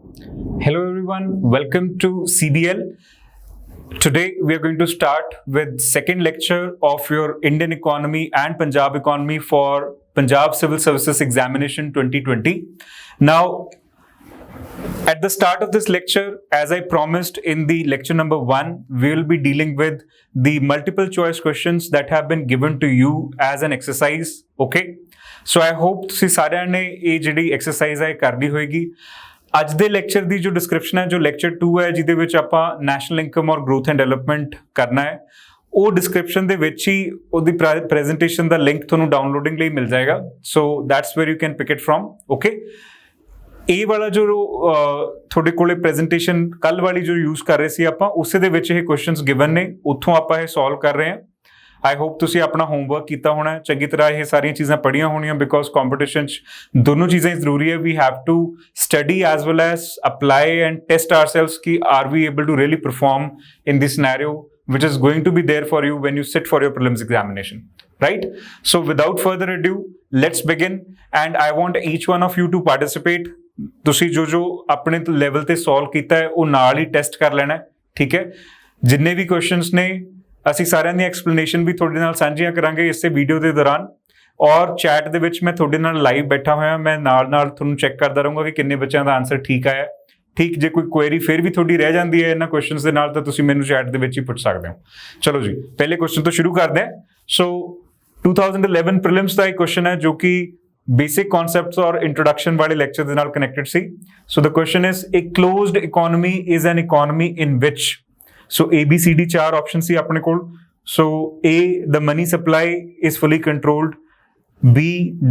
Hello everyone, welcome to CBL. Today we are going to start with second lecture of your Indian economy and Punjab economy for Punjab Civil Services Examination 2020. Now, at the start of this lecture, as I promised in the lecture number 1, we will be dealing with the multiple choice questions that have been given to you as an exercise. Okay, so I hope ਤੁਸੀਂ ਸਾਰਿਆਂ ਨੇ ਇਹ ਜਿਹੜੀ exercise ਹੈ ਕਰਨੀ ਹੋਏਗੀ। ਅੱਜ ਦੇ ਲੈਕਚਰ ਦੀ ਜੋ ਡਿਸਕ੍ਰਿਪਸ਼ਨ ਹੈ, ਜੋ ਲੈਕਚਰ 2 ਹੈ ਜਿਹਦੇ ਵਿੱਚ ਆਪਾਂ ਨੈਸ਼ਨਲ ਇਨਕਮ ਔਰ ਗਰੋਥ ਐਂਡ ਡਿਵੈਲਪਮੈਂਟ ਕਰਨਾ ਹੈ, ਉਹ ਡਿਸਕ੍ਰਿਪਸ਼ਨ ਦੇ ਵਿੱਚ ਹੀ ਉਹਦੀ ਪ੍ਰੈਜੈਂਟੇਸ਼ਨ ਦਾ ਲਿੰਕ ਤੁਹਾਨੂੰ ਡਾਊਨਲੋਡਿੰਗ ਲਈ ਮਿਲ ਜਾਏਗਾ। So that's where you can pick it from. Okay, ਇਹ ਵਾਲਾ ਜੋ ਤੁਹਾਡੇ ਕੋਲੇ ਪ੍ਰੈਜੈਂਟੇਸ਼ਨ ਕੱਲ ਵਾਲੀ ਜੋ ਯੂਜ਼ ਕਰ ਰਹੇ ਸੀ ਆਪਾਂ, ਉਸੇ ਦੇ ਵਿੱਚ ਇਹ ਕੁਐਸਚਨਸ ਗਿਵਨ ਨੇ, ਉੱਥੋਂ ਆਪਾਂ ਇਹ ਸੋਲਵ ਕਰ ਰਹੇ ਹਾਂ। आई होप तुसी अपना होमवर्क किया होना है, चंगी तरह ये सारी चीज़ें पढ़िया होनी, बिकॉज कॉम्पिटिशन दोनों चीज़ें जरूरी है। We have to study as well as apply and test ourselves कि are we able to really perform in this scenario which is going to be there for you when you sit for your prelims examination, right? So without further ado, let's begin, and I want each one of you to participate. तुसी जो अपने level ते solve किया है वो नाल ही test कर लेना है, ठीक है? जिन्ने भी क्वेश्चंस ने ਅਸੀਂ ਸਾਰਿਆਂ ਦੀ ਐਕਸਪਲੇਨੇਸ਼ਨ ਵੀ ਤੁਹਾਡੇ ਨਾਲ ਸਾਂਝੀਆਂ ਕਰਾਂਗੇ ਇਸੇ ਵੀਡੀਓ ਦੇ ਦੌਰਾਨ, ਔਰ ਚੈਟ ਦੇ ਵਿੱਚ ਮੈਂ ਤੁਹਾਡੇ ਨਾਲ ਲਾਈਵ ਬੈਠਾ ਹੋਇਆ, ਮੈਂ ਨਾਲ ਤੁਹਾਨੂੰ ਚੈੱਕ ਕਰਦਾ ਰਹੂੰਗਾ ਕਿ ਕਿੰਨੇ ਬੱਚਿਆਂ ਦਾ ਆਨਸਰ ਠੀਕ ਆਇਆ। ਠੀਕ, ਜੇ ਕੋਈ ਕੁਐਰੀ ਫਿਰ ਵੀ ਤੁਹਾਡੀ ਰਹਿ ਜਾਂਦੀ ਹੈ ਇਹਨਾਂ ਕੁਐਸਚਨਸ ਦੇ ਨਾਲ ਤਾਂ ਤੁਸੀਂ ਮੈਨੂੰ ਚੈਟ ਦੇ ਵਿੱਚ ਹੀ ਪੁੱਛ ਸਕਦੇ ਹੋ। ਚਲੋ ਜੀ, ਪਹਿਲੇ ਕੁਐਸਚਨ ਤੋਂ ਸ਼ੁਰੂ ਕਰਦੇ ਹਾਂ। ਸੋ 2011 ਪ੍ਰੀਲਿਮਸ ਦਾ ਇੱਕ ਕੁਐਸਚਨ ਹੈ ਜੋ ਕਿ ਬੇਸਿਕ ਕਨਸੈਪਟਸ ਔਰ ਇੰਟਰੋਡਕਸ਼ਨ ਵਾਲੇ ਲੈਕਚਰ ਦੇ ਨਾਲ connected C. So the question is, A closed economy is an economy in which. So ABCD 4 options ਸੀ ਆਪਣੇ ਕੋਲ। So A, the money supply is fully controlled. B,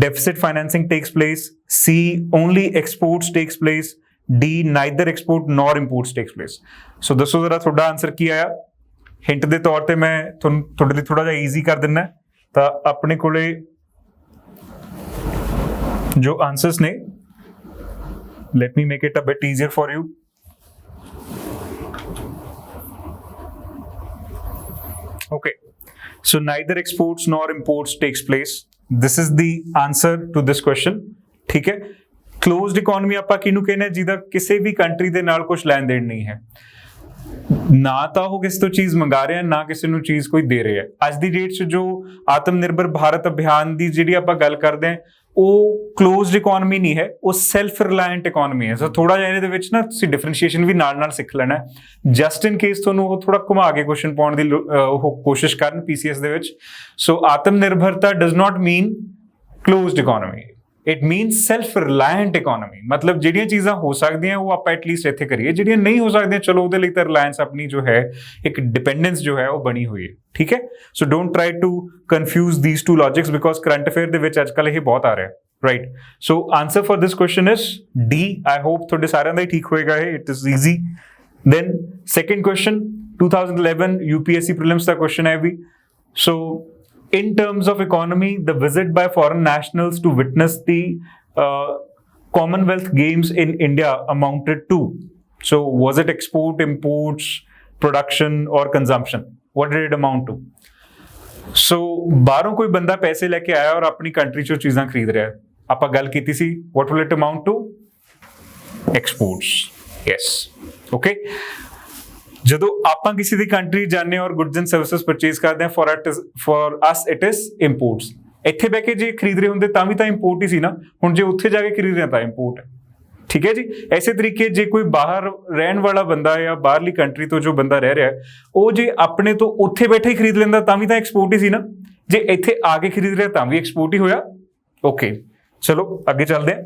deficit financing takes place. C, only exports takes place. D, neither export nor imports takes place. So ਦੱਸੋ ਜ਼ਰਾ ਤੁਹਾਡਾ answer ਕੀ ਆਇਆ। Hint ਦੇ ਤੌਰ ਤੇ ਮੈਂ ਤੁਹਾਡੇ ਲਈ ਥੋੜਾ ਜਿਹਾ ਈਜ਼ੀ ਕਰ ਦਿੰਦਾ। ਤਾਂ ਆਪਣੇ ਕੋਲੇ ਜੋ ਆਨਸਰਸ ਨੇ, let me make it a bit easier for you. Okay, so neither exports nor imports takes place. This is the answer to this question. ठीक है, closed economy ਆਪਾਂ ਕਿਹਨੂੰ ਕਹਿੰਦੇ ਹਾਂ? ਜਿਹਦਾ ਕਿਸੇ ਵੀ ਕੰਟਰੀ ਦੇ ਨਾਲ ਕੁਝ ਲੈਣ ਦੇਣ ਨਹੀਂ ਹੈ, ਨਾ ਤਾਂ ਉਹ ਕਿਸੇ ਤੋਂ ਚੀਜ਼ ਮੰਗਾ ਰਿਹਾ, ਨਾ ਕਿਸੇ ਨੂੰ ਚੀਜ਼ ਕੋਈ ਦੇ ਰਿਹਾ। ਅੱਜ ਦੀ ਡੇਟ 'ਚ ਜੋ ਆਤਮ ਨਿਰਭਰ ਭਾਰਤ ਅਭਿਆਨ ਦੀ ਜਿਹੜੀ ਆਪਾਂ ਗੱਲ ਕਰਦੇ ਹਾਂ, ਉਹ ਕਲੋਜ਼ਡ ਇਕੋਨਮੀ ਨਹੀਂ ਹੈ, ਉਹ ਸੈਲਫ ਰਿਲਾਇੰਟ ਇਕੋਨਮੀ ਹੈ। ਸੋ ਥੋੜਾ ਜਿਹਾ ਇਹਦੇ ਵਿੱਚ ਨਾ ਤੁਸੀਂ ਡਿਫਰੈਂਸ਼ੀਏਸ਼ਨ ਵੀ ਨਾਲ ਸਿੱਖ ਲੈਣਾ, ਜਸਟ ਇਨ ਕੇਸ ਤੁਹਾਨੂੰ ਉਹ ਥੋੜਾ ਘੁਮਾ ਕੇ ਕੁਐਸਚਨ ਪਾਉਣ ਦੀ ਉਹ ਕੋਸ਼ਿਸ਼ ਕਰਨ PCS ਦੇ ਵਿੱਚ। ਸੋ ਆਤਮ ਨਿਰਭਰਤਾ does not mean closed economy, it means self reliant economy. ਮਤਲਬ ਜਿਹੜੀਆਂ ਚੀਜ਼ਾਂ ਹੋ ਸਕਦੀਆਂ ਉਹ ਆਪਾਂ ਐਟਲੀਸਟ ਇੱਥੇ ਕਰੀਏ, ਜਿਹੜੀਆਂ ਨਹੀਂ ਹੋ ਸਕਦੀਆਂ ਚਲੋ ਉਹਦੇ ਲਈ ਤਾਂ ਰਿਲਾਇੰਸ ਆਪਣੀ ਜੋ ਹੈ, ਇੱਕ ਡਿਪੈਂਡੈਂਸ ਜੋ ਹੈ ਉਹ ਬਣੀ ਹੋਈ ਹੈ। ਠੀਕ ਹੈ, so don't try to confuse these two logics, because current affair ਦੇ ਵਿੱਚ ਅੱਜ ਕੱਲ੍ਹ ਇਹ ਬਹੁਤ ਆ ਰਿਹਾ, right? So answer for this question is D। I hope ਤੁਹਾਡੇ ਸਾਰਿਆਂ ਦਾ ਹੀ ਠੀਕ ਹੋਏਗਾ ਇਹ, it is easy. Then second question 2011 UPSC prelims ਦਾ ਕੁਐਸਚਨ ਹੈ ਵੀ। ਸੋ in terms of economy, the visit by foreign nationals to witness the Commonwealth Games in India amounted to. So was it export, imports, production or consumption? What did it amount to? So ਬਾਹਰੋਂ ਕੋਈ ਬੰਦਾ ਪੈਸੇ ਲੈ ਕੇ ਆਇਆ ਔਰ ਆਪਣੀ country ਚੋਂ ਚੀਜ਼ਾਂ ਖਰੀਦ ਰਿਹਾ, ਆਪਾਂ ਗੱਲ ਕੀਤੀ ਸੀ, what will it amount to? Exports. Yes. Okay. ਜਦੋਂ ਆਪਾਂ ਕਿਸੇ ਦੀ ਕੰਟਰੀ ਜਾਂਦੇ ਔਰ ਗੁੱਡਸ ਐਂਡ ਸਰਵਿਸਿਜ਼ ਪਰਚੇਜ਼ ਕਰਦੇ ਹਾਂ, ਫॉर ਅਸ ਇਟ ਇਜ਼ ਇੰਪੋਰਟਸ। ਇੱਥੇ ਬਹਿ ਕੇ ਜੇ ਖਰੀਦ ਰਹੇ ਹੁੰਦੇ ਤਾਂ ਵੀ ਤਾਂ ਇੰਪੋਰਟ ਹੀ ਸੀ ਨਾ, ਹੁਣ ਜੇ ਉੱਥੇ ਜਾ ਕੇ ਖਰੀਦ ਰਹੇ ਤਾਂ ਇੰਪੋਰਟ ਹੈ। ਠੀਕ ਹੈ ਜੀ, ਐਸੇ ਤਰੀਕੇ ਜੇ ਕੋਈ ਬਾਹਰ ਰਹਿਣ ਵਾਲਾ ਬੰਦਾ ਜਾਂ ਬਾਹਰਲੀ ਕੰਟਰੀ ਤੋਂ ਜੋ ਬੰਦਾ ਰਹਿ ਰਿਹਾ, ਉਹ ਜੇ ਆਪਣੇ ਤੋਂ ਉੱਥੇ ਬੈਠੇ ਹੀ ਖਰੀਦ ਲੈਂਦਾ ਤਾਂ ਵੀ ਤਾਂ ਐਕਸਪੋਰਟ ਹੀ ਸੀ ਨਾ, ਜੇ ਇੱਥੇ ਆ ਕੇ ਖਰੀਦ ਰਿਹਾ ਤਾਂ ਵੀ ਐਕਸਪੋਰਟ ਹੀ ਹੋਇਆ। ਓਕੇ, ਚਲੋ ਅੱਗੇ ਚੱਲਦੇ ਹਾਂ।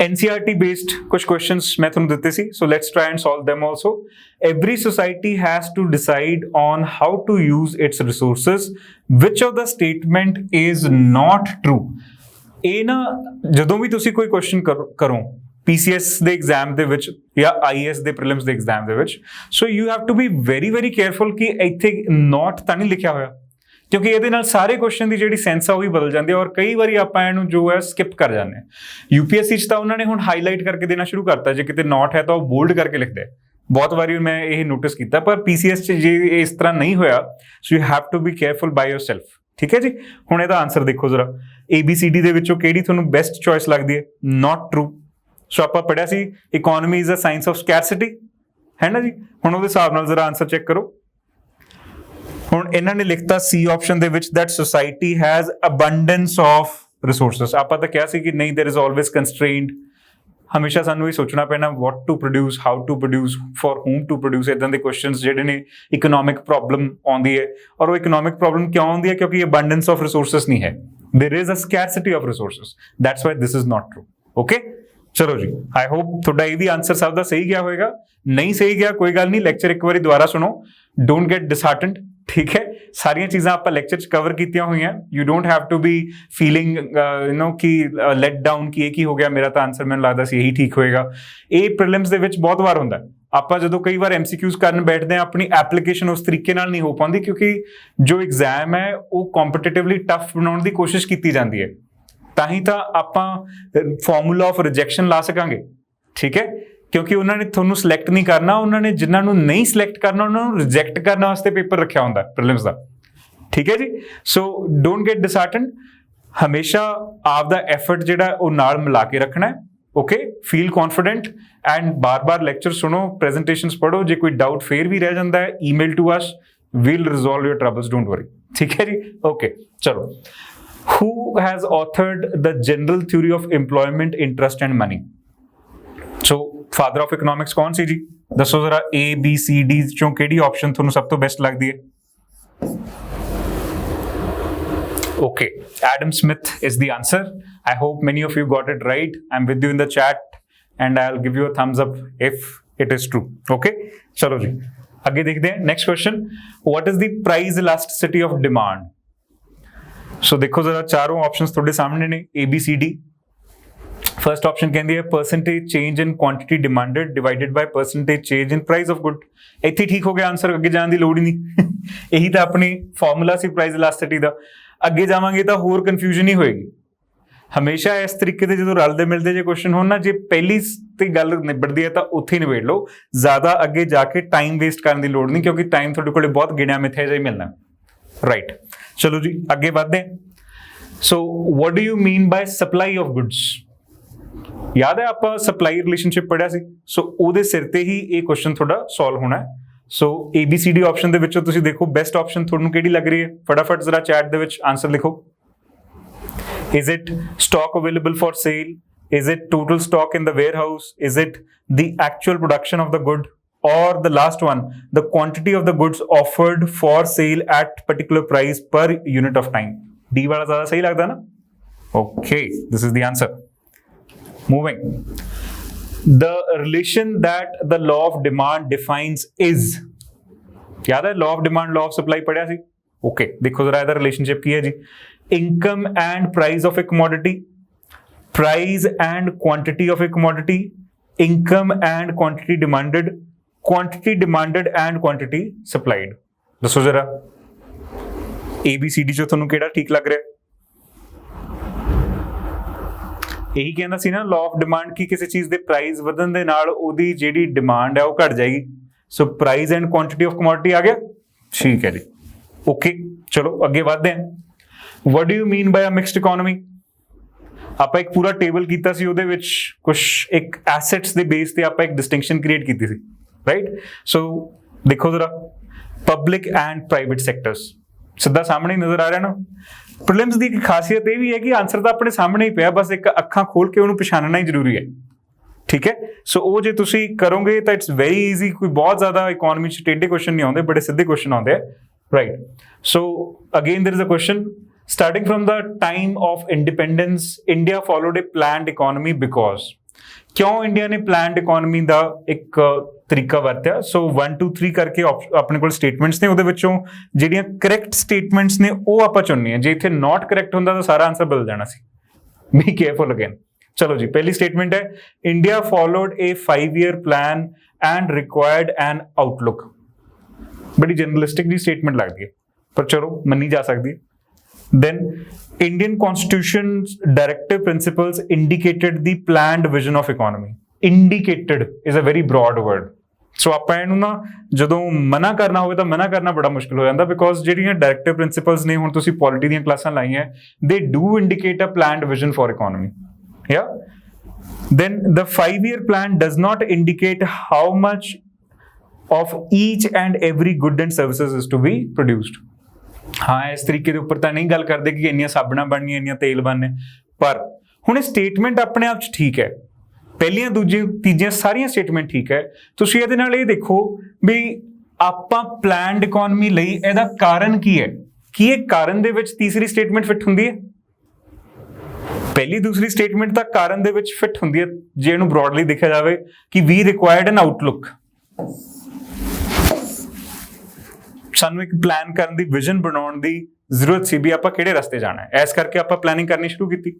NCERT based कुछ questions मैं तुम देते सी, so let's try and solve them also. Every society has to decide on how to use its resources. Which of the statement is not true? ਇਹ ਨਾ ਜਦੋਂ ਵੀ ਤੁਸੀਂ ਕੋਈ question ਕਰੋ PCS ਦੇ ਐਗਜ਼ਾਮ ਦੇ ਵਿੱਚ ਜਾਂ IAS ਦੇ ਪ੍ਰੀਲਿਮਸ ਦੇ ਐਗਜ਼ਾਮ ਦੇ ਵਿੱਚ, so you have to be very very careful ਕਿ ਇੱਥੇ not ਤਾਂ ਨਹੀਂ ਲਿਖਿਆ ਹੋਇਆ, ਕਿਉਂਕਿ ਇਹਦੇ ਨਾਲ ਸਾਰੇ ਕੁਐਸਚਨ ਦੀ ਜਿਹੜੀ ਸੈਂਸ ਆ ਉਹ ਹੀ ਬਦਲ ਜਾਂਦੀ ਹੈ, ਔਰ ਕਈ ਵਾਰੀ ਆਪਾਂ ਇਹਨੂੰ ਜੋ ਹੈ ਸਕਿਪ ਕਰ ਜਾਂਦੇ ਹਾਂ। UPSC 'ਚ ਤਾਂ ਉਹਨਾਂ ਨੇ ਹੁਣ ਹਾਈਲਾਈਟ ਕਰਕੇ ਦੇਣਾ ਸ਼ੁਰੂ ਕਰਤਾ, ਜੇ ਕਿਤੇ ਨੋਟ ਹੈ ਤਾਂ ਉਹ ਬੋਲਡ ਕਰਕੇ ਲਿਖਦੇ ਆ। ਬਹੁਤ ਵਾਰੀ ਮੈਂ ਇਹ ਨੋਟਿਸ ਕੀਤਾ, ਪਰ PCS 'ਚ ਜੇ ਇਸ ਤਰ੍ਹਾਂ ਨਹੀਂ ਹੋਇਆ, so you have to be careful by yourself. ਠੀਕ ਹੈ ਜੀ, ਹੁਣ ਇਹਦਾ ਆਨਸਰ ਦੇਖੋ ਜ਼ਰਾ, ABCD ਦੇ ਵਿੱਚੋਂ ਕਿਹੜੀ ਤੁਹਾਨੂੰ ਬੈਸਟ ਚੋਇਸ ਲੱਗਦੀ ਹੈ? ਨਾਟ ਟਰੂ। सो आपां पढ़िया सी economy is a science of scarcity, है ना जी। हुण उहदे हिसाब नाल जरा आंसर चेक करो। हुण इन्हां ने लिखता सी ऑप्शन दे विच that society has abundance of resources. आपां तां कहा सी कि नहीं, देयर इज ऑलवेज कंस्ट्रेंट। हमेशा सानू ये सोचना पैना what to produce, how to produce, for whom to produce. इदां दे क्वेश्चंस जिहड़े ने इकोनॉमिक प्रॉब्लम आउंदी है, और वो इकोनॉमिक प्रॉब्लम क्यों आउंदी है? क्योंकि अबंडेंस ऑफ रिसोर्सेस नहीं है, there is a scarcity of resources, that's why this is not true. Okay, चलो जी, आई होप थोड़ा ये भी आंसर सब दा सही गया होएगा। नहीं सही गया कोई गल नहीं, लेक्चर एक बार दोबारा सुनो, डोंट गेट डिसहार्टेंड, ठीक है। सारियां चीज़ां आपां लेक्चर च कवर कीतियां हुई हैं, you don't have to be feeling you know कि लेट डाउन कि एक ही हो गया मेरा, तो आंसर मैंने लगता सी यही ठीक होएगा। ये प्रीलिम्स दे विच बहुत बार हुंदा, आपां जदों कई बार MCQs करन बैठते हैं अपनी एप्लीकेशन उस तरीके नाल नहीं हो पाती, क्योंकि जो एग्जाम है वो कॉम्पिटिटिवली टफ बनाउण दी कोशिश की जाती है, तां ही तां आपां फॉर्मूला ऑफ रिजैक्शन ला सकांगे, ठीक है। क्योंकि उन्होंने थोनू सिलेक्ट नहीं करना, उन्होंने जिन्होंने नहीं सिलेक्ट करना उन्होंने रिजैक्ट करने वास्ते पेपर रखा होंदा प्रीलिम्स दा, ठीक है जी। सो डोंट गेट डिसहार्टेंड, हमेशा आपदा एफर्ट जिहड़ा वो नाल मिला के रखना है। ओके, फील कॉन्फिडेंट एंड बार बार लेक्चर सुनो, प्रेजेंटेशंस पढ़ो, जो कोई डाउट फिर भी रह जाता है email to us, will resolve your troubles, don't worry, ठीक है जी। ओके, चलो, who has authored the general theory of employment, interest and money? So father of economics कौन सी जी? दसो जरा, ABCD चों केड़ी ऑप्शन तुहानू सब तो बेस्ट लगदी है? Okay, Adam Smith is the answer. I hope many of you got it right. I'm with you in the chat and I'll give you a thumbs up if it is true. Okay, चलो जी आगे देखते हैं। Next question, what is the price elasticity of demand? So देखो जरा, चारों options थोड़े सामने ने, ABCD। फर्स्ट ऑप्शन कहती है percentage change in quantity demanded divided by percentage change in price of good. इत्थे ठीक हो गया आंसर, अगे जाने की लोड़ ही नहीं यही तो अपनी फॉर्मूला सी प्राइस इलास्टिसिटी का। अगे जावांगे तो होर कन्फ्यूजन ही होएगी। हमेशा इस तरीके से जो रलते मिलते जो क्वेश्चन हो ना, जे पहली ते गल निबड़ती है तो उत्थे निबेड़ लो, ज्यादा अगे जाके टाइम वेस्ट करने की लोड़ नहीं, क्योंकि टाइम थोड़े को बहुत गिणिया मिथ्या जिहा ही मिलना। राइट, चलो जी अगे बढ़ते हैं। So what do you mean bye supply of goods? याद है आप सप्लाई रिलेशनशिप पढ़िया सी, सो ਉਹਦੇ सिर ते ही ये क्वेश्चन थोड़ा सॉल्व होना है। सो ABCD ऑप्शन ਦੇ ਵਿੱਚੋਂ ਤੁਸੀਂ देखो बेस्ट ऑप्शन ਤੁਹਾਨੂੰ ਕਿਹੜੀ ਲੱਗ ਰਹੀ ਹੈ? फटाफट जरा चैट ਦੇ ਵਿੱਚ आंसर लिखो। Is it stock available for sale? Is it total stock in the warehouse? Is it the actual production of the good? Or the last one, the quantity of the goods offered for sale at particular price per unit of time? D वाला ज़्यादा सही लगता है ना? Okay, this is the answer. Moving, the relation that the law of demand defines is, याद है law of demand, law of supply पढ़िया सी? Okay, देखो जरा इधर relationship की है जी। Income and price of a commodity, price and quantity of a commodity, income and quantity demanded and quantity supplied। दसो जरा ABCD जो तुहानू केड़ा ठीक लग रहा है? यही कहना सी ना लॉ ऑफ डिमांड की, किसी चीज दे प्राइस ਵਧਣ ਦੇ ਨਾਲ ਉਹਦੀ ਜਿਹੜੀ डिमांड है वो घट जाएगी। So price and quantity of commodity आ गया, ठीक है जी। ओके, चलो आगे बढ़ते हैं। What do you mean by a mixed economy? ਆਪਾਂ एक पूरा टेबल कीता सी, ਉਹਦੇ ਵਿੱਚ कुछ एक एसेट्स ਦੇ बेस ਤੇ ਆਪਾਂ एक डिस्टिंक्शन क्रिएट कीती सी, राइट। सो देखो जरा, पब्लिक एंड प्राइवेट सैक्टर्स सीधा सामने ही नजर आ रहा है ना। प्रीलिम्स की खासियत यह भी है कि आंसर तो अपने सामने ही पिया, बस एक अखां खोल के उन्होंने पछाणना ही जरूरी है, ठीक है। सो वो जो तुसी करोगे तो इट्स वेरी ईजी, कोई बहुत ज्यादा इकोनॉमी च टेढ़े क्वेश्चन नहीं आते, बड़े सीधे क्वेश्चन आते हैं, right. So again there is a question, starting from the time of independence India followed a planned economy because. क्यों इंडिया ने प्लान्ड इकोनॉमी का एक तरीका वरत्या? सो 1 2 3 करके अपने को स्टेटमेंट्स ने, ਉਹਦੇ ਵਿੱਚੋਂ ਜਿਹੜੀਆਂ ਕਰੈਕਟ ਸਟੇਟਮੈਂਟਸ ਨੇ ਉਹ ਆਪਾਂ ਚੁਣਨੀਆਂ। ਜੇ ਇੱਥੇ ਨॉट ਕਰੈਕਟ ਹੁੰਦਾ ਤਾਂ ਸਾਰਾ ਆਨਸਰ ਬਦਲ ਜਾਣਾ ਸੀ। B careful again. चलो जी, पहली स्टेटमेंट है India followed a 5-year plan and required an outlook. बड़ी जर्नलिस्टिक जी स्टेटमेंट लगती है, पर चलो मनी जा सकती है। Then Indian constitution directive principles indicated the planned vision of economy. Indicated is a very broad word, so ਆਪਾਂ ਇਹਨੂੰ ਨਾ ਜਦੋਂ ਮਨਾ ਕਰਨਾ ਹੋਵੇ ਤਾਂ ਮਨਾ ਕਰਨਾ ਬੜਾ ਮੁਸ਼ਕਿਲ ਹੋ ਜਾਂਦਾ, ਬਿਕੋਜ਼ ਜਿਹੜੀਆਂ ਡਾਇਰੈਕਟਿਵ ਪ੍ਰਿੰਸੀਪਲਸ ਨੇ, ਹੁਣ ਤੁਸੀਂ ਪੋਲਿਟੀ ਦੀਆਂ ਕਲਾਸਾਂ ਲਾਈਆਂ, they do indicate a planned vision for economy. Yeah, Then the 5-year plan does not indicate how much of each and every good and services is to be produced. हाँ, इस तरीके के ऊपर तो नहीं गल करते कि इन्नियां साबना बननियां, इन्नियां तेल बनने, पर हुण स्टेटमेंट अपने आप च ठीक है, पहलियां दूजियां तीजियां सारियां स्टेटमेंट ठीक है। तुसीं इहदे नाल इह देखो भी आपां प्लैनड इकोनॉमी लई इहदा कारण की है, कि इह कारण दे विच तीसरी स्टेटमेंट फिट हुंदी है, पहली दूसरी स्टेटमेंट ਤਾਂ ਕਾਰਨ ਦੇ ਵਿੱਚ ਫਿੱਟ ਹੁੰਦੀ ਹੈ ਜੇ ਇਹਨੂੰ ਬ੍ਰੌਡਲੀ ਦੇਖਿਆ ਜਾਵੇ ਕਿ ਵੀ ਰਿਕੁਆਇਰਡ ਐਨ ਆਊਟਲੁੱਕ, ਸਾਨੂੰ ਇੱਕ ਪਲਾਨ ਕਰਨ ਦੀ ਵਿਜ਼ਨ ਬਣਾਉਣ ਦੀ ਜ਼ਰੂਰਤ ਸੀ ਵੀ ਆਪਾਂ ਕਿਹੜੇ ਰਸਤੇ ਜਾਣਾ ਹੈ, ਇਸ ਕਰਕੇ ਆਪਾਂ ਪਲੈਨਿੰਗ ਕਰਨੀ ਸ਼ੁਰੂ ਕੀਤੀ।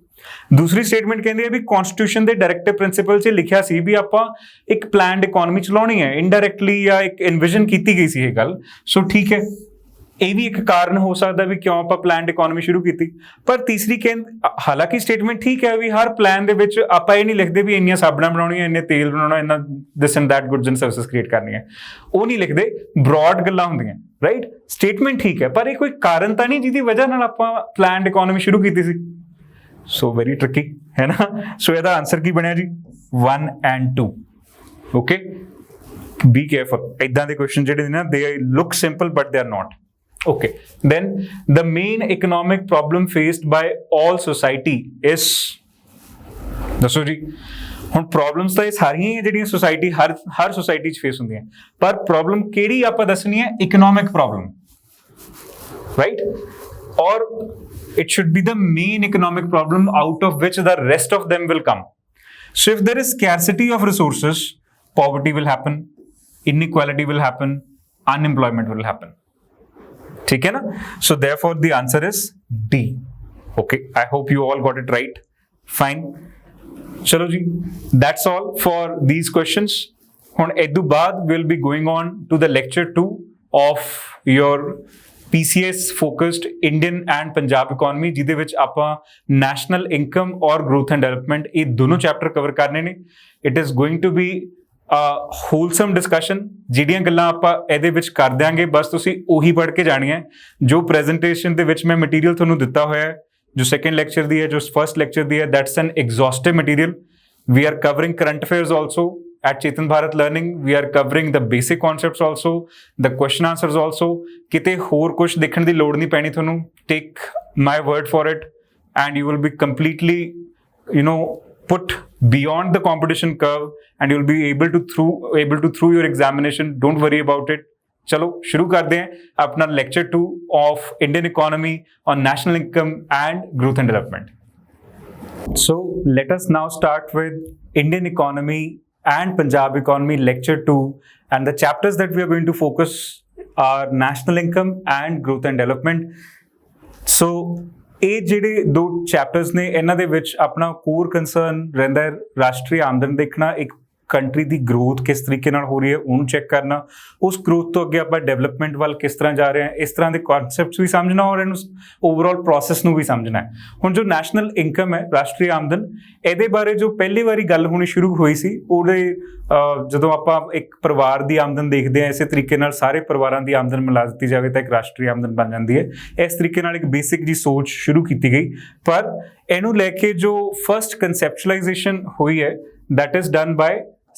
ਦੂਸਰੀ ਸਟੇਟਮੈਂਟ ਕਹਿੰਦੀ ਹੈ ਵੀ ਕਨਸਟੀਟਿਊਸ਼ਨ ਦੇ ਡਾਇਰੈਕਟਿਵ ਪ੍ਰਿੰਸੀਪਲ 'ਚ ਲਿਖਿਆ ਸੀ ਵੀ ਆਪਾਂ ਇੱਕ ਪਲਾਨਡ ਇਕਨੋਮੀ ਚਲਾਉਣੀ ਹੈ, ਇਨਡਾਇਰੈਕਟਲੀ ਜਾਂ ਇੱਕ ਇਨਵਿਜ਼ਨ ਕੀਤੀ ਗਈ ਸੀ ਇਹ ਗੱਲ। ਸੋ ਠੀਕ ਹੈ, ਇਹ ਵੀ ਇੱਕ ਕਾਰਨ ਹੋ ਸਕਦਾ ਵੀ ਕਿਉਂ ਆਪਾਂ ਪਲਾਨਡ ਇਕਨੋਮੀ ਸ਼ੁਰੂ ਕੀਤੀ। ਪਰ ਤੀਸਰੀ ਹਾਲਾਂਕਿ ਸਟੇਟਮੈਂਟ ਠੀਕ ਹੈ ਵੀ ਹਰ ਪਲਾਨ ਦੇ ਵਿੱਚ ਆਪਾਂ ਇਹ ਨਹੀਂ ਲਿਖਦੇ ਵੀ ਇੰਨੀਆਂ ਸਾਬਣਾਂ ਬਣਾਉਣੀਆਂ, ਇੰਨੇ ਤੇਲ ਬਣਾਉਣਾ, ਇੰਨਾ this and that goods and services create ਕਰਨੀਆਂ, ਉਹ ਨਹੀਂ ਲਿਖਦੇ, ਬ੍ਰੌਡ ਗੱਲਾਂ ਹੁੰਦੀਆਂ, ਰਾਈਟ। ਸਟੇਟਮੈਂਟ ਠੀਕ ਹੈ ਪਰ ਇਹ ਕੋਈ ਕਾਰਨ ਤਾਂ ਨਹੀਂ ਜਿਹਦੀ ਵਜ੍ਹਾ ਨਾਲ ਆਪਾਂ ਪਲਾਨਡ ਇਕਨੋਮੀ ਸ਼ੁਰੂ ਕੀਤੀ ਸੀ। ਸੋ ਵੈਰੀ ਟ੍ਰਿਕੀ ਹੈ ਨਾ। ਸੋ ਇਹਦਾ ਆਨਸਰ ਕੀ ਬਣਿਆ ਜੀ, 1 and 2। ਓਕੇ, ਬੀ ਕੇਅਰਫੁਲ, ਇਦਾਂ ਦੇ ਕੁਐਸਚਨ ਜਿਹੜੇ ਨੇ ਦੇ look simple but they are note. Okay, then the main economic problem faced by all society is, ਦੱਸੋ ਜੀ। ਹੁਣ ਪ੍ਰੋਬਲਮਸ ਤਾਂ ਇਹ ਸਾਰੀਆਂ ਹੀ ਜਿਹੜੀਆਂ ਸੋਸਾਇਟੀ ਹਰ ਸੋਸਾਇਟੀ 'ਚ ਫੇਸ ਹੁੰਦੀਆਂ, ਪਰ ਪ੍ਰੋਬਲਮ ਕਿਹੜੀ ਆਪਾਂ ਦੱਸਣੀ ਹੈ, ਇਕਨੋਮਿਕ ਪ੍ਰੋਬਲਮ, ਰਾਈਟ। ਔਰ it should be the main economic problem out of which the rest of them will come. So if there is scarcity of resources, poverty will happen, inequality will happen, unemployment will happen. ठीक है ना। So therefore the answer is D. Okay, I hope you all got it right. Fine. चलो जी, that's all for these questions. ਹੁਣ ਇਹਦੋਂ ਬਾਅਦ we'll be going on to the lecture 2 of your PCS focused Indian and Punjab economy, ਜਿਹਦੇ ਵਿੱਚ ਆਪਾਂ national income और growth and development ਇਹ ਦੋਨੋਂ chapter cover ਕਰਨੇ ਨੇ। It is going to be wholesome discussion, ਜਿਹੜੀਆਂ ਗੱਲਾਂ ਆਪਾਂ ਇਹਦੇ ਵਿੱਚ ਕਰ ਦਿਆਂਗੇ ਬਸ ਤੁਸੀਂ ਉਹੀ ਪੜ੍ਹ ਕੇ ਜਾਣੀਆਂ। ਜੋ ਪ੍ਰੈਜੈਂਟੇਸ਼ਨ ਦੇ ਵਿੱਚ ਮੈਂ ਮਟੀਰੀਅਲ ਤੁਹਾਨੂੰ ਦਿੱਤਾ ਹੋਇਆ ਹੈ, ਜੋ ਸੈਕੰਡ ਲੈਕਚਰ ਦੀ ਹੈ, ਜੋ ਫਸਟ ਲੈਕਚਰ ਦੀ ਹੈ, that's an exhaustive material. We are covering current affairs also at Chetan Bharat Learning. We are covering the basic concepts also, the question answers also. ਕਿਤੇ ਹੋਰ ਕੁਝ ਦੇਖਣ ਦੀ ਲੋੜ ਨਹੀਂ ਪੈਣੀ ਤੁਹਾਨੂੰ। Take my word for it and you will be completely, put beyond the competition curve and you will be able to through your examination. Don't worry about it. चलो शुरू करते हैं अपना lecture 2 of Indian economy on national income and growth and development. So let us now start with Indian economy and Punjab economy lecture 2, and the chapters that we are going to focus are national income and growth and development. So ਇਹ ਜਿਹੜੇ ਦੋ chapters ਨੇ ਇਹਨਾਂ ਦੇ ਵਿੱਚ ਆਪਣਾ core concern ਰਹਿੰਦਾ ਹੈ ਰਾਸ਼ਟਰੀ ਆਮਦਨ ਦੇਖਣਾ, ਇੱਕ ਕੰਟਰੀ ਦੀ ਗਰੋਥ ਕਿਸ ਤਰੀਕੇ ਨਾਲ ਹੋ ਰਹੀ ਹੈ ਉਹਨੂੰ ਚੈੱਕ ਕਰਨਾ, ਉਸ ਗਰੋਥ ਤੋਂ ਅੱਗੇ ਆਪਾਂ ਡਿਵੈਲਪਮੈਂਟ ਵੱਲ ਕਿਸ ਤਰ੍ਹਾਂ ਜਾ ਰਹੇ ਹਾਂ, ਇਸ ਤਰ੍ਹਾਂ ਦੇ ਕਨਸੈਪਟਸ ਵੀ ਸਮਝਣਾ ਔਰ ਇਹਨੂੰ ਓਵਰਆਲ ਪ੍ਰੋਸੈਸ ਨੂੰ ਵੀ ਸਮਝਣਾ ਹੈ। ਹੁਣ ਜੋ ਨੈਸ਼ਨਲ ਇਨਕਮ ਹੈ, ਰਾਸ਼ਟਰੀ ਆਮਦਨ, ਇਹਦੇ ਬਾਰੇ ਜੋ ਪਹਿਲੀ ਵਾਰੀ ਗੱਲ ਹੋਣੀ ਸ਼ੁਰੂ ਹੋਈ ਸੀ ਉਹਦੇ ਜਦੋਂ ਆਪਾਂ ਇੱਕ ਪਰਿਵਾਰ ਦੀ ਆਮਦਨ ਦੇਖਦੇ ਹਾਂ, ਇਸੇ ਤਰੀਕੇ ਨਾਲ ਸਾਰੇ ਪਰਿਵਾਰਾਂ ਦੀ ਆਮਦਨ ਮਿਲਾ ਦਿੱਤੀ ਜਾਵੇ ਤਾਂ ਇੱਕ ਰਾਸ਼ਟਰੀ ਆਮਦਨ ਬਣ ਜਾਂਦੀ ਹੈ। ਇਸ ਤਰੀਕੇ ਨਾਲ ਇੱਕ ਬੇਸਿਕ ਜੀ ਸੋਚ ਸ਼ੁਰੂ ਕੀਤੀ ਗਈ, ਪਰ ਇਹਨੂੰ ਲੈ ਕੇ ਜੋ ਫਸਟ ਕੰਸੈਪਚੁਅਲਾਈਜੇਸ਼ਨ ਹੋਈ ਹੈ that is done by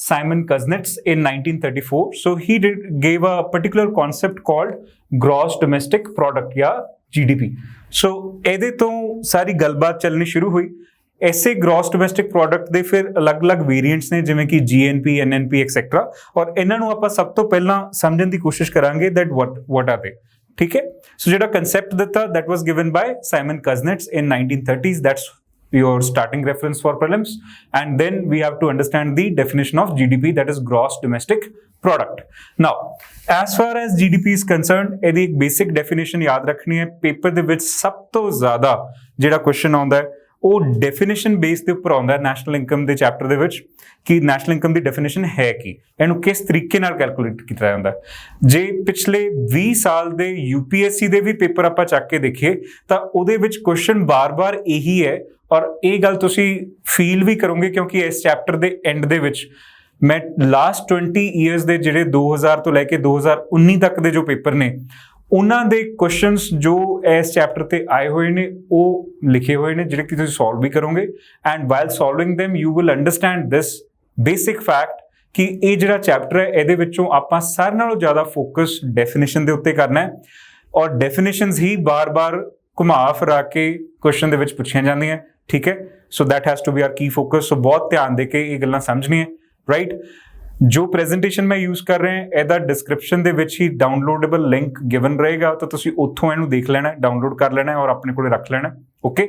Simon Kuznets in 1934. So he gave a particular concept called gross domestic product या GDP. So ਇਹਦੇ ਤੋਂ ਸਾਰੀ ਗੱਲਬਾਤ ਚੱਲਣੀ ਸ਼ੁਰੂ ਹੋਈ। ऐसे gross domestic product ਦੇ ਫਿਰ ਅਲੱਗ-ਅਲੱਗ ਵੇਰੀਐਂਟਸ ਨੇ ਜਿਵੇਂ ਕਿ GNP, NNP etc. ਔਰ ਇਹਨਾਂ ਨੂੰ ਆਪਾਂ ਸਭ ਤੋਂ ਪਹਿਲਾਂ ਸਮਝਣ ਦੀ ਕੋਸ਼ਿਸ਼ ਕਰਾਂਗੇ that what are they. ਠੀਕ ਹੈ। ਸੋ ਜਿਹੜਾ concept ਦਿੱਤਾ that was given by Simon Kuznets in 1930s. That's your starting reference for prelims, and then we have to understand the definition of GDP, that is gross domestic product. Now as far as GDP is concerned, ਇਹਦੀ ਇੱਕ basic definition ਯਾਦ ਰੱਖਣੀ ਹੈ। Paper ਦੇ ਵਿੱਚ ਸਭ ਤੋਂ ਜ਼ਿਆਦਾ ਜਿਹੜਾ ਕੁਐਸਚਨ ਆਉਂਦਾ ਹੈ ਉਹ ਡੈਫੀਨੇਸ਼ਨ ਬੇਸ ਦੇ ਉੱਪਰ ਆਉਂਦਾ ਹੈ ਨੈਸ਼ਨਲ ਇਨਕਮ ਦੇ ਚੈਪਟਰ ਦੇ ਵਿੱਚ, ਕਿ ਨੈਸ਼ਨਲ ਇਨਕਮ ਦੀ ਡੈਫੀਨੇਸ਼ਨ ਹੈ ਕੀ, ਇਹਨੂੰ ਕਿਸ ਤਰੀਕੇ ਨਾਲ ਕੈਲਕੂਲੇਟ ਕੀਤਾ ਜਾਂਦਾ ਹੈ। ਜੇ ਪਿਛਲੇ 20 ਸਾਲ ਦੇ UPSC ਦੇ ਵੀ ਪੇਪਰ ਆਪਾਂ ਚੱਕ ਕੇ ਦੇਖੀਏ ਤਾਂ ਉਹਦੇ ਵਿੱਚ ਕੁਐਸਚਨ ਬਾਰ-ਬਾਰ ਇਹੀ ਹੈ, ਔਰ ਇਹ ਗੱਲ ਤੁਸੀਂ ਫੀਲ ਵੀ ਕਰੋਗੇ ਕਿਉਂਕਿ ਇਸ ਚੈਪਟਰ ਦੇ ਐਂਡ ਦੇ ਵਿੱਚ ਮੈਂ ਲਾਸਟ 20 ਈਅਰਸ ਦੇ ਜਿਹੜੇ 2000 ਤੋਂ ਲੈ ਕੇ 2019 ਤੱਕ ਦੇ ਜੋ ਪੇਪਰ ਨੇ ਉਹਨਾਂ ਦੇ ਕੁਐਸਚਨਸ ਜੋ ਇਸ ਚੈਪਟਰ ਤੇ ਆਏ ਹੋਏ ਨੇ ਉਹ ਲਿਖੇ ਹੋਏ ਨੇ ਜਿਹੜੇ ਕਿ ਤੁਸੀਂ ਸੋਲਵ ਵੀ ਕਰੋਗੇ and while solving them you will understand this basic fact ਕਿ ਇਹ ਜਿਹੜਾ ਚੈਪਟਰ ਹੈ ਇਹਦੇ ਵਿੱਚੋਂ ਆਪਾਂ ਸਾਰਿਆਂ ਨਾਲੋਂ ਜ਼ਿਆਦਾ ਫੋਕਸ ਡੈਫੀਨੇਸ਼ਨ ਦੇ ਉੱਤੇ ਕਰਨਾ ਹੈ ਔਰ ਡੈਫੀਨੇਸ਼ਨਸ ਹੀ ਬਾਰ-ਬਾਰ ਘੁਮਾ ਫਿਰਾ ਕੇ ਕੁਐਸਚਨ ਦੇ ਵਿੱਚ ਪੁੱਛੀਆਂ ਜਾਂਦੀਆਂ, ਠੀਕ ਹੈ। So that has to be our key focus. So ਬਹੁਤ ਧਿਆਨ ਦੇ ਕੇ ਇਹ ਗੱਲਾਂ ਸਮਝਣੀਆਂ, ਰਾਈਟ। ਜੋ ਪ੍ਰੈਜੈਂਟੇਸ਼ਨ ਮੈਂ ਯੂਜ਼ ਕਰ ਰਿਹਾ ਇਹਦਾ ਡਿਸਕ੍ਰਿਪਸ਼ਨ ਦੇ ਵਿੱਚ ਹੀ ਡਾਊਨਲੋਡੇਬਲ ਲਿੰਕ ਗਿਵਨ ਰਹੇਗਾ, ਤਾਂ ਤੁਸੀਂ ਉੱਥੋਂ ਇਹਨੂੰ ਦੇਖ ਲੈਣਾ, ਡਾਊਨਲੋਡ ਕਰ ਲੈਣਾ ਔਰ ਆਪਣੇ ਕੋਲੇ ਰੱਖ ਲੈਣਾ, okay.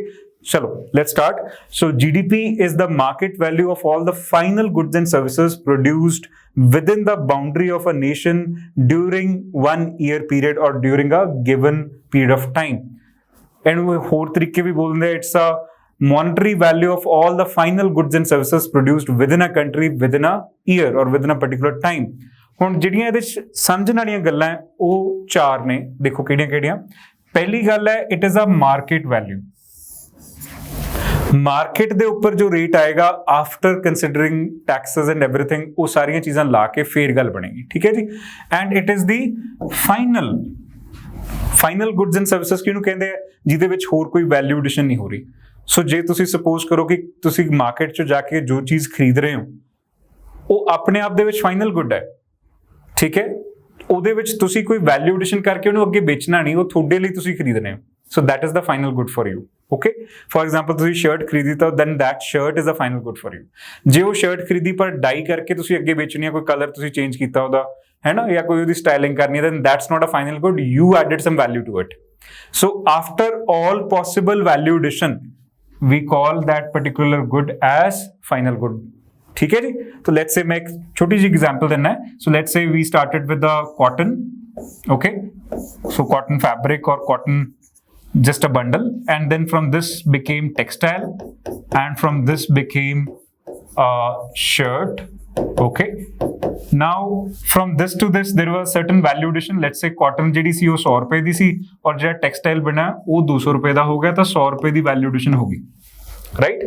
Chalo, let's start. So GDP is the market value of all the final goods and services produced within the boundary of a nation during 1 year period or during a given period of time. And ਹੋਰ ਤਰੀਕੇ ਵੀ ਬੋਲਦੇ, it's a monetary value of all the final goods and services produced within a country within a year or within a particular time. ਹੁਣ ਜਿਹੜੀਆਂ ਇਹਦੇ ਚ ਸਮਝਣ ਵਾਲੀਆਂ ਗੱਲਾਂ ਉਹ ਚਾਰ ਨੇ, ਦੇਖੋ ਕਿਹੜੀਆਂ-ਕਿਹੜੀਆਂ। ਪਹਿਲੀ ਗੱਲ ਹੈ it is a market value. Market ਦੇ ਉੱਪਰ ਜੋ ਰੇਟ ਆਏਗਾ after considering Texas and everything, ਉਹ ਸਾਰੀਆਂ ਚੀਜ਼ਾਂ ਲਾ ਕੇ ਫੇਰ ਗੱਲ ਬਣੇਗੀ, ਠੀਕ ਹੈ ਜੀ। And it is the final goods and services ਕਿਹਨੂੰ ਕਹਿੰਦੇ ਆ, ਜਿਹਦੇ ਵਿੱਚ ਹੋਰ ਕੋਈ ਵੈਲਿਊ ਐਡੀਸ਼ਨ ਨਹੀਂ ਹੋ ਰਹੀ। ਸੋ ਜੇ ਤੁਸੀਂ ਸਪੋਜ਼ ਕਰੋ ਕਿ ਤੁਸੀਂ ਮਾਰਕੀਟ 'ਚ ਜਾ ਕੇ ਜੋ ਚੀਜ਼ ਖਰੀਦ ਰਹੇ ਹੋ ਉਹ ਆਪਣੇ ਆਪ ਦੇ ਵਿੱਚ ਫਾਈਨਲ ਗੁੱਡ ਹੈ, ਠੀਕ ਹੈ। ਉਹਦੇ ਵਿੱਚ ਤੁਸੀਂ ਕੋਈ ਵੈਲਿਊ ਐਡੀਸ਼ਨ ਕਰਕੇ ਉਹਨੂੰ ਅੱਗੇ ਵੇਚਣਾ ਨਹੀਂ, ਉਹ ਤੁਹਾਡੇ ਲਈ ਤੁਸੀਂ ਖਰੀਦਣੇ ਹੋ। So that is the final good for you, okay. For example ਤੁਸੀਂ ਸ਼ਰਟ ਖਰੀਦੀ ਤਾਂ then that shirt is a final good for you. ਜੇ ਉਹ ਸ਼ਰਟ ਖਰੀਦੀ ਪਰ ਡਾਈ ਕਰਕੇ ਤੁਸੀਂ ਅੱਗੇ ਵੇਚਣੀ ਹੈ, ਕੋਈ ਕਲਰ ਤੁਸੀਂ ਚੇਂਜ ਕੀਤਾ ਉਹਦਾ, ਹੈ ਨਾ, ਜਾਂ ਕੋਈ ਉਹਦੀ ਸਟਾਈਲਿੰਗ ਕਰਨੀ ਹੈ, then that's not a final good, you added some value to it. So after all possible value addition we call that particular good as final good, ठीक है जी। तो let's say मैं एक छोटी सी एग्जांपल देना है। So let's say we started with the cotton, okay, so cotton fabric or cotton just a bundle, and then from this became textile, and from this became a shirt, okay। Now from this to this there was certain value addition। let's say cotton ਜਿਹੜੀ ਸੀ ਉਹ 100 ਰੁਪਏ ਦੀ ਸੀ ਔਰ ਜਿਹੜਾ textile ਬਣਾ ਉਹ 200 ਰੁਪਏ ਦਾ ਹੋ ਗਿਆ, ਤਾਂ 100 ਰੁਪਏ ਦੀ ਵੈਲਿਊ ਐਡੀਸ਼ਨ ਹੋ ਗਈ, ਰਾਈਟ।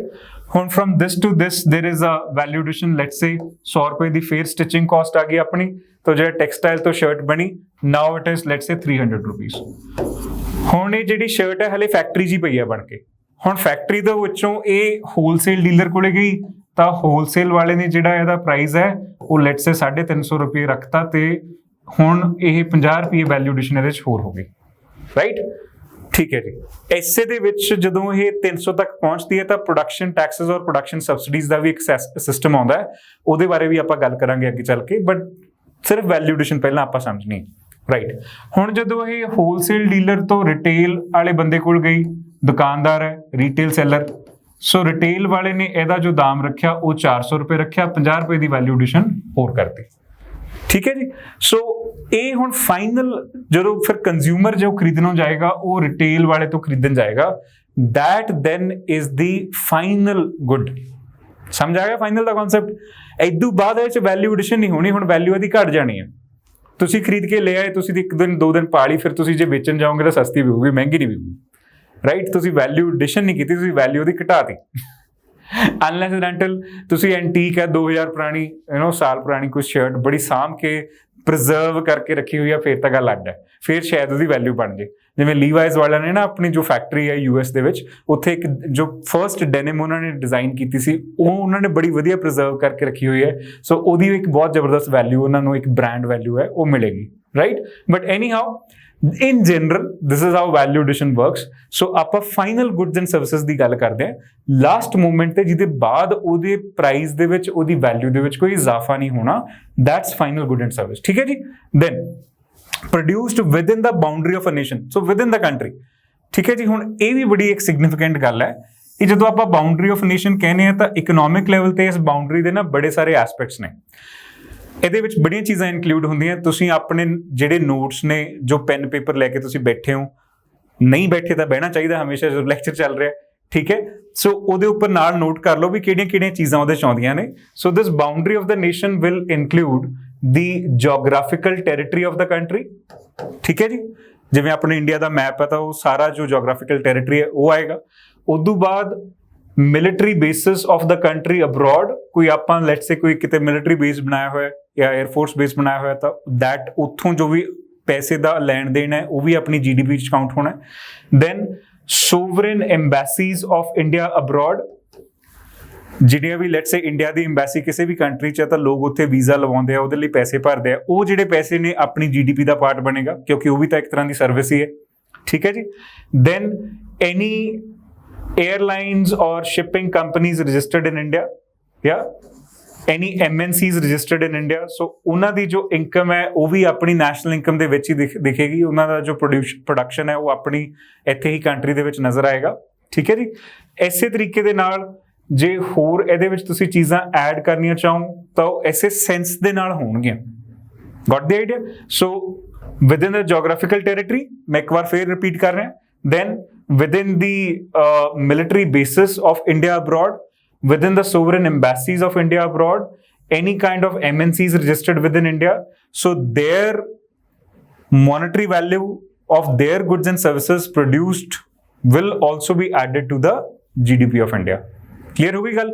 ਹੁਣ from this to this there is a value addition। let's say 100 ਰੁਪਏ ਦੀ ਫੇਰ ਸਟਿਚਿੰਗ ਕਾਸਟ ਆ ਗਈ ਆਪਣੀ, ਤਾਂ ਜਿਹੜਾ ਟੈਕਸਟਾਈਲ ਤੋਂ ਸ਼ਰਟ ਬਣੀ now it is let's say 300 rupees। ਹੁਣ ਇਹ ਜਿਹੜੀ ਸ਼ਰਟ ਹੈ ਹਲੇ ਫੈਕਟਰੀ 'ਚ ਹੀ ਪਈ ਹੈ ਬਣ ਕੇ। ਹੁਣ ਫੈਕਟਰੀ ਦੇ ਵਿੱਚੋਂ ਇਹ ਹੋਲਸੇਲ ਡੀਲਰ ਕੋਲੇ ਗਈ, ਤਾਂ ਹੋਲਸੇਲ ਵਾਲੇ ਨੇ ਜਿਹੜਾ ਇਹਦਾ ਪ੍ਰਾਈਸ ਹੈ ਉਹ ਲੈਟਸ ਸੇ 350 ਰੁਪਏ ਰੱਖਤਾ, ਤੇ ਹੁਣ ਇਹ 50 ਰੁਪਏ ਵੈਲਿਊ ਐਡੀਸ਼ਨ ਇਹਦੇ 'ਚ ਹੋਰ ਹੋ ਗਈ, ਰਾਈਟ, ਠੀਕ ਹੈ ਜੀ। ਇਸੇ ਦੇ ਵਿੱਚ ਜਦੋਂ ਇਹ 300 ਤੱਕ ਪਹੁੰਚਦੀ ਹੈ ਤਾਂ ਪ੍ਰੋਡਕਸ਼ਨ ਟੈਕਸਸ ਔਰ ਪ੍ਰੋਡਕਸ਼ਨ ਸਬਸਿਡੀਜ਼ ਦਾ ਵੀ ਇੱਕ ਸਿਸਟਮ ਆਉਂਦਾ ਹੈ, ਉਹਦੇ ਬਾਰੇ ਵੀ ਆਪਾਂ ਗੱਲ ਕਰਾਂਗੇ ਅੱਗੇ ਚੱਲ ਕੇ, ਬਟ ਸਿਰਫ ਵੈਲਿਊ ਐਡੀਸ਼ਨ ਪਹਿਲਾਂ ਆਪਾਂ ਸਮਝਣੀ ਹੈ, ਰਾਈਟ। ਹੁਣ ਜਦੋਂ ਇਹ ਹੋਲਸੇਲ ਡੀਲਰ ਤੋਂ ਰਿਟੇਲ ਵਾਲੇ ਬੰਦੇ ਕੋਲ ਗਈ, ਦੁਕਾਨਦਾਰ ਹੈ, ਰੀਟੇਲ ਸੈਲਰ, ਸੋ ਰਿਟੇਲ ਵਾਲੇ ਨੇ ਇਹਦਾ ਜੋ ਦਾਮ ਰੱਖਿਆ ਉਹ 400 ਰੁਪਏ ਰੱਖਿਆ, 50 ਰੁਪਏ ਦੀ ਵੈਲਿਊ ਐਡੀਸ਼ਨ ਹੋਰ ਕਰਤੀ, ਠੀਕ ਹੈ ਜੀ। ਸੋ ਇਹ ਹੁਣ ਫਾਈਨਲ ਜਦੋਂ ਫਿਰ ਕੰਜ਼ਿਊਮਰ ਜੋ ਖਰੀਦਣ ਜਾਏਗਾ ਉਹ ਰਿਟੇਲ ਵਾਲੇ ਤੋਂ ਖਰੀਦਣ ਜਾਏਗਾ, that then is the final good। ਸਮਝ ਆ ਗਿਆ ਫਾਈਨਲ ਦਾ ਕਨਸੈਪਟ। ਇਦੋਂ ਬਾਅਦ ਇਹ 'ਚ ਵੈਲਿਊ ਐਡੀਸ਼ਨ ਨਹੀਂ ਹੋਣੀ, ਹੁਣ ਵੈਲਿਊ ਇਹਦੀ ਘਟ ਜਾਣੀ ਹੈ। ਤੁਸੀਂ ਖਰੀਦ ਕੇ ਲੈ ਆਏ, ਤੁਸੀਂ ਇੱਕ ਦਿਨ 2 ਦਿਨ ਪਾ ਲਈ, ਫਿਰ ਤੁਸੀਂ ਜੇ ਵੇਚਣ ਜਾਓਗੇ ਤਾਂ ਸਸਤੀ ਵਿਕੂਗੀ, ਮਹਿੰਗੀ ਨਹੀਂ ਵਿਕੂਗੀ, ਰਾਈਟ। ਤੁਸੀਂ ਵੈਲਿਊ ਐਡੀਸ਼ਨ ਨਹੀਂ ਕੀਤੀ, ਤੁਸੀਂ ਵੈਲਿਊ ਉਹਦੀ ਘਟਾਤੀ। ਅਨਲੈਸ ਐਂਡ ਅੰਟਿਲ ਤੁਸੀਂ ਐਂਟੀਕ ਹੈ 2000 ਪੁਰਾਣੀ ਸਾਲ ਪੁਰਾਣੀ ਕੋਈ ਸ਼ਰਟ ਬੜੀ ਸਾਂਭ ਕੇ ਪ੍ਰੀਜ਼ਰਵ ਕਰਕੇ ਰੱਖੀ ਹੋਈ ਆ, ਫਿਰ ਤਾਂ ਗੱਲ ਅੱਡ ਹੈ, ਫਿਰ ਸ਼ਾਇਦ ਉਹਦੀ ਵੈਲਿਊ ਬਣ ਜੇ। ਜਿਵੇਂ ਲੀਵਾਈਜ਼ ਵਾਲਿਆਂ ਨੇ ਨਾ ਆਪਣੀ ਜੋ ਫੈਕਟਰੀ ਹੈ US ਦੇ ਵਿੱਚ, ਉੱਥੇ ਇੱਕ ਜੋ ਫਰਸਟ ਡੈਨਿਮ ਉਹਨਾਂ ਨੇ ਡਿਜ਼ਾਈਨ ਕੀਤੀ ਸੀ ਉਹ ਉਹਨਾਂ ਨੇ ਬੜੀ ਵਧੀਆ ਪ੍ਰੀਜ਼ਰਵ ਕਰਕੇ ਰੱਖੀ ਹੋਈ ਹੈ, ਸੋ ਉਹਦੀ ਇੱਕ ਬਹੁਤ ਜ਼ਬਰਦਸਤ ਵੈਲਿਊ ਉਹਨਾਂ ਨੂੰ ਇੱਕ ਬ੍ਰਾਂਡ ਵੈਲਿਊ ਹੈ ਉਹ ਮਿਲੇਗੀ, right. But any how in general this is how value addition works। so ਆਪਾਂ final goods and services ਦੀ ਗੱਲ ਕਰਦੇ ਹਾਂ ਲਾਸਟ ਮੂਮੈਂਟ ਤੇ, ਜਿਹਦੇ ਬਾਅਦ ਉਹਦੇ ਪ੍ਰਾਈਸ ਦੇ ਵਿੱਚ ਉਹਦੀ ਵੈਲਿਊ ਦੇ ਵਿੱਚ ਕੋਈ ਇਜ਼ਾਫਾ ਨਹੀਂ ਹੋਣਾ, that's final good and service, ਠੀਕ ਹੈ ਜੀ। then produced within the boundary of a nation, so within the country, ਠੀਕ ਹੈ ਜੀ। ਹੁਣ ਇਹ ਵੀ ਬੜੀ ਇੱਕ ਸਿਗਨੀਫੀਕੈਂਟ ਗੱਲ ਹੈ ਕਿ ਜਦੋਂ ਆਪਾਂ ਬਾਉਂਡਰੀ ਆਫ ਨੇਸ਼ਨ ਕਹਿੰਦੇ ਆ ਤਾਂ ਇਕਨੋਮਿਕ ਲੈਵਲ ਤੇ ਇਸ ਬਾਉਂਡਰੀ ਦੇ ਨਾ ਬੜੇ ਸਾਰੇ ਐਸਪੈਕਟਸ ਨੇ। ਇਹਦੇ ਵਿੱਚ ਬੜੀਆਂ ਚੀਜ਼ਾਂ ਇਨਕਲੂਡ ਹੁੰਦੀਆਂ। ਤੁਸੀਂ ਆਪਣੇ ਜਿਹੜੇ ਨੋਟਸ ਨੇ, ਜੋ ਪੈਨ ਪੇਪਰ ਲੈ ਕੇ ਤੁਸੀਂ ਬੈਠੇ ਹੋ, ਨਹੀਂ ਬੈਠੇ ਤਾਂ ਬਹਿਣਾ ਚਾਹੀਦਾ ਹਮੇਸ਼ਾ ਜਦੋਂ ਲੈਕਚਰ ਚੱਲ ਰਿਹਾ, ਠੀਕ ਹੈ। ਸੋ ਉਹਦੇ ਉੱਪਰ ਨਾਲ ਨੋਟ ਕਰ ਲਓ ਵੀ ਕਿਹੜੀਆਂ-ਕਿਹੜੀਆਂ ਚੀਜ਼ਾਂ ਉਹਦੇ 'ਚ ਆਉਂਦੀਆਂ ਨੇ। So this boundary of the nation will include the geographical territory of the country, ਠੀਕ ਹੈ ਜੀ। ਜਿਵੇਂ ਆਪਣੇ ਇੰਡੀਆ ਦਾ ਮੈਪ ਹੈ ਤਾਂ ਉਹ ਸਾਰਾ ਜੋ ਜੀਓਗ੍ਰਾਫਿਕਲ ਟੈਰੀਟਰੀ ਹੈ ਉਹ ਆਏਗਾ। ਉਦੋਂ ਬਾਅਦ military basis of the country abroad, ਕੋਈ ਆਪਾਂ ਲੈਟਸ ਸੇ ਕੋਈ ਕਿਤੇ ਮਿਲਟਰੀ ਬੇਸ ਬਣਾਇਆ ਹੋਇਆ ਜਾਂ 에ਅਰਫੋਰਸ ਬੇਸ ਬਣਾਇਆ ਹੋਇਆ ਤਾਂ ਦੈਟ ਉੱਥੋਂ ਜੋ ਵੀ पैसे का लैन देन है वो भी अपनी GDP च काउंट होना है। Then sovereign embassies of India abroad, ਜਿਹੜੀਆਂ ਵੀ ਲੈਟਸ ਸੇ ਇੰਡੀਆ ਦੀ ਐਮਬੈਸੀ ਕਿਸੇ ਵੀ ਕੰਟਰੀ 'ਚ ਹੈ ਤਾਂ ਲੋਕ ਉੱਥੇ ਵੀਜ਼ਾ ਲਵਾਉਂਦੇ ਆ, ਉਹਦੇ ਲਈ ਪੈਸੇ ਭਰਦੇ ਆ, ਉਹ ਜਿਹੜੇ ਪੈਸੇ ਨੇ ਆਪਣੀ GDP ਦਾ ਪਾਰਟ ਬਣੇਗਾ ਕਿਉਂਕਿ ਉਹ ਵੀ ਤਾਂ ਇੱਕ ਤਰ੍ਹਾਂ ਦੀ ਸਰਵਿਸ ਹੀ ਹੈ। ਠੀਕ ਹੈ ਜੀ। ਦੈਨ ਐਨੀ एयरलाइंस और shipping companies registered in India, any MNCs registered in India, so ਉਹਨਾਂ ਦੀ ਜੋ ਇਨਕਮ ਹੈ ਉਹ ਵੀ ਆਪਣੀ ਨੈਸ਼ਨਲ ਇਨਕਮ ਦੇ ਵਿੱਚ ਹੀ ਦਿਖੇਗੀ, ਉਹਨਾਂ ਦਾ ਜੋ ਪ੍ਰੋਡਕਸ਼ਨ ਹੈ ਉਹ ਆਪਣੀ ਇੱਥੇ ਹੀ ਕੰਟਰੀ ਦੇ ਵਿੱਚ ਨਜ਼ਰ ਆਏਗਾ। ਠੀਕ ਹੈ ਜੀ। ਇਸੇ ਤਰੀਕੇ ਦੇ ਨਾਲ ਜੇ ਹੋਰ ਇਹਦੇ ਵਿੱਚ ਤੁਸੀਂ ਚੀਜ਼ਾਂ ਐਡ ਕਰਨੀਆਂ ਚਾਹੋ ਤਾਂ ਉਹ ਇਸੇ ਸੈਂਸ ਦੇ ਨਾਲ ਹੋਣਗੀਆਂ। Got the idea. So within the geographical territory, ਮੈਂ ਇੱਕ ਵਾਰ ਫੇਰ ਰਿਪੀਟ ਕਰ ਰਿਹਾ, then within the military bases of India abroad, within the sovereign embassies of India abroad, any kind of MNCs registered within India, so their monetary value of their goods and services produced will also be added to the GDP of India। Clear हो गई गल।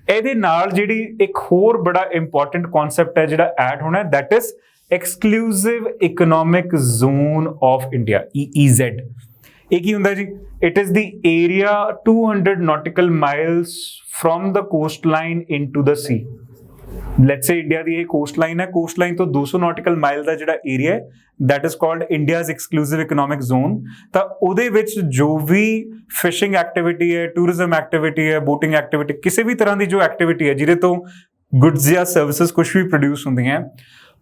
ਇਹਦੇ ਨਾਲ ਜਿਹੜੀ ਇੱਕ ਹੋਰ ਬੜਾ important concept ਹੈ ਜਿਹੜਾ ਐਡ ਹੋਣਾ, that is exclusive economic zone of India, EEZ। ਇਹ ਕੀ ਹੁੰਦਾ ਜੀ? It is the area 200 nautical miles from the coastline into the sea। Let's say India ਦੀ ਇਹ ਕੋਸਟਲਾਈਨ ਹੈ, ਕੋਸਟਲਾਈਨ ਤੋਂ 200 nautical mile ਦਾ ਜਿਹੜਾ ਏਰੀਆ ਹੈ that is called India's exclusive economic zone। ਤਾਂ ਉਹਦੇ ਵਿੱਚ ਜੋ ਵੀ ਫਿਸ਼ਿੰਗ ਐਕਟੀਵਿਟੀ ਹੈ, ਟੂਰਿਜ਼ਮ ਐਕਟੀਵਿਟੀ ਹੈ, ਬੋਟਿੰਗ ਐਕਟੀਵਿਟੀ, ਕਿਸੇ ਵੀ ਤਰ੍ਹਾਂ ਦੀ ਜੋ ਐਕਟੀਵਿਟੀ ਹੈ ਜਿਹਦੇ ਤੋਂ ਗੁੱਡਸ ਜਾਂ ਸਰਵਿਸਿਜ਼ ਕੁਛ ਵੀ ਪ੍ਰੋਡਿਊਸ ਹੁੰਦੀਆਂ,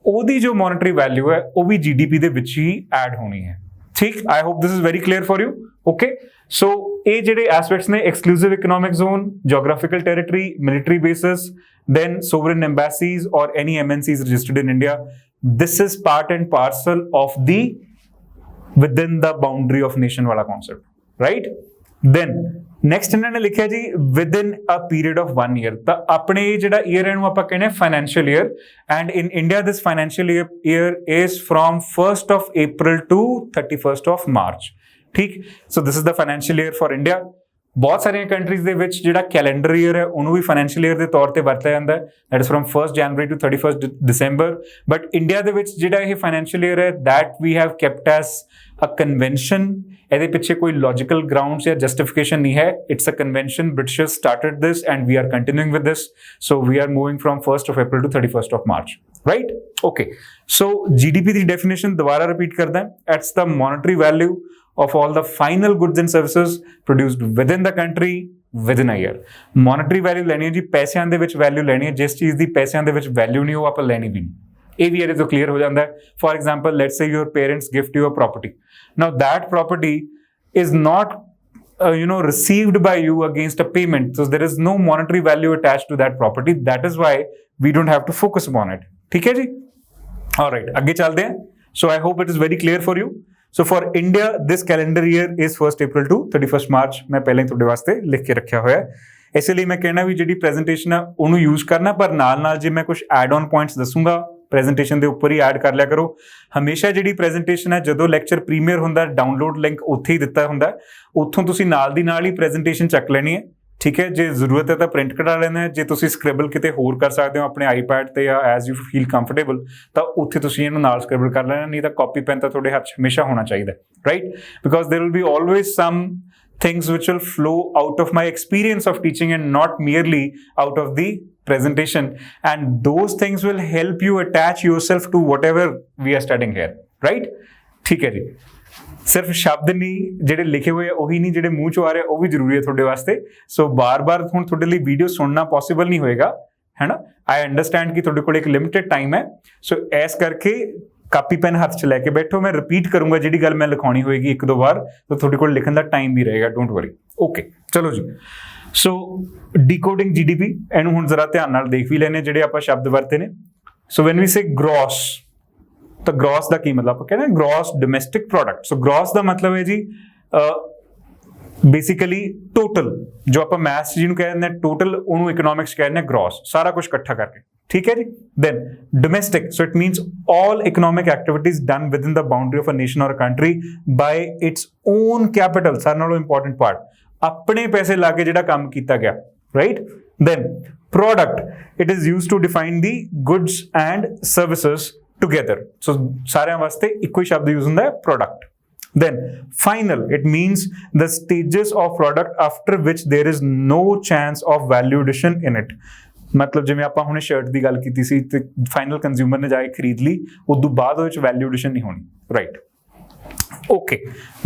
ਉਹਦੀ ਜੋ ਮੋਨਟਰੀ ਵੈਲਿਊ ਹੈ ਉਹ ਵੀ GDP ਦੇ ਵਿੱਚ ਹੀ ਐਡ ਹੋਣੀ ਹੈ। ठीक, I hope this is very clear for you. Okay, so ये जेडे एस्पेक्ट्स ने exclusive economic zone, geographical territory, military basis, then sovereign embassies और any MNCs registered in India, this is part and parcel of the within the boundary of nation वाला concept, right. Then next इन्होंने लिखा जी within a period of 1 year। तो अपने ਜਿਹੜਾ year है ਆਪਾਂ ਕਹਿੰਦੇ financial year, and in India this financial year is from 1st of April to 31st of March। ठीक, so this is the financial year for India। ਬਹੁਤ ਸਾਰੀਆਂ countries ਦੇ ਵਿੱਚ ਜਿਹੜਾ ਕੈਲੰਡਰ ਈਅਰ ਹੈ ਉਹਨੂੰ ਵੀ ਫਾਈਨੈਂਸ਼ੀਅਲ ਈਅਰ ਦੇ ਤੌਰ ਤੇ ਵਰਤਿਆ ਜਾਂਦਾ ਹੈ, that is from 1st January to 31st December। But India ਦੇ ਵਿੱਚ ਜਿਹੜਾ ਇਹ ਫਾਈਨੈਂਸ਼ੀਅਲ ਈਅਰ ਹੈ that we have kept as a convention। ਇਹਦੇ ਪਿੱਛੇ ਕੋਈ ਲੌਜੀਕਲ ਗਰਾਊਂਡਸ ਜਾਂ ਜਸਟੀਫਿਕੇਸ਼ਨ ਨਹੀਂ ਹੈ, it's a convention, Britishers started this and we are continuing with this, so we are moving from 1st of April to 31st of March, right? Okay, so GDP ਦੀ definition ਦੁਬਾਰਾ repeat ਕਰਦਾ, it's the monetary value of all the final goods and services produced within the country within a year। monetary value ਲੈਣੀ ਹੈ ਜੀ, ਪੈਸਿਆਂ ਦੇ ਵਿੱਚ value ਲੈਣੀ ਹੈ, ਜਿਸ ਚੀਜ਼ ਦੀ ਪੈਸਿਆਂ ਦੇ ਵਿੱਚ ਵੈਲਿਊ ਨਹੀਂ ਉਹ ਆਪਾਂ ਲੈਣੀ ਵੀ ਨਹੀਂ। ਇਹ ਵੀ ਇਹਦੇ ਤੋਂ ਕਲੀਅਰ ਹੋ ਜਾਂਦਾ ਹੈ। For example, let's say your parents gift you a property, now that property is not received by you against a payment, so there is no monetary value attached to that property, that is why we don't have to focus upon it। ठीक है जी, alright, ਅੱਗੇ ਚੱਲਦੇ ਹਾਂ। so I hope it is very clear for you। So for India, this calendar year is 1st April to 31st March। मैं पहले ही ਤੁਹਾਡੇ ਵਾਸਤੇ ਲਿਖ ਕੇ ਰੱਖਿਆ ਹੋਇਆ ਹੈ, ਇਸ ਲਈ ਮੈਂ ਕਹਿਣਾ ਵੀ ਜਿਹੜੀ ਪ੍ਰੈਜੈਂਟੇਸ਼ਨ ਹੈ ਉਹਨੂੰ ਯੂਜ਼ ਕਰਨਾ, ਪਰ ਨਾਲ ਜੇ ਮੈਂ ਕੁਝ ਐਡ ਔਨ ਪੁਆਇੰਟਸ ਦੱਸੂਗਾ ਪ੍ਰੈਜੈਂਟੇਸ਼ਨ ਦੇ ਉੱਪਰ ਹੀ ਐਡ ਕਰ ਲਿਆ ਕਰੋ। ਹਮੇਸ਼ਾ ਜਿਹੜੀ ਪ੍ਰੈਜੈਂਟੇਸ਼ਨ ਹੈ ਜਦੋਂ ਲੈਕਚਰ ਪ੍ਰੀਮੀਅਰ ਹੁੰਦਾ, ਡਾਊਨਲੋਡ ਲਿੰਕ ਉੱਥੇ ਹੀ ਦਿੱਤਾ ਹੁੰਦਾ, ਉੱਥੋਂ ਤੁਸੀਂ ਨਾਲ ਦੀ ਨਾਲ ਹੀ ਪ੍ਰੈਜੈਂਟੇਸ਼ਨ ਚੱਕ ਲੈਣੀ ਹੈ। ਠੀਕ ਹੈ, ਜੇ ਜ਼ਰੂਰਤ ਹੈ ਤਾਂ ਪ੍ਰਿੰਟ ਕਢਾ ਲੈਣਾ, ਜੇ ਤੁਸੀਂ ਸਕ੍ਰਿਬਲ ਕਿਤੇ ਹੋਰ ਕਰ ਸਕਦੇ ਹੋ ਆਪਣੇ ਆਈਪੈਡ ਤੇ ਜਾਂ ਐਜ਼ ਯੂ ਫੀਲ ਕੰਫਰਟੇਬਲ ਤਾਂ ਉੱਥੇ ਤੁਸੀਂ ਇਹਨੂੰ ਨਾਲ ਸਕ੍ਰਿਬਲ ਕਰ ਲੈਣਾ, ਨਹੀਂ ਤਾਂ ਕਾਪੀ ਪੈਨ ਤਾਂ ਤੁਹਾਡੇ ਹੱਥ 'ਚ ਹਮੇਸ਼ਾ ਹੋਣਾ ਚਾਹੀਦਾ, right. Because there will be always some things which will flow out of my experience of teaching and not merely out of the presentation, and those things will help you attach yourself to whatever we are studying here, right? ठीक है जी, ਸਿਰਫ ਸ਼ਬਦ ਨਹੀਂ ਜਿਹੜੇ ਲਿਖੇ ਹੋਏ ਆ ਉਹੀ ਨਹੀਂ, ਜਿਹੜੇ ਮੂੰਹ ਚੋਂ ਆ ਰਹੇ ਉਹ ਵੀ ਜ਼ਰੂਰੀ ਹੈ ਤੁਹਾਡੇ ਵਾਸਤੇ। ਸੋ ਬਾਰ-ਬਾਰ ਹੁਣ ਤੁਹਾਡੇ ਲਈ ਵੀਡੀਓ ਸੁਣਨਾ ਪੋਸੀਬਲ ਨਹੀਂ ਹੋਏਗਾ, ਹੈ ਨਾ। ਆਈ ਅੰਡਰਸਟੈਂਡ ਕਿ ਤੁਹਾਡੇ ਕੋਲ ਇੱਕ ਲਿਮਿਟਡ ਟਾਈਮ ਹੈ, ਸੋ ਇਸ ਕਰਕੇ ਕਾਪੀ ਪੈਨ ਹੱਥ 'ਚ ਲੈ ਕੇ ਬੈਠੋ। ਮੈਂ ਰਿਪੀਟ ਕਰੂੰਗਾ ਜਿਹੜੀ ਗੱਲ ਮੈਂ ਲਿਖਾਉਣੀ ਹੋਏਗੀ ਇੱਕ ਦੋ ਵਾਰ, ਤਾਂ ਤੁਹਾਡੇ ਕੋਲ ਲਿਖਣ ਦਾ ਟਾਈਮ ਵੀ ਰਹੇਗਾ, ਡੋਂਟ ਵਰੀ। ਓਕੇ, ਚਲੋ ਜੀ। ਸੋ ਡੀਕੋਡਿੰਗ GDP, ਇਹਨੂੰ ਹੁਣ ਜ਼ਰਾ ਧਿਆਨ ਨਾਲ ਦੇਖ ਵੀ ਲੈਣੇ ਜਿਹੜੇ ਆਪਾਂ ਸ਼ਬਦ ਵਰਤੇ ਨੇ। So when we say gross, ਤਾਂ ਗ੍ਰੋਸ ਦਾ ਕੀ ਮਤਲਬ? ਆਪਾਂ ਕਹਿੰਦੇ ਹਾਂ gross domestic product. So gross ਦਾ ਮਤਲਬ ਹੈ ਜੀ ਬੇਸਿਕਲੀ ਟੋਟਲ, ਜੋ ਆਪਾਂ ਮੈਥਸ ਜਿਹਨੂੰ ਕਹਿ ਦਿੰਦੇ ਹਾਂ ਟੋਟਲ, ਉਹਨੂੰ ਇਕਨੋਮਿਕਸ ਕਹਿ ਦਿੰਦੇ ਹਾਂ ਗ੍ਰੋਸ, ਸਾਰਾ ਕੁਝ ਇਕੱਠਾ ਕਰਕੇ। ਠੀਕ ਹੈ ਜੀ। then domestic, so it means all economic activities done within the boundary of a nation or a country by its own capital, ਸਾਰਿਆਂ ਨਾਲੋਂ important part, ਆਪਣੇ ਪੈਸੇ ਲਾ ਕੇ ਜਿਹੜਾ ਕੰਮ ਕੀਤਾ ਗਿਆ, right? then product, it is used to define the goods and services together. So सारे वास्ते इक्को ही शब्द यूज होता है product. Then final, it means the stages of product after which there is no chance of value addition in it. मतलब जिवें आपां हुणे शर्ट दी गल कीती सी ते फाइनल कंज्यूमर ने जाके खरीद ली, उस तों बाद ਉਹਦੇ ਵਿੱਚ वैल्यू एडिशन नहीं होनी, right? Okay,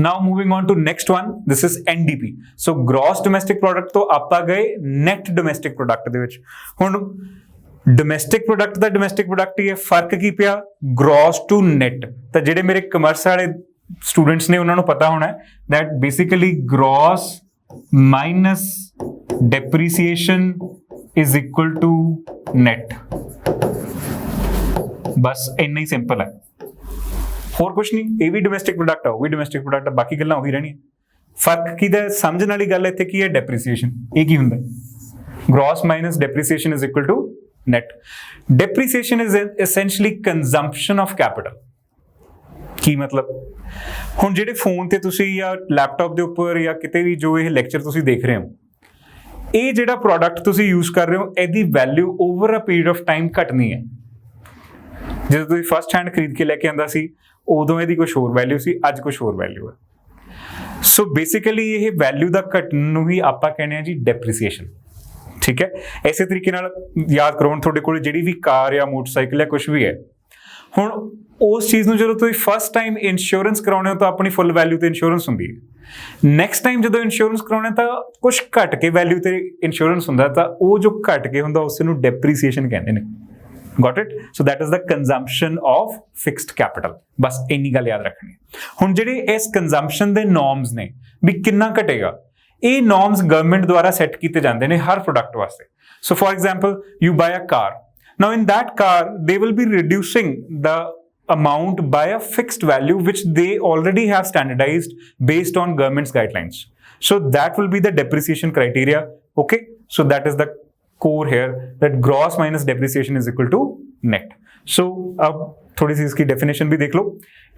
now moving on to next one. This is NDP. So gross domestic product तो ਆਪਾਂ ਗਏ net domestic product ਦੇ ਵਿੱਚ. ਹੁਣ domestic product ਦਾ domestic product ਹੀ ਹੈ, ਫਰਕ ਕੀ ਪਿਆ? gross to net. ਤਾਂ ਜਿਹੜੇ ਮੇਰੇ ਕਮਰਸ ਵਾਲੇ ਸਟੂਡੈਂਟਸ ਨੇ ਉਹਨਾਂ ਨੂੰ ਪਤਾ ਹੋਣਾ ਹੈ that basically gross minus depreciation is equal to net. ਬਸ ਇੰਨਾ ਹੀ ਸਿੰਪਲ ਹੈ, ਹੋਰ ਕੁਛ ਨਹੀਂ. ਇਹ ਵੀ ਡੋਮੈਸਟਿਕ ਪ੍ਰੋਡਕਟ ਆ, ਉਹ ਵੀ ਡੋਮੈਸਟਿਕ ਪ੍ਰੋਡਕਟ ਆ, ਬਾਕੀ ਗੱਲਾਂ ਉਹੀ ਰਹਿਣੀਆਂ. ਫਰਕ ਕਿਹਦਾ ਸਮਝਣ ਵਾਲੀ ਗੱਲ ਇੱਥੇ ਕੀ ਹੈ? ਡੈਪਰੀਸੀਏਸ਼ਨ. ਇਹ ਕੀ ਹੁੰਦਾ? gross minus depreciation is equal to net. Depreciation is essentially consumption of capital. ਕੀ ਮਤਲਬ? ਹੁਣ ਜਿਹੜੇ ਫੋਨ ਤੇ ਤੁਸੀਂ ਜਾਂ ਲੈਪਟਾਪ ਦੇ ਉੱਪਰ ਜਾਂ ਕਿਤੇ ਵੀ ਜੋ ਇਹ ਲੈਕਚਰ ਤੁਸੀਂ ਦੇਖ ਰਹੇ ਹੋ, ਇਹ ਜਿਹੜਾ ਪ੍ਰੋਡਕਟ ਤੁਸੀਂ ਯੂਜ਼ ਕਰ ਰਹੇ ਹੋ, ਇਹਦੀ value over a period of time ਘਟਣੀ ਹੈ. ਜਦੋਂ ਤੁਸੀਂ ਫਸਟ ਹੈਂਡ ਖਰੀਦ ਕੇ ਲੈ ਕੇ ਆਂਦਾ ਸੀ, ਉਦੋਂ ਇਹਦੀ ਕੁਛ ਹੋਰ ਵੈਲਿਊ ਸੀ, ਅੱਜ ਕੁਛ ਹੋਰ ਵੈਲਿਊ ਹੈ. ਸੋ ਬੇਸਿਕਲੀ ਇਹ ਵੈਲਿਊ ਦਾ ਘਟਣ ਨੂੰ ਹੀ ਆਪਾਂ ਕਹਿੰਦੇ ਆ ਜੀ ਡੈਪਰੀਸੀਏਸ਼ਨ. ਠੀਕ ਹੈ, ਇਸੇ ਤਰੀਕੇ ਨਾਲ ਯਾਦ ਕਰੋ, ਤੁਹਾਡੇ ਕੋਲ ਜਿਹੜੀ ਵੀ ਕਾਰ ਜਾਂ ਮੋਟਰਸਾਈਕਲ ਜਾਂ ਕੁਛ ਵੀ ਹੈ, ਹੁਣ ਉਸ ਚੀਜ਼ ਨੂੰ ਜਦੋਂ ਤੁਸੀਂ ਫਸਟ ਟਾਈਮ ਇੰਸ਼ੋਰੈਂਸ ਕਰਾਉਣੇ ਹੋ ਤਾਂ ਆਪਣੀ ਫੁੱਲ ਵੈਲਿਊ ਤੇ ਇੰਸ਼ੋਰੈਂਸ ਹੁੰਦੀ ਹੈ. ਨੈਕਸਟ ਟਾਈਮ ਜਦੋਂ ਇੰਸ਼ੋਰੈਂਸ ਕਰਾਉਣਾ ਤਾਂ ਕੁਛ ਘਟ ਕੇ ਵੈਲਿਊ ਤੇ ਇੰਸ਼ੋਰੈਂਸ ਹੁੰਦਾ, ਤਾਂ ਉਹ ਜੋ ਘਟ ਕੇ ਹੁੰਦਾ ਉਸ ਨੂੰ ਡੈਪਰੀਸੀਏਸ਼ਨ ਕਹਿੰਦੇ ਨੇ. Got it? So that is the consumption of fixed capital. ਬਸ ਇੰਨੀ ਗੱਲ ਯਾਦ ਰੱਖਣੀ. ਹੁਣ ਜਿਹੜੇ ਇਸ ਕੰਜ਼ੰਪਸ਼ਨ ਦੇ ਨੋਰਮਸ ਨੇ ਵੀ ਕਿੰਨਾ ਘਟੇਗਾ, ਇਹ ਨੋਰਮਸ ਗਵਰਨਮੈਂਟ ਦੁਆਰਾ ਸੈੱਟ ਕੀਤੇ ਜਾਂਦੇ ਨੇ ਹਰ ਪ੍ਰੋਡਕਟ ਵਾਸਤੇ. So for example, you buy a car. Now in that car, they will be reducing the amount by a fixed value which they already have standardized based on government's guidelines. So that will be the depreciation criteria. Okay? So that is the core here, that gross minus depreciation is equal to net. So अब थोड़ी सी इसकी definition भी देख लो.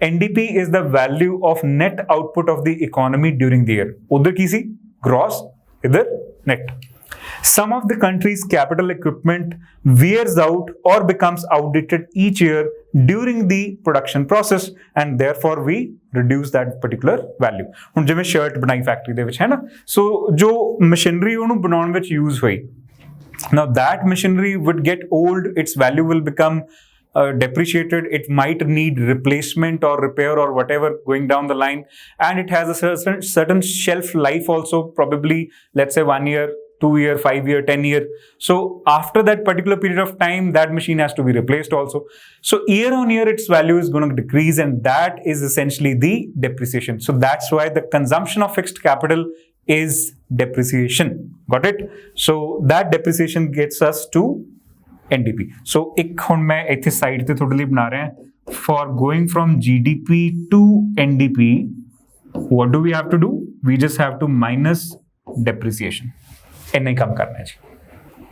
NDP is the value of net output of the economy during the year. उधर की सी gross, इधर net. Some of the country's capital equipment wears out or becomes outdated each year during the production process, and therefore we reduce that particular value. ਹੁਣ ਜਿਵੇਂ shirt ਬਣਾਈ factory ਦੇ ਵਿੱਚ ਹੈ ਨਾ, ਸੋ ਜੋ ਮਸ਼ੀਨਰੀ ਉਹਨੂੰ ਬਣਾਉਣ ਵਿੱਚ ਯੂਜ਼ ਹੋਈ, now that machinery would get old, its value will become depreciated, it might need replacement or repair or whatever going down the line, and it has a certain shelf life also, probably let's say 1 year, 2 year, 5 year, 10 year. So after that particular period of time, that machine has to be replaced also. So year on year its value is going to decrease, and that is essentially the depreciation. So that's why the consumption of fixed capital is depreciation. Got it? So that depreciation gets us to NDP. So एक ਹੁਣ मैं ਇੱਥੇ side ਤੇ ਤੁਹਾਡੇ ਲਈ ਬਣਾ ਰਿਹਾ, for going from GDP to NDP, what do we have to do? We just have to minus depreciation. ਇੰਨਾ ਹੀ ਕੰਮ ਕਰਨਾ ਹੈ ਜੀ.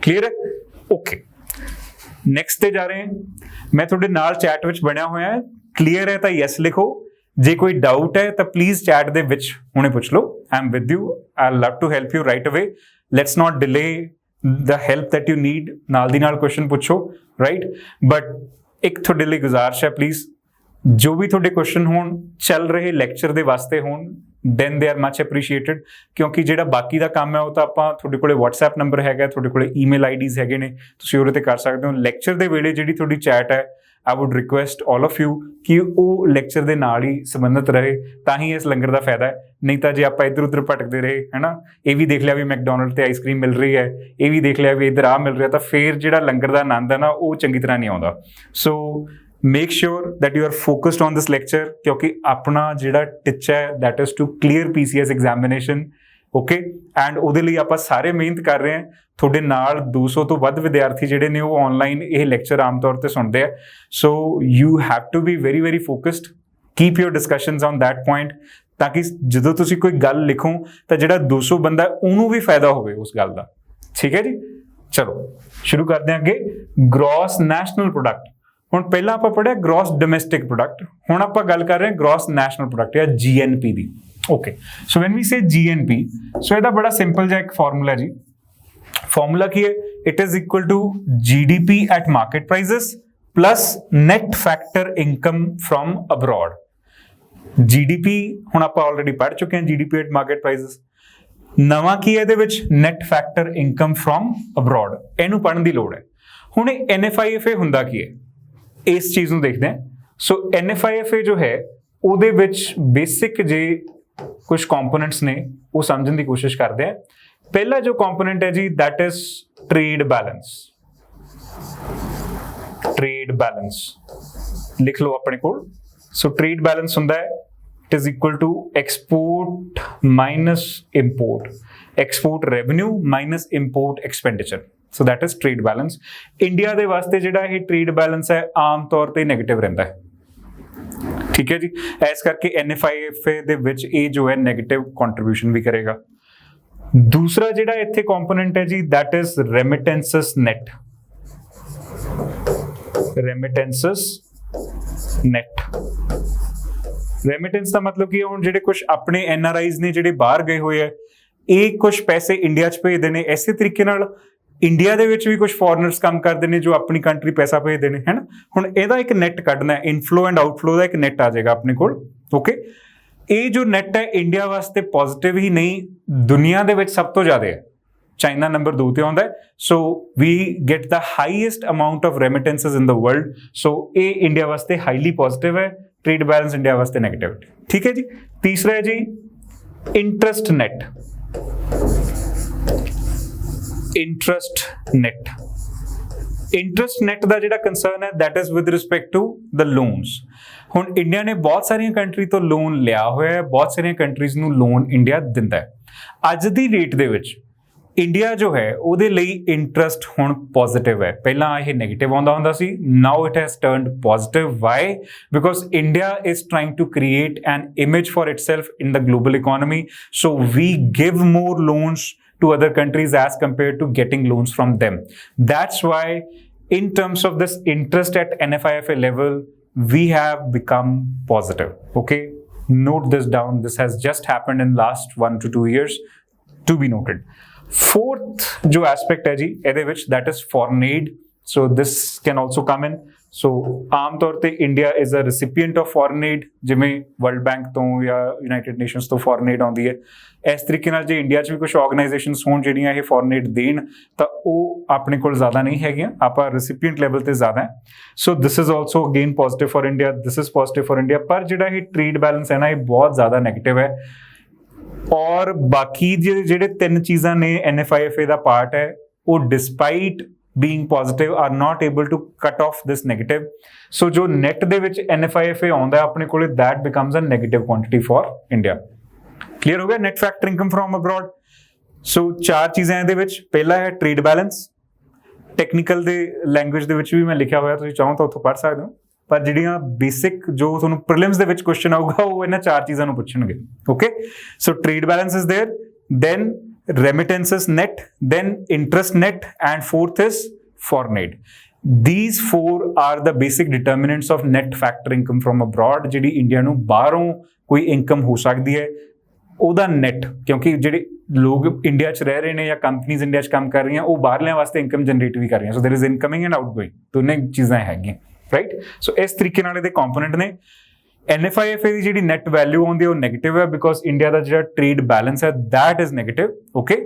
Clear ਹੈ? Okay. Next ਤੇ ਜਾ ਰਹੇ ਹਾਂ. ਮੈਂ ਤੁਹਾਡੇ ਨਾਲ ਚੈਟ ਵਿੱਚ ਬਣਿਆ ਹੋਇਆ ਹੈ. Clear ਹੈ ਤਾਂ yes ਲਿਖੋ. ਜੇ ਕੋਈ ਡਾਊਟ ਹੈ ਤਾਂ ਪਲੀਜ਼ ਚੈਟ ਦੇ ਵਿੱਚ ਹੁਣੇ ਪੁੱਛ ਲਓ. I am with you, I love to help you right away. Let's not delay the help that you need. ਨਾਲ ਦੀ ਨਾਲ ਕੁਐਸਚਨ ਪੁੱਛੋ, ਰਾਈਟ? ਬਟ ਇੱਕ ਤੁਹਾਡੇ ਲਈ ਗੁਜ਼ਾਰਿਸ਼ ਹੈ, ਪਲੀਜ਼ ਜੋ ਵੀ ਤੁਹਾਡੇ ਕੁਐਸਚਨ ਹੋਣ ਚੱਲ ਰਹੇ ਲੈਕਚਰ ਦੇ ਵਾਸਤੇ ਹੋਣ, then they are much appreciated. ਕਿਉਂਕਿ ਜਿਹੜਾ ਬਾਕੀ ਦਾ ਕੰਮ ਹੈ ਉਹ ਤਾਂ ਆਪਾਂ, ਤੁਹਾਡੇ ਕੋਲੇ WhatsApp ਨੰਬਰ ਹੈਗਾ, ਤੁਹਾਡੇ ਕੋਲੇ ਈਮੇਲ ਆਈਡੀਜ਼ ਹੈਗੇ ਨੇ, ਤੁਸੀਂ ਉਹਦੇ ਤੇ ਕਰ ਸਕਦੇ ਹੋ. ਲੈਕਚਰ ਦੇ ਵੇਲੇ ਜਿਹੜੀ ਤੁਹਾਡੀ ਚੈਟ ਹੈ, I would request all of you ਕਿ ਉਹ ਲੈਕਚਰ ਦੇ ਨਾਲ ਹੀ ਸੰਬੰਧਿਤ ਰਹੇ, ਤਾਂ ਹੀ ਇਸ ਲੰਗਰ ਦਾ ਫਾਇਦਾ ਹੈ. ਨਹੀਂ ਤਾਂ ਜੇ ਆਪਾਂ ਇੱਧਰ ਉੱਧਰ ਭਟਕਦੇ ਰਹੇ, ਹੈ ਨਾ, ਇਹ ਵੀ ਦੇਖ ਲਿਆ ਵੀ ਮੈਕਡੋਨਲਡ ਤੇ ਆਈਸਕ੍ਰੀਮ ਮਿਲ ਰਹੀ ਹੈ, ਇਹ ਵੀ ਦੇਖ ਲਿਆ ਵੀ ਇੱਧਰ ਆਹ ਮਿਲ ਰਿਹਾ, ਤਾਂ ਫਿਰ ਜਿਹੜਾ ਲੰਗਰ ਦਾ ਆਨੰਦ ਹੈ ਨਾ, ਉਹ ਚੰਗੀ ਤਰ੍ਹਾਂ ਨਹੀਂ ਆਉਂਦਾ. ਸੋ make sure that you are focused on this lecture, ਕਿਉਂਕਿ ਆਪਣਾ ਜਿਹੜਾ ਟੀਚਾ ਹੈ that is to clear PCS examination. Okay, and ਉਹਦੇ ਲਈ ਆਪਾਂ ਸਾਰੇ ਮਿਹਨਤ ਕਰ ਰਹੇ ਹਾਂ. ਤੁਹਾਡੇ ਨਾਲ 200 ਤੋਂ ਵੱਧ ਵਿਦਿਆਰਥੀ ਜਿਹੜੇ ਨੇ ਉਹ ਆਨਲਾਈਨ ਇਹ ਲੈਕਚਰ ਆਮ ਤੌਰ ਤੇ ਸੁਣਦੇ ਆ. So you have to be very very focused, keep your discussions on that point, ਤਾਂ ਕਿ ਜਦੋਂ ਤੁਸੀਂ ਕੋਈ ਗੱਲ ਲਿਖੋ ਤਾਂ ਜਿਹੜਾ 200 ਬੰਦਾ ਉਹਨੂੰ ਵੀ ਫਾਇਦਾ ਹੋਵੇ ਉਸ ਗੱਲ ਦਾ. ਠੀਕ ਹੈ ਜੀ, ਚਲੋ ਸ਼ੁਰੂ ਕਰਦੇ ਹਾਂ ਅੱਗੇ. Gross national product. ਹੁਣ ਪਹਿਲਾਂ ਆਪਾਂ ਪੜ੍ਹਿਆ ਗ੍ਰੋਸ ਡੋਮੈਸਟਿਕ ਪ੍ਰੋਡਕਟ, ਹੁਣ ਆਪਾਂ ਗੱਲ ਕਰ ਰਹੇ ਹਾਂ ਗ੍ਰੋਸ ਨੈਸ਼ਨਲ ਪ੍ਰੋਡਕਟ ਜਾਂ GNP ਦੀ. Okay, so when we say GNP, so ਇਹਦਾ ਬੜਾ ਸਿੰਪਲ ਜਿਹਾ ਇੱਕ ਫਾਰਮੂਲਾ ਜੀ. ਫਾਰਮੂਲਾ ਕੀ ਹੈ? It is equal to GDP at market prices plus net factor income from abroad. GDP ਹੁਣ ਆਪਾਂ already ਪੜ੍ਹ ਚੁੱਕੇ ਹਾਂ, GDP at market prices. ਨਵਾਂ ਕੀ ਹੈ ਇਹਦੇ ਵਿੱਚ? net factor income from abroad. ਇਹਨੂੰ ਪੜ੍ਹਨ ਦੀ ਲੋੜ ਹੈ। ਹੁਣ ਇਹ NFIFA ਹੁੰਦਾ ਕੀ ਹੈ, ਇਸ ਚੀਜ਼ ਨੂੰ ਦੇਖਦੇ ਹਾਂ। ਸੋ NFIFA ਜੋ ਹੈ ਉਹਦੇ ਵਿੱਚ ਬੇਸਿਕ ਜੇ ਕੁਝ ਕੰਪੋਨੈਂਟਸ ਨੇ ਉਹ ਸਮਝਣ ਦੀ ਕੋਸ਼ਿਸ਼ ਕਰਦੇ ਹਾਂ। ਪਹਿਲਾ ਜੋ ਕੰਪੋਨੈਂਟ ਹੈ ਜੀ, that is trade balance. trade balance ਲਿਖ ਲਓ ਆਪਣੇ ਕੋਲ। ਸੋ trade balance ਹੁੰਦਾ ਹੈ it is equal to export minus import, export revenue minus import expenditure. So that is trade balance. India ਦੇ ਵਾਸਤੇ ਜਿਹੜਾ ਇਹ trade balance ਹੈ ਆਮ ਤੌਰ ਤੇ ਨੈਗੇਟਿਵ ਰਹਿੰਦਾ ਹੈ, ਠੀਕ ਹੈ ਜੀ। ਇਸ ਕਰਕੇ NFIFA ਦੇ ਵਿੱਚ ਇਹ ਜੋ ਹੈ ਨੈਗੇਟਿਵ ਕੰਟਰੀਬਿਊਸ਼ਨ ਵੀ ਕਰੇਗਾ। ਦੂਸਰਾ ਜਿਹੜਾ ਇੱਥੇ ਕੰਪੋਨੈਂਟ ਹੈ ਜੀ, that is remittances net. remittances net. remittance ਦਾ ਮਤਲਬ ਕੀ ਹੈ? ਹੁਣ ਜਿਹੜੇ ਕੁਝ ਆਪਣੇ NRIs ਨੇ ਜਿਹੜੇ ਬਾਹਰ ਗਏ ਹੋਏ ਆ, ਇਹ ਕੁਝ ਪੈਸੇ ਇੰਡੀਆ 'ਚ ਭੇਜਦੇ ਨੇ। ਇਸੇ ਤਰੀਕੇ ਨਾਲ ਇੰਡੀਆ ਦੇ ਵਿੱਚ ਵੀ ਕੁਝ ਫੋਰਨਰਸ ਕੰਮ ਕਰਦੇ ਨੇ ਜੋ ਆਪਣੀ ਕੰਟਰੀ ਪੈਸਾ ਭੇਜਦੇ ਨੇ, ਹੈ ਨਾ। ਹੁਣ ਇਹਦਾ ਇੱਕ ਨੈਟ ਕੱਢਣਾ ਹੈ, ਇਨਫਲੋ ਐਂਡ ਆਊਟਫਲੋ ਦਾ ਇੱਕ ਨੈਟ ਆ ਜਾਏਗਾ ਆਪਣੇ ਕੋਲ। ਓਕੇ, ਇਹ ਜੋ ਨੈਟ ਹੈ ਇੰਡੀਆ ਵਾਸਤੇ ਪੋਜ਼ਿਟਿਵ ਹੀ ਨਹੀਂ, ਦੁਨੀਆ ਦੇ ਵਿੱਚ ਸਭ ਤੋਂ ਜ਼ਿਆਦਾ ਹੈ। ਚਾਈਨਾ ਨੰਬਰ 2 ਤੇ ਆਉਂਦਾ ਹੈ। So we get the highest amount of remittances in the world. So ਇਹ ਇੰਡੀਆ ਵਾਸਤੇ ਹਾਈਲੀ ਪੋਜ਼ਿਟਿਵ ਹੈ। ਟ੍ਰੇਡ ਬੈਲੈਂਸ ਇੰਡੀਆ ਵਾਸਤੇ ਨੈਗੇਟਿਵ, ਠੀਕ ਹੈ ਜੀ। ਤੀਸਰਾ ਹੈ ਜੀ interest net. Interest net, interest net ਦਾ ਜਿਹੜਾ ਕੰਸਰਨ ਹੈ that is with respect to the loans. ਹੁਣ ਇੰਡੀਆ ਨੇ ਬਹੁਤ ਸਾਰੀਆਂ ਕੰਟਰੀ ਤੋਂ ਲੋਨ ਲਿਆ ਹੋਇਆ ਹੈ, ਬਹੁਤ ਸਾਰੀਆਂ ਕੰਟਰੀਜ਼ ਨੂੰ ਲੋਨ ਇੰਡੀਆ ਦਿੰਦਾ ਹੈ। ਅੱਜ ਦੀ ਡੇਟ ਦੇ ਵਿੱਚ ਇੰਡੀਆ ਜੋ ਹੈ ਉਹਦੇ ਲਈ ਇੰਟਰਸਟ ਹੁਣ ਪੋਜ਼ਿਟਿਵ ਹੈ। ਪਹਿਲਾਂ ਇਹ ਨੈਗੇਟਿਵ ਆਉਂਦਾ ਹੁੰਦਾ ਸੀ, now it has turned positive. Why? Because India is trying to create an image for itself in the global economy. So we give more loans to other countries as compared to getting loans from them. That's why in terms of this interest at NFIFA level, we have become positive. Okay, note this down. This has just happened in last 1 to 2 years, to be noted. Fourth जो aspect है जी ਇਹਦੇ ਵਿੱਚ, that is foreign aid. So this can also come in. So ਆਮ ਤੌਰ ਤੇ India is a recipient of foreign aid, ਜਿਵੇਂ world bank ਤੋਂ ਜਾਂ United nations ਤੋਂ foreign aid ਆਉਂਦੀ ਹੈ। ਇਸ ਤਰੀਕੇ ਨਾਲ ਜੇ ਇੰਡੀਆ 'ਚ ਵੀ ਕੁਝ ਆਰਗੇਨਾਈਜੇਸ਼ਨਸ ਹੋਣ ਜਿਹੜੀਆਂ ਇਹ foreign aid ਦੇਣ, ਤਾਂ ਉਹ ਆਪਣੇ ਕੋਲ ਜ਼ਿਆਦਾ ਨਹੀਂ ਹੈਗੀਆਂ, ਆਪਾਂ recipient level ਤੇ ਜ਼ਿਆਦਾ ਹੈ। So this is also again positive for India. This is positive for India. ਪਰ ਜਿਹੜਾ ਇਹ trade balance ਹੈ ਨਾ, ਇਹ ਬਹੁਤ ਜ਼ਿਆਦਾ ਨੈਗੇਟਿਵ ਹੈ। ਔਰ ਬਾਕੀ ਜਿਹੜੇ 3 ਚੀਜ਼ਾਂ ਨੇ NFIFA ਦਾ ਪਾਰਟ ਹੈ, ਉਹ despite being positive are not able to cut off this negative. So ਜੋ net ਦੇ ਵਿੱਚ NFIFA ਆਉਂਦਾ ਆਪਣੇ ਕੋਲੇ, that becomes a negative quantity for India. Clear ਹੋ ਗਿਆ? net factor income from abroad. So 4 ਚੀਜ਼ਾਂ ਇਹਦੇ ਵਿੱਚ। ਪਹਿਲਾ ਹੈ trade balance, ਟੈਕਨੀਕਲ ਦੇ ਲੈਂਗੁਏਜ ਦੇ ਵਿੱਚ ਵੀ ਮੈਂ ਲਿਖਿਆ ਹੋਇਆ, ਤੁਸੀਂ ਚਾਹੋ ਤਾਂ ਉੱਥੋਂ ਪੜ੍ਹ ਸਕਦੇ ਹੋ। ਪਰ ਜਿਹੜੀਆਂ ਬੇਸਿਕ ਜੋ ਤੁਹਾਨੂੰ ਪ੍ਰੀਲਿਮਸ ਦੇ ਵਿੱਚ ਕੁਐਸਚਨ ਆਊਗਾ ਉਹ ਇਹਨਾਂ 4 ਚੀਜ਼ਾਂ ਨੂੰ ਪੁੱਛਣਗੇ। Okay, so trade balance is there, then remittances net, then interest net, and fourth is foreign aid. These 4 are the basic determinants of net factor income from abroad. ਜਿਹੜੀ ਇੰਡੀਆ ਨੂੰ ਬਾਹਰੋਂ ਕੋਈ ਇਨਕਮ ਹੋ ਸਕਦੀ ਹੈ ਉਹਦਾ ਨੈਟ, ਕਿਉਂਕਿ ਜਿਹੜੇ ਲੋਕ ਇੰਡੀਆ 'ਚ ਰਹਿ ਰਹੇ ਨੇ ਜਾਂ ਕੰਪਨੀਜ਼ ਇੰਡੀਆ 'ਚ ਕੰਮ ਕਰ ਰਹੀਆਂ, ਉਹ ਬਾਹਰਲਿਆਂ ਵਾਸਤੇ ਇਨਕਮ ਜਨਰੇਟ ਵੀ ਕਰ ਰਹੀਆਂ। ਸੋ there is incoming and outgoing, ਦੋਨੇ ਚੀਜ਼ਾਂ ਹੈਗੀਆਂ, ਰਾਈਟ। ਸੋ ਇਸ ਤਰੀਕੇ ਨਾਲ ਇਹਦੇ ਕੰਪੋਨੈਂਟ ਨੇ। NFIFA ਦੀ ਜਿਹੜੀ ਨੈਟ ਵੈਲਿਊ ਆਉਂਦੀ ਹੈ ਉਹ ਨੈਗੇਟਿਵ ਹੈ, ਬਿਕੋਜ਼ ਇੰਡੀਆ ਦਾ ਜਿਹੜਾ ਟ੍ਰੇਡ ਬੈਲੈਂਸ ਹੈ that is negative. Okay,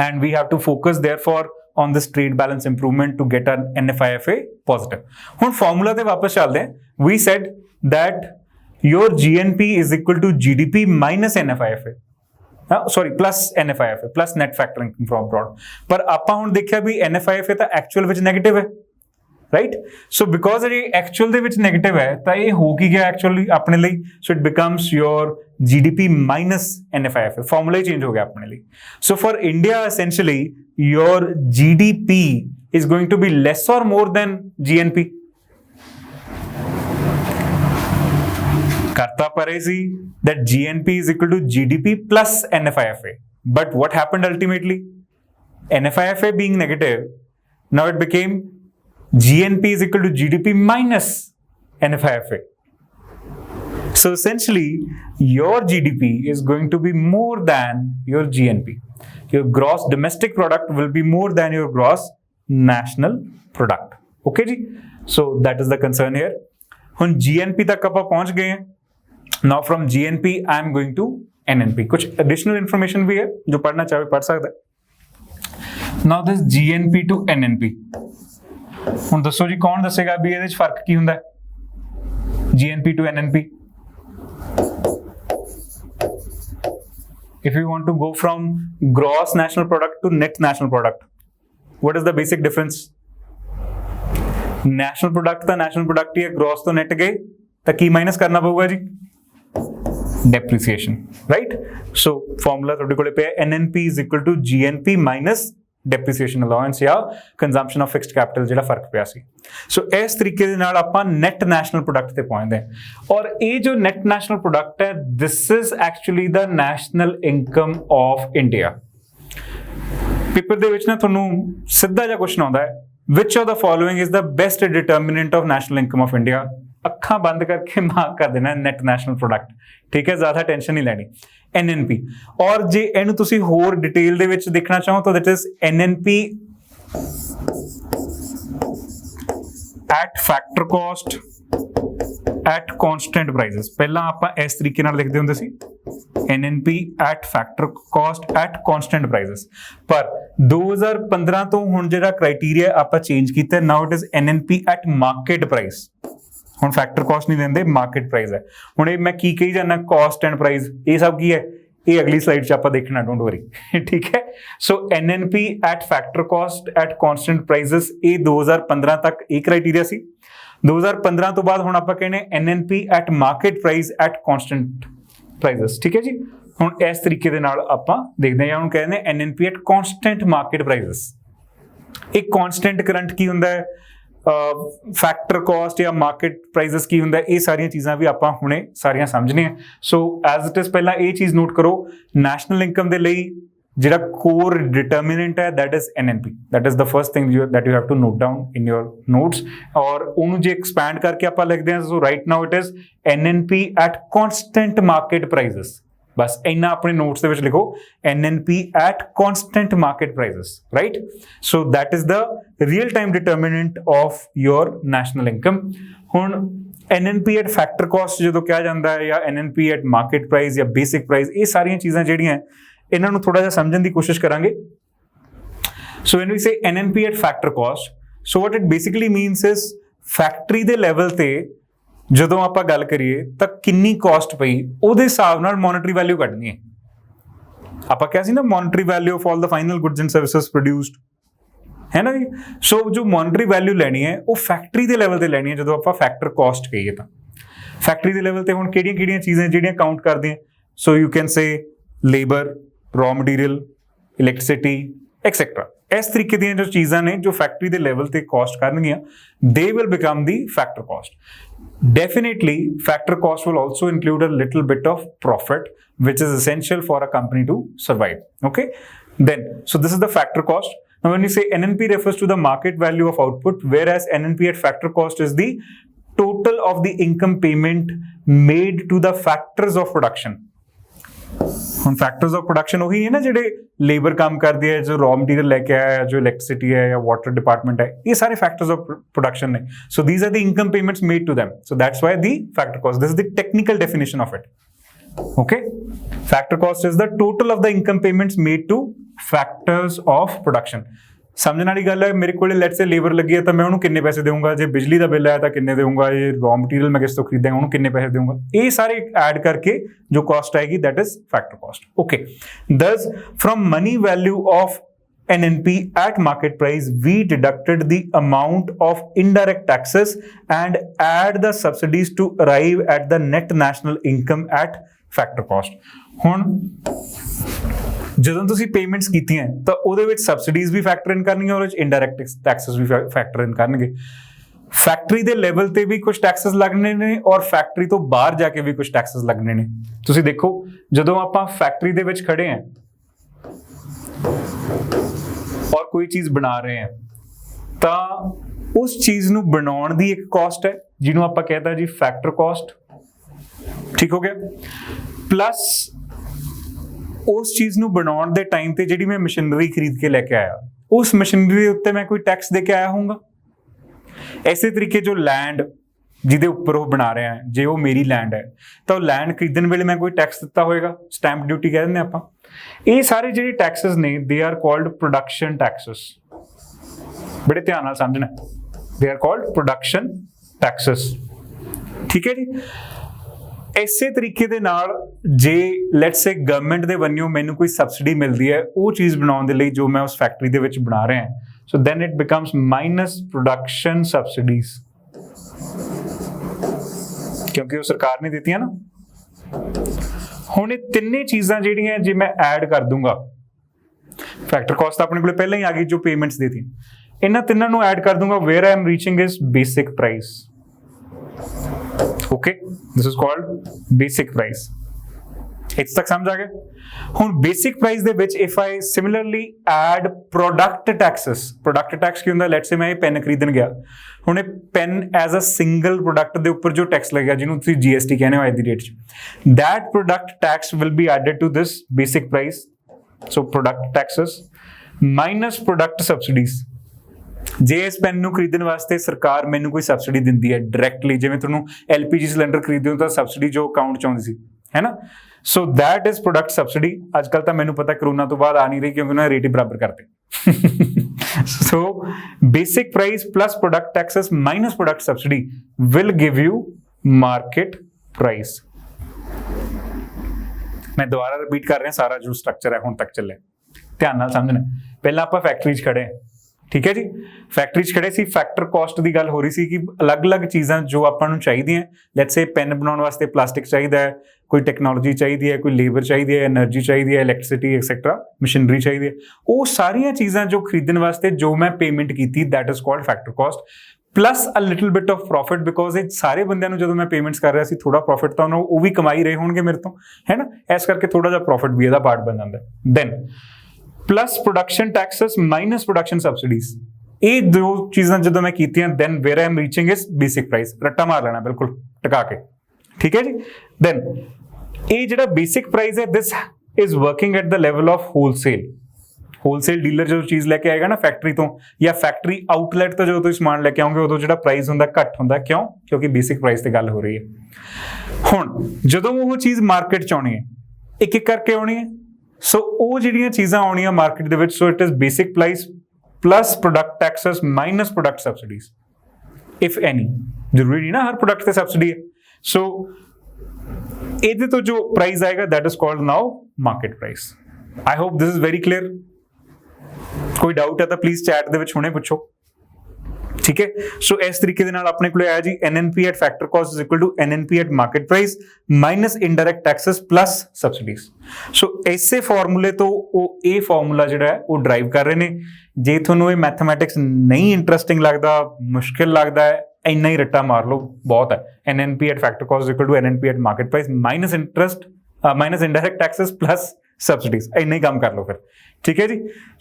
and we have to focus therefore on this trade balance improvement to get an NFIFA positive. ਹੁਣ ਫਾਰਮੂਲਾ ਤੇ ਵਾਪਸ ਚੱਲਦੇ ਹਾਂ। We said that your GNP is equal to GDP minus NFIFA. plus NFIFA, plus net factor income from abroad. ਪਰ ਆਪਾਂ ਹੁਣ ਦੇਖਿਆ ਵੀ NFIFA ਤਾਂ ਐਕਚੁਅਲ ਵਿੱਚ ਨੈਗੇਟਿਵ ਹੈ, ਰਾਈਟ। ਸੋ ਬਿਕੋਜ਼ ਇਹ ਐਕਚੁਅਲ ਦੇ ਵਿੱਚ ਨੈਗੇਟਿਵ ਹੈ, ਤਾਂ ਇਹ ਹੋ ਕੀ ਗਿਆ ਐਕਚੁਅਲੀ ਆਪਣੇ ਲਈ? So it becomes your GDP minus NFIFA, formula he change ਹੋ ਗਿਆ ਆਪਣੇ ਲਈ। ਸੋ for India essentially your GDP is going to be less or more than GNP. ਕਰਤਾ ਪਰੇ ਸੀ that GNP is equal to GDP plus NFIFA. But what happened ultimately? NFIFA being negative, now it became GNP is equal to GDP minus NFIFA. So essentially, your GDP is going to be more than your GNP. Your gross domestic product will be more than your gross national product. Okay जी, so that is the concern here. हुण GNP तक आप पहुंच गए हैं। Now from GNP I am going to NNP। कुछ additional information भी है, जो पढ़ना चाहे पढ़ सकता है। Now this GNP to NNP, हुण दसो जी कौन दसेगा भी ਇਹਦੇ ਚ फर्क की हुंदा है GNP to NNP? If you want to go from gross national product to net national product, what is the basic difference? National product ਤਾਂ national product ही है, gross ਤੋਂ net गए ਤਾਂ ਕੀ minus करना पऊगा जी? Depreciation, right? So formula ਤੁਹਾਡੇ ਕੋਲੇ ਪਿਆ NNP is equal to GNP minus depreciation allowance या consumption of fixed capital ਜਿਹੜਾ ਫਰਕ ਪਿਆ ਸੀ। ਸੋ ਇਸ ਤਰੀਕੇ ਦੇ ਨਾਲ ਆਪਾਂ ਨੈਟ ਨੈਸ਼ਨਲ ਪ੍ਰੋਡਕਟ ਤੇ ਪਹੁੰਚਦੇ ਹਾਂ। ਔਰ ਇਹ ਜੋ ਨੈਟ ਨੈਸ਼ਨਲ ਪ੍ਰੋਡਕਟ ਹੈ, this is actually the national income of India. Paper ਦੇ ਵਿੱਚ ਨਾ ਤੁਹਾਨੂੰ ਸਿੱਧਾ ਜਿਹਾ ਕੁਐਸਚਨ ਆਉਂਦਾ ਹੈ, which of the following is the best determinant of national income of India? ਅੱਖਾਂ ਬੰਦ ਕਰਕੇ ਮਾਰਕ ਕਰ ਦੇਣਾ ਨੈਟ ਨੈਸ਼ਨਲ ਪ੍ਰੋਡਕਟ, ਠੀਕ ਹੈ, ਜ਼ਿਆਦਾ ਟੈਨਸ਼ਨ ਨਹੀਂ ਲੈਣੀ। NNP, ਔਰ ਜੇ ਇਹਨੂੰ ਤੁਸੀਂ ਹੋਰ ਡਿਟੇਲ ਦੇ ਵਿੱਚ ਦੇਖਣਾ ਚਾਹੋ ਤਾਂ that is NNP at factor cost at constant prices। ਪਹਿਲਾਂ ਆਪਾਂ ਇਸ ਤਰੀਕੇ ਨਾਲ ਲਿਖਦੇ ਹੁੰਦੇ ਸੀ NNP at factor cost at constant prices, ਪਰ 2015 ਤੋਂ ਹੁਣ ਜਿਹੜਾ ਕ੍ਰਾਈਟੇਰੀਆ ਆਪਾਂ ਚੇਂਜ ਕੀਤਾ, now it is NNP at market price। ਹੁਣ ਫੈਕਟਰ ਕਾਸਟ ਨਹੀਂ ਲੈਂਦੇ, ਮਾਰਕੀਟ ਪ੍ਰਾਈਸ ਹੈ। ਹੁਣ ਇਹ ਮੈਂ ਕੀ ਕਹੀ ਜਾਂਦਾ, ਕਾਸਟ ਐਂਡ ਪ੍ਰਾਈਸ, ਇਹ ਸਭ ਕੀ ਹੈ, ਇਹ ਅਗਲੀ ਸਲਾਈਡ 'ਚ ਆਪਾਂ ਦੇਖਣਾ, ਡੋਂਟ ਵਰੀ, ਠੀਕ ਹੈ। So NNP at factor cost at constant prices, ਇਹ 2015 ਤੱਕ ਇਹ ਕ੍ਰਾਈਟੇਰੀਆ ਸੀ। 2015 ਤੋਂ ਬਾਅਦ ਹੁਣ ਆਪਾਂ ਕਹਿੰਦੇ NNP at market price at constant prices, ਠੀਕ ਹੈ ਜੀ। ਹੁਣ ਇਸ ਤਰੀਕੇ ਦੇ ਨਾਲ ਆਪਾਂ ਦੇਖਦੇ ਹਾਂ, ਹੁਣ ਕਹਿੰਦੇ NNP ਐਟ ਕੌਨਸਟੈਂਟ ਮਾਰਕੀਟ ਪ੍ਰਾਈਸਿਸ। ਇਹ ਕੌਨਸਟੈਂਟ ਕਰੰਟ ਕੀ ਹੁੰਦਾ ਹੈ, ਫੈਕਟਰ ਕਾਸਟ ਜਾਂ ਮਾਰਕੀਟ ਪ੍ਰਾਈਸਿਸ ਕੀ ਹੁੰਦਾ, ਇਹ ਸਾਰੀਆਂ ਚੀਜ਼ਾਂ ਵੀ ਆਪਾਂ ਹੁਣੇ ਸਾਰੀਆਂ ਸਮਝਣੀਆਂ। ਸੋ ਐਜ਼ ਇਟ ਇਜ਼ ਪਹਿਲਾਂ ਇਹ ਚੀਜ਼ ਨੋਟ ਕਰੋ, ਨੈਸ਼ਨਲ ਇਨਕਮ ਦੇ ਲਈ ਜਿਹੜਾ ਕੋਰ ਡਿਟਰਮੀਨੈਂਟ ਹੈ, that is NNP, that is the first thing that you have to note down in your notes। ਔਰ ਉਹਨੂੰ ਜੇ ਐਕਸਪੈਂਡ ਕਰਕੇ ਆਪਾਂ ਲਿਖਦੇ ਹਾਂ, ਸੋ right now it is NNP at constant market prices। ਬਸ ਇੰਨਾ ਆਪਣੇ ਨੋਟਸ ਦੇ ਵਿੱਚ ਲਿਖੋ, NNP at constant market prices, right? So that is the real time determinant of your national income। ਹੁਣ NNP at factor cost ਜਦੋਂ ਕਿਹਾ ਜਾਂਦਾ ਹੈ, ਜਾਂ NNP at market price ਜਾਂ basic price, ਇਹ ਸਾਰੀਆਂ ਚੀਜ਼ਾਂ ਜਿਹੜੀਆਂ ਇਹਨਾਂ ਨੂੰ ਥੋੜਾ ਜਿਹਾ ਸਮਝਣ ਦੀ ਕੋਸ਼ਿਸ਼ ਕਰਾਂਗੇ। So when we say NNP at factor cost, so what it basically means is factory ਦੇ ਲੈਵਲ ਤੇ ਜਦੋਂ ਆਪਾਂ ਗੱਲ ਕਰੀਏ ਤਾਂ ਕਿੰਨੀ ਕਾਸਟ ਪਈ, ਉਹਦੇ ਹਿਸਾਬ ਨਾਲ ਮੋਨਟਰੀ ਵੈਲਿਊ ਕੱਢਣੀ ਹੈ। ਆਪਾਂ ਕਿਹਾ ਸੀ ਨਾ, monetary value of all the final goods and services produced, ਹੈ ਨਾ ਜੀ। ਸੋ ਜੋ ਮੋਨਟਰੀ ਵੈਲਿਊ ਲੈਣੀ ਹੈ, ਉਹ ਫੈਕਟਰੀ ਦੇ ਲੈਵਲ ਤੇ ਲੈਣੀ ਹੈ ਜਦੋਂ ਆਪਾਂ ਫੈਕਟਰ ਕਾਸਟ ਕਹੀਏ ਤਾਂ। ਫੈਕਟਰੀ ਦੇ ਲੈਵਲ ਤੇ ਹੁਣ ਕਿਹੜੀਆਂ ਚੀਜ਼ਾਂ ਜਿਹੜੀਆਂ ਕਾਊਂਟ ਕਰਦੇ ਆ, so you can say labour, raw material, electricity etcetera. ਇਸ ਤਰੀਕੇ ਦੀਆਂ ਜੋ ਚੀਜ਼ਾਂ ਨੇ ਜੋ ਫੈਕਟਰੀ ਦੇ ਲੈਵਲ ਤੇ ਕਾਸਟ ਕਰਨਗੀਆਂ, they will become the factor cost. Definitely, factor cost will also include a little bit of profit, which is essential for a company to survive. Okay, then so this is the factor cost. Now, when you say NNP refers to the market value of output, whereas NNP at factor cost is the total of the income payment made to the factors of production। ਹੁਣ factors of production ਉਹੀ ਹੈ ਨਾ, ਜਿਹੜੇ labour ਕੰਮ ਕਰਦੀ ਹੈ, ਜੋ raw material ਲੈ ਕੇ ਆਇਆ, ਜੋ ਇਲੈਕਟ੍ਰਿਸਿਟੀ ਹੈ ਜਾਂ ਵਾਟਰ ਡਿਪਾਰਟਮੈਂਟ ਹੈ, ਇਹ ਸਾਰੇ ਫੈਕਟਰਸ ਆਫ ਪ੍ਰੋਡਕਸ਼ਨ ਨੇ। So these are the income payments made to them, so that's why the factor cost, this is the technical definition of it। okay, factor cost is the total of the income payments made to factors of production। ਸਮਝਣ ਵਾਲੀ ਗੱਲ ਹੈ, ਮੇਰੇ ਕੋਲੇ let's say labour ਲੱਗੀ ਹੈ ਤਾਂ ਮੈਂ ਉਹਨੂੰ ਕਿੰਨੇ ਪੈਸੇ ਦੇਵਾਂਗਾ, ਜੇ ਬਿਜਲੀ ਦਾ ਬਿੱਲ ਆਇਆ ਤਾਂ ਕਿੰਨੇ ਦੇਵਾਂਗਾ, ਇਹ ਰॉ ਮਟੀਰੀਅਲ ਮੈਂ ਕਿਸ ਤੋਂ ਖਰੀਦਾਂਗਾ ਉਹਨੂੰ ਕਿੰਨੇ ਪੈਸੇ ਦੇਵਾਂਗਾ, ਇਹ ਸਾਰੇ ਐਡ ਕਰਕੇ ਜੋ ਕਾਸਟ ਆਏਗੀ, that is factor cost। okay, thus from money value of NNP at market price, we deducted the amount of indirect taxes and add the subsidies to arrive at the net national income at factor cost। ਹੁਣ ਜਦੋਂ ਤੁਸੀਂ payments ਕੀਤੀਆਂ ਤਾਂ ਉਹਦੇ ਵਿੱਚ subsidies ਵੀ factor ਇਨ ਕਰਨਗੀਆਂ, ਉਹਦੇ ਵਿੱਚ ਇਨਡਾਇਰੈਕਟ ਟੈਕਸਸ ਵੀ ਫੈਕਟਰ ਇਨ ਕਰਨਗੇ। ਫੈਕਟਰੀ ਦੇ ਲੈਵਲ ਤੇ ਵੀ ਕੁਝ ਟੈਕਸਸ ਲੱਗਣੇ ਨੇ, ਔਰ ਫੈਕਟਰੀ ਤੋਂ ਬਾਹਰ ਜਾ ਕੇ ਵੀ ਕੁਝ ਟੈਕਸਸ ਲੱਗਣੇ ਨੇ। ਤੁਸੀਂ ਦੇਖੋ, ਜਦੋਂ ਆਪਾਂ ਫੈਕਟਰੀ ਦੇ ਵਿੱਚ ਖੜੇ ਹਾਂ ਔਰ ਕੋਈ ਚੀਜ਼ ਬਣਾ ਰਹੇ ਹਾਂ, ਤਾਂ ਉਸ ਚੀਜ਼ ਨੂੰ ਬਣਾਉਣ ਦੀ ਇੱਕ ਕਾਸਟ ਹੈ, ਜਿਹਨੂੰ ਆਪਾਂ ਕਹਿੰਦਾ ਜੀ ਫੈਕਟਰ ਕਾਸਟ। ਠੀਕ ਹੋ ਗਿਆ। ਪਲੱਸ ਉਸ ਚੀਜ਼ ਨੂੰ ਬਣਾਉਣ ਦੇ ਟਾਈਮ ਤੇ ਜਿਹੜੀ ਮੈਂ ਮਸ਼ੀਨਰੀ ਖਰੀਦ ਕੇ ਲੈ ਕੇ ਆਇਆ, ਉਸ ਮਸ਼ੀਨਰੀ ਦੇ ਉੱਤੇ ਮੈਂ ਕੋਈ ਟੈਕਸ ਦੇ ਕੇ ਆਇਆ ਹੋਊਗਾ। ਇਸੇ ਤਰੀਕੇ ਜੋ ਲੈਂਡ ਜਿਹਦੇ ਉੱਪਰ ਉਹ ਬਣਾ ਰਿਹਾ ਹੈ, ਜੇ ਉਹ ਮੇਰੀ ਲੈਂਡ ਹੈ ਤਾਂ ਉਹ ਲੈਂਡ ਖਰੀਦਣ ਵੇਲੇ ਮੈਂ ਕੋਈ ਟੈਕਸ ਦਿੱਤਾ ਹੋਏਗਾ, ਸਟੈਂਪ ਡਿਊਟੀ ਕਹਿ ਦਿੰਦੇ ਆਪਾਂ। ਇਹ ਸਾਰੇ ਜਿਹੜੇ ਟੈਕਸਸ ਨੇ they are called production Texas. ਬੜੇ ਧਿਆਨ ਨਾਲ ਸਮਝਣਾ, they are called production Texas. ਠੀਕ ਹੈ ਜੀ। ਇਸੇ ਤਰੀਕੇ ਦੇ ਨਾਲ ਜੇ ਲੈਟਸ ਸੇ ਗਵਰਨਮੈਂਟ ਦੇ ਵੱਲੋਂ ਮੈਨੂੰ ਕੋਈ ਸਬਸਿਡੀ ਮਿਲਦੀ ਹੈ ਉਹ ਚੀਜ਼ ਬਣਾਉਣ ਦੇ ਲਈ ਜੋ ਮੈਂ ਉਸ ਫੈਕਟਰੀ ਦੇ ਵਿੱਚ ਬਣਾ ਰਿਹਾ, so then it becomes minus production subsidies, ਕਿਉਂਕਿ ਉਹ ਸਰਕਾਰ ਨੇ ਦਿੱਤੀਆਂ ਨਾ। ਹੁਣ ਇਹ ਤਿੰਨੇ ਚੀਜ਼ਾਂ ਜਿਹੜੀਆਂ ਜੇ ਮੈਂ ਐਡ ਕਰ ਦੂੰਗਾ, ਫੈਕਟਰ ਕਾਸਟ ਆਪਣੇ ਕੋਲ ਪਹਿਲਾਂ ਹੀ ਆ ਗਈ ਜੋ ਪੇਮੈਂਟਸ ਦਿੱਤੀਆਂ, ਇਹਨਾਂ ਤਿੰਨਾਂ ਨੂੰ ਐਡ ਕਰ ਦੂੰਗਾ, wear I am reaching is basic price. Okay, this is called basic price. ਇੱਥੇ ਤੱਕ ਸਮਝ ਆ ਗਿਆ। ਹੁਣ ਬੇਸਿਕ ਪ੍ਰਾਈਸ ਦੇ ਵਿੱਚ if I similarly add product taxes, product tax ਕੀ ਹੁੰਦਾ, ਲੈਟਸ ਸੇ ਮੈਂ ਇਹ ਪੈਨ ਖਰੀਦਣ ਗਿਆ, ਹੁਣ ਇਹ pen as a single product ਦੇ ਉੱਪਰ ਜੋ ਟੈਕਸ ਲੱਗਿਆ ਜਿਹਨੂੰ ਤੁਸੀਂ GST ਕਹਿੰਦੇ ਹੋ ਅੱਜ ਦੀ ਡੇਟ 'ਚ, that product tax will be added to this basic price. So product taxes minus product subsidies. ਜੇ ਇਸ ਪੈਨ ਨੂੰ ਖਰੀਦਣ ਵਾਸਤੇ ਸਰਕਾਰ ਮੈਨੂੰ ਕੋਈ ਸਬਸਿਡੀ ਦਿੰਦੀ ਹੈ ਡਾਇਰੈਕਟਲੀ, ਜਿਵੇਂ ਤੁਹਾਨੂੰ LPG ਸਿਲੰਡਰ ਖਰੀਦਦੇ ਹੋ ਤਾਂ ਸਬਸਿਡੀ ਜੋ ਅਕਾਊਂਟ 'ਚ ਆਉਂਦੀ ਸੀ, ਹੈ ਨਾ, ਸੋ ਦੈਟ ਇਜ਼ ਪ੍ਰੋਡਕਟ ਸਬਸਿਡੀ। ਅੱਜ ਕੱਲ੍ਹ ਤਾਂ ਮੈਨੂੰ ਪਤਾ ਕਰੋਨਾ ਤੋਂ ਬਾਅਦ ਆ ਨਹੀਂ ਰਹੀ ਕਿਉਂਕਿ ਉਹਨਾਂ ਨੇ ਰੇਟ ਹੀ ਬਰਾਬਰ ਕਰਤੇ। So basic price plus product taxes minus product subsidy will give you market price. मैं दोबारा रिपीट कर रहा हूं, सारा जो स्ट्रक्चर है हुण तक चले, ध्यान नाल समझना। पहला आपां फैक्ट्री च खड़े, ठीक है जी, फैक्ट्री च खड़े सी, फैक्टर कॉस्ट की गल हो रही सी कि अलग अलग चीज़ां जो आपां नूं चाहीदियां, लैट्स से पेन बनाउण वास्ते प्लास्टिक चाहिदा है, कोई टैक्नोलॉजी चाहिए है, कोई लेबर चाहिए है, एनर्जी चाहिए है, इलैक्ट्रिसिटी एक्सैक्ट्रा, मशीनरी चाहिए है, वो सारिया चीज़ां जो खरीदण वास्ते जो मैं पेमेंट की, that is called factor cost plus a little bit of profit, because ये सारे बंदियां नूं जदों मैं पेमेंट्स कर रहा सी थोड़ा प्रॉफिट तो उन्होंने वो भी कमाई रहे होणगे मेरे तो, है ना, इस करके थोड़ा जिहा प्रॉफिट भी इहदा पार्ट बन जांदा है। Then plus production taxes minus production subsidies, ये दो चीज़ां जदों मैं कीतियां, then where I am reaching is basic price. रट्टा मार लेना बिल्कुल टका के, ठीक है जी। देन ये जिहड़ा बेसिक प्राइस है, this is working at the level of wholesale. Wholesale dealer जो चीज़ लेके आएगा ना फैक्ट्री तो, या फैक्ट्री आउटलैट तो जो तुसीं समान लेके आओगे उदों जिहड़ा प्राइस हुंदा घट हुंदा, क्यों? क्योंकि बेसिक प्राइस ते गल हो रही है। हुण जदों वो चीज़ मार्केट च आउणी है, एक एक करके आउणी है, सो वो जिहड़ियां चीज़ां आउणियां मार्केट दे विच, so it is basic price plus product taxes minus product subsidies, if any. जरूरी नहीं ना हर प्रोडक्ट ते सब्सिडी है, सो ਇਹਦੇ ਤੋਂ जो प्राइस आएगा that is called now market price. I hope this is very clear. कोई डाउट है तो प्लीज चैट ਦੇ ਵਿੱਚ ਹੁਣੇ ਪੁੱਛੋ, ठीक है। सो इस तरीके ਦੇ ਨਾਲ ਆਪਣੇ ਕੋਲੇ ਆਇਆ ਜੀ NNP at factor cost is equal to NNP at market price minus indirect taxes plus subsidies। सो ਇਸੇ ਫਾਰਮੂਲੇ ਤੋਂ ਉਹ ਇਹ ਫਾਰਮੂਲਾ ਜਿਹੜਾ ਹੈ ਉਹ ਡਰਾਈਵ ਕਰ ਰਹੇ ਨੇ। ਜੇ ਤੁਹਾਨੂੰ ਇਹ ਮੈਥਮੈਟਿਕਸ ਨਹੀਂ ਇੰਟਰਸਟਿੰਗ ਲੱਗਦਾ, ਮੁਸ਼ਕਿਲ ਲੱਗਦਾ ਹੈ, ਇੰਨਾ ਹੀ ਰੱਟਾ ਮਾਰ ਲਓ, ਬਹੁਤ ਹੈ। NNP at factor cost is equal to NNP at market price minus interest minus indirect taxes plus subsidies, ਇੰਨਾ ਹੀ ਕੰਮ ਕਰ ਲਓ ਫਿਰ, ठीक है जी।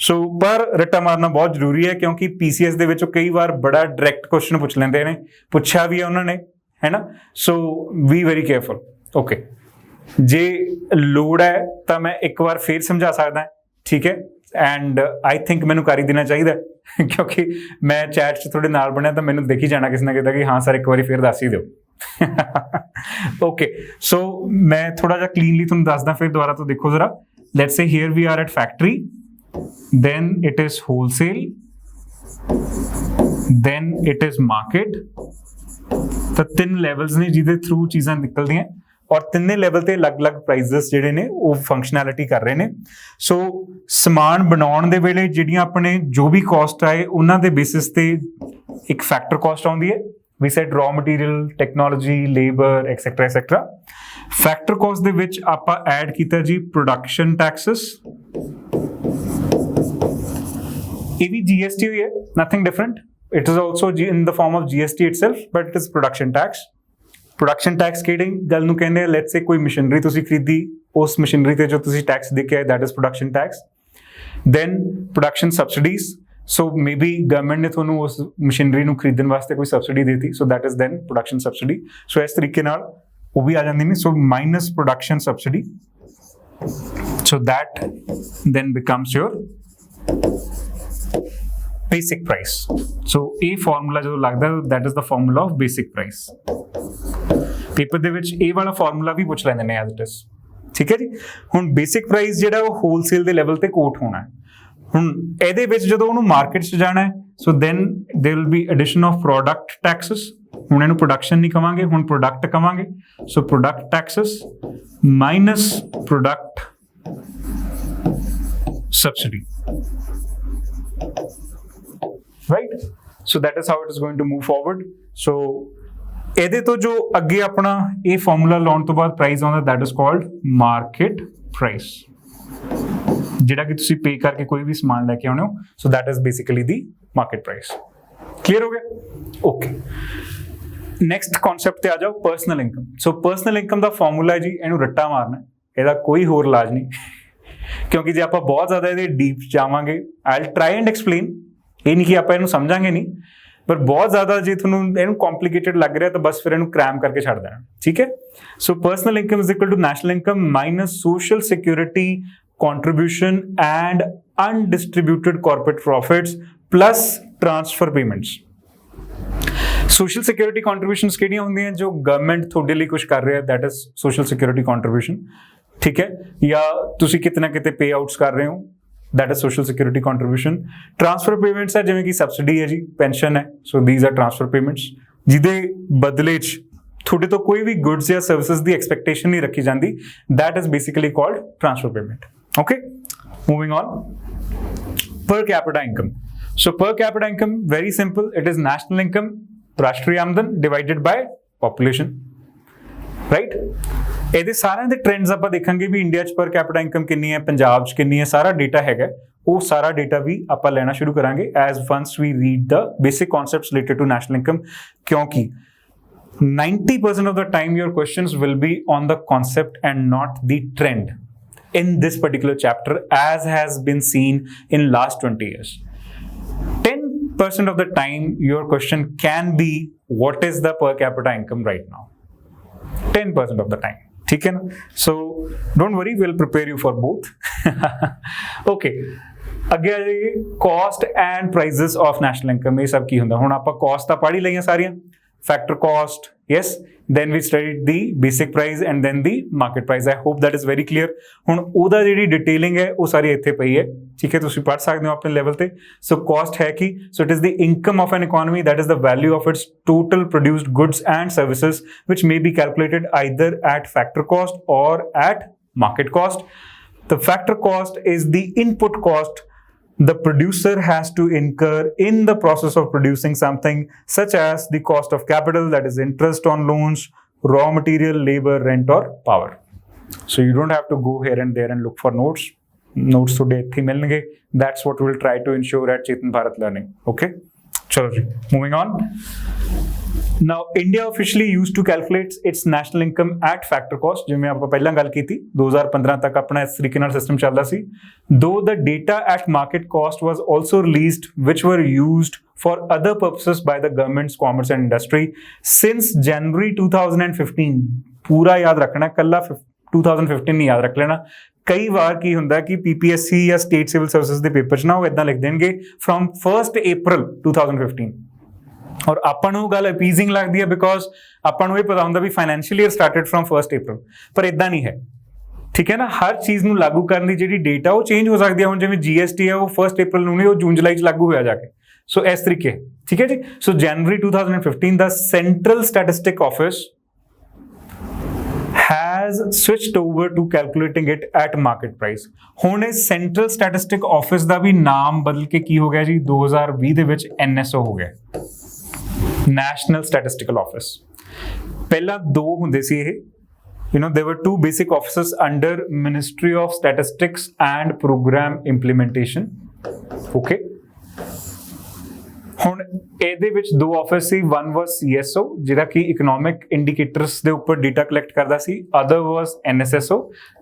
सो पर रट्टा मारना बहुत जरूरी है क्योंकि PCS ਦੇ ਵਿੱਚੋਂ ਕਈ ਵਾਰ ਬੜਾ ਡਾਇਰੈਕਟ ਕੁਐਸਚਨ ਪੁੱਛ ਲੈਂਦੇ ਨੇ, ਪੁੱਛਿਆ ਵੀ ਹੈ ਉਹਨਾਂ ਨੇ, ਹੈ ਨਾ। ਸੋ ਬੀ ਵੈਰੀ ਕੇਅਰਫੁਲ। ਓਕੇ, ਜੇ ਲੋੜ ਹੈ ਤਾਂ ਮੈਂ ਇੱਕ ਵਾਰ ਫੇਰ ਸਮਝਾ ਸਕਦਾ, ਠੀਕ ਹੈ। ਐਂਡ ਆਈ ਥਿੰਕ ਮੈਨੂੰ ਕਰ ਹੀ ਦੇਣਾ ਚਾਹੀਦਾ ਕਿਉਂਕਿ ਮੈਂ ਚੈਟ 'ਚ ਤੁਹਾਡੇ ਨਾਲ ਬਣਿਆ ਤਾਂ ਮੈਨੂੰ ਦੇਖੀ ਜਾਣਾ ਕਿਸੇ ਨਾ ਕਿਤੇ ਕਿ ਹਾਂ ਸਰ ਇੱਕ ਵਾਰੀ ਫੇਰ ਦੱਸ ਹੀ ਦਿਓ। ਓਕੇ, ਸੋ ਮੈਂ ਥੋੜਾ ਜਿਹਾ ਕਲੀਨਲੀ ਤੁਹਾਨੂੰ ਦੱਸਦਾ, ਫਿਰ ਦੁਬਾਰਾ ਤੋਂ ਦੇਖੋ ਜ਼ਰਾ। Let's say here we are at factory, then it is wholesale, then it is market। ਤਾਂ ਤਿੰਨ levels ਨੇ ਜਿਹਦੇ through ਚੀਜ਼ਾਂ ਨਿਕਲਦੀਆਂ, ਔਰ ਤਿੰਨੇ level ਤੇ ਅਲੱਗ-ਅਲੱਗ prices ਜਿਹੜੇ ਨੇ ਉਹ functionality ਕਰ ਰਹੇ ਨੇ। ਸੋ ਸਮਾਨ ਬਣਾਉਣ ਦੇ ਵੇਲੇ ਜਿਹੜੀਆਂ ਆਪਣੇ ਜੋ ਵੀ cost ਆਏ ਉਹਨਾਂ ਦੇ basis ਤੇ ਇੱਕ factor cost ਆਉਂਦੀ ਹੈ। We said raw material, technology, labor, etc. etc. Factor cost ਦੇ ਵਿੱਚ ਆਪਾਂ ਐਡ ਕੀਤਾ ਜੀ production taxes, ਇਹ ਵੀ GST ਹੋਈ ਹੈ, nothing different. It is also in the form of GST itself, but it is production tax. Production tax ਕਿਹੜੀ ਗੱਲ ਨੂੰ ਕਹਿੰਦੇ ਆ? Let's say ਕੋਈ ਮਸ਼ੀਨਰੀ ਤੁਸੀਂ ਖਰੀਦੀ, ਉਸ ਮਸ਼ੀਨਰੀ ਤੇ ਜੋ ਤੁਸੀਂ ਟੈਕਸ ਦੇ ਕੇ ਆਏ, that is production tax. Then production subsidies, so maybe government ਨੇ ਤੁਹਾਨੂੰ ਉਸ ਮਸ਼ੀਨਰੀ ਨੂੰ ਖਰੀਦਣ ਵਾਸਤੇ ਕੋਈ ਸਬਸਿਡੀ ਦੇਤੀ, so that is then production subsidy. So ਇਸ ਤਰੀਕੇ ਨਾਲ ਉਹ ਵੀ ਆ ਜਾਂਦੇ ਨੇ। so minus production subsidy, so that then becomes your basic price. So a formula जो लगता है that is the formula of basic price. Paper ਦੇ ਵਿੱਚ ਇਹ ਵਾਲਾ formula ਵੀ ਪੁੱਛ ਲੈਂਦੇ ਨੇ as it is. ठीक है जी। ਹੁਣ basic price ਜਿਹੜਾ ਉਹ wholesale ਦੇ level ਤੇ ਕੋਟ ਹੋਣਾ ਹੈ। ਹੁਣ ਇਹਦੇ ਵਿੱਚ ਜਦੋਂ ਉਹਨੂੰ ਮਾਰਕੀਟ 'ਚ ਜਾਣਾ ਹੈ so then there will be addition of product taxes. ਹੁਣ ਇਹਨੂੰ production ਨਹੀਂ ਕਵਾਂਗੇ, ਹੁਣ product ਕਵਾਂਗੇ। so product taxes minus product subsidy. Right? So that is how it is going to move forward. So ਇਹਦੇ ਤੋਂ ਜੋ ਅੱਗੇ ਆਪਣਾ ਇਹ ਫਾਰਮੂਲਾ ਲਾਉਣ ਤੋਂ ਬਾਅਦ ਪ੍ਰਾਈਸ ਆਉਂਦਾ that is called market price. ਜਿਹੜਾ ਕਿ ਤੁਸੀਂ ਪੇ ਕਰਕੇ ਕੋਈ ਵੀ ਸਮਾਨ ਲੈ ਕੇ ਆਉਣੇ ਹੋ so that is basically the market price. Clear ਹੋ ਗਿਆ? Okay. Next concept ਤੇ ਆ ਜਾਓ personal income. So personal income ਦਾ ਫਾਰਮੂਲਾ ਜੀ ਇਹਨੂੰ ਰੱਟਾ ਮਾਰਨਾ, ਇਹਦਾ ਕੋਈ ਹੋਰ ਇਲਾਜ ਨਹੀਂ ਕਿਉਂਕਿ ਜੇ ਆਪਾਂ ਬਹੁਤ ਜ਼ਿਆਦਾ ਇਹਦੇ ਡੀਪ ਜਾਵਾਂਗੇ I'll try and explain. ਇਹ ਨਹੀਂ ਕਿ ਆਪਾਂ ਇਹਨੂੰ ਸਮਝਾਂਗੇ ਨਹੀਂ, ਪਰ ਬਹੁਤ ਜ਼ਿਆਦਾ ਜੇ ਤੁਹਾਨੂੰ ਇਹਨੂੰ ਕੰਪਲਿਕੇਟਡ ਲੱਗ ਰਿਹਾ ਤਾਂ ਬਸ ਫਿਰ ਇਹਨੂੰ ਕ੍ਰੈਮ ਕਰਕੇ ਛੱਡ ਦੇਣਾ, ਠੀਕ ਹੈ। So personal income is equal to national income minus social security contribution and undistributed corporate profits plus transfer payments. Social security contributions ਕਿਹੜੀਆਂ ਹੁੰਦੀਆਂ ਜੋ ਗਵਰਨਮੈਂਟ ਤੁਹਾਡੇ ਲਈ ਕੁਝ ਕਰ ਰਿਹਾ that is social security contribution, ਠੀਕ ਹੈ, ਜਾਂ ਤੁਸੀਂ ਕਿਤੇ ਨਾ ਕਿਤੇ ਪੇ ਆਊਟਸ ਕਰ ਰਹੇ ਹੋ that is social security contribution. Transfer payments ਹੈ ਜਿਵੇਂ ਕਿ ਸਬਸਿਡੀ ਹੈ ਜੀ, ਪੈਨਸ਼ਨ ਹੈ, so these are transfer payments ਜਿਹਦੇ ਬਦਲੇ 'ਚ ਤੁਹਾਡੇ ਤੋਂ ਕੋਈ ਵੀ ਗੁੱਡਸ ਜਾਂ ਸਰਵਿਸਿਜ਼ ਦੀ ਐਕਸਪੈਕਟੇਸ਼ਨ ਨਹੀਂ ਰੱਖੀ ਜਾਂਦੀ, that is basically called transfer payment. Okay, moving on. Per capita income. So per capita income, very simple, it is national income, ਰਾਸ਼ਟਰੀ ਆਮਦਨ divided by population, right? ਇਹਦੇ ਸਾਰਿਆਂ ਦੇ ਟ੍ਰੈਂਡਸ ਆਪਾਂ ਦੇਖਾਂਗੇ ਵੀ ਇੰਡੀਆ 'ਚ ਪਰ ਕੈਪੀਟਾ ਇਨਕਮ ਕਿੰਨੀ ਹੈ, ਪੰਜਾਬ 'ਚ ਕਿੰਨੀ ਹੈ, ਸਾਰਾ ਡੇਟਾ ਹੈਗਾ, ਉਹ ਸਾਰਾ ਡੇਟਾ ਵੀ ਆਪਾਂ ਲੈਣਾ ਸ਼ੁਰੂ ਕਰਾਂਗੇ as once we read the basic concepts related to national income, ਕਿਉਂਕਿ 90% of the time your questions will be on the concept and not the trend in this particular chapter as has been seen in last 20 years. 10% of the time your question can be what is the per capita income right now. 10% of the time. ठीक है ना? So don't worry, we'll prepare you for both. Okay. ਅੱਗੇ ਆ ਜਾਈਏ cost and prices of national income. ਇਹ ਸਭ ਕੀ ਹੁੰਦਾ? ਹੁਣ ਆਪਾਂ cost ਤਾਂ ਪੜ੍ਹ ਹੀ ਲਈਆਂ ਸਾਰੀਆਂ, factor cost, yes, then we studied the basic price and then the market price. I hope that is very clear. ਹੁਣ ਉਹਦਾ ਜਿਹੜੀ ਡਿਟੇਲਿੰਗ ਹੈ ਉਹ ਸਾਰੀ ਇੱਥੇ ਪਈ ਹੈ, ਠੀਕ ਹੈ, ਤੁਸੀਂ ਪੜ੍ਹ ਸਕਦੇ ਹੋ ਆਪਣੇ ਲੈਵਲ ਤੇ। ਸੋ cost ਹੈ ਕੀ? So it is the income of an economy, that is the value of its total produced goods and services which may be calculated either at factor cost or at market cost. The factor cost is the input cost the producer has to incur in the process of producing something, such as the cost of capital, that is interest on loans, raw material, labor, rent or power. So you don't have to go here and there and look for notes. Notes today ਇੱਥੇ ਮਿਲਣਗੇ. That's what we'll try to ensure at Chetan Bharat Learning. Okay? ਚਲੋ ਜੀ, moving on. Now, India officially used to calculate its national income at factor cost, ਜਿਵੇਂ ਆਪਾਂ ਪਹਿਲਾਂ ਗੱਲ ਕੀਤੀ 2015 ਤੱਕ ਆਪਣਾ ਇਸ ਤਰੀਕੇ ਨਾਲ ਸਿਸਟਮ ਚੱਲਦਾ ਸੀ, though the data at market cost was also released which were used for other purposes by the government's commerce and industry since January 2015. ਪੂਰਾ ਯਾਦ ਰੱਖਣਾ, ਕੱਲਾ 2015 ਨਹੀਂ ਯਾਦ ਰੱਖ ਲੈਣਾ। ਕਈ ਵਾਰ ਕੀ ਹੁੰਦਾ ਕਿ PPSC ਜਾਂ ਸਟੇਟ ਸਿਵਲ ਸਰਵਿਸਿਜ਼ ਦੇ ਪੇਪਰ 'ਚ ਨਾ ਉਹ ਇੱਦਾਂ ਲਿਖ ਦੇਣਗੇ from 1st April 2015, ਔਰ ਆਪਾਂ ਨੂੰ ਗੱਲ ਅਪੀਜ਼ਿੰਗ ਲੱਗਦੀ ਹੈ ਬਿਕੋਜ਼ ਆਪਾਂ ਨੂੰ ਇਹ ਪਤਾ ਹੁੰਦਾ ਵੀ financial year started from 1st April, ਪਰ ਇਦਾਂ ਨਹੀਂ ਹੈ, ਠੀਕ ਹੈ ਨਾ। ਹਰ ਚੀਜ਼ ਨੂੰ ਲਾਗੂ ਕਰਨ ਦੀ ਜਿਹੜੀ ਡੇਟ ਆ ਉਹ ਚੇਂਜ ਹੋ ਸਕਦੀ ਹੈ। ਹੁਣ ਜਿਵੇਂ GST ਹੈ ਉਹ 1st April ਨੂੰ ਨਹੀਂ, ਉਹ ਜੂਨ ਜੁਲਾਈ 'ਚ ਲਾਗੂ ਹੋਇਆ ਜਾ ਕੇ, ਸੋ ਇਸ ਤਰੀਕੇ, ਠੀਕ ਹੈ ਜੀ। ਸੋ January 2015 the central statistic office has switched over to calculating it at market price. ਹੁਣ ਇਹ ਸੈਂਟਰਲ ਸਟੈਟਿਸਟਿਕ ਆਫਿਸ ਦਾ ਵੀ ਨਾਮ ਬਦਲ ਕੇ ਕੀ ਹੋ ਗਿਆ ਜੀ, 2020 ਦੇ ਵਿੱਚ NSO ਹੋ ਗਿਆ, ਨੈਸ਼ਨਲ ਸਟੈਟਿਸਟਿਕਲ ਆਫਿਸ। ਪਹਿਲਾਂ ਦੋ ਹੁੰਦੇ ਸੀ ਇਹ, there were two basic offices under Ministry of Statistics and Program Implementation. Okay. ਹੁਣ ਇਹਦੇ ਵਿੱਚ ਦੋ office C, one was CSO ਜਿਹੜਾ ਕਿ ਇਕਨੋਮਿਕ ਇੰਡੀਕੇਟਰਸ ਦੇ ਉੱਪਰ ਡੇਟਾ ਕਲੈਕਟ ਕਰਦਾ ਸੀ, other was NSSO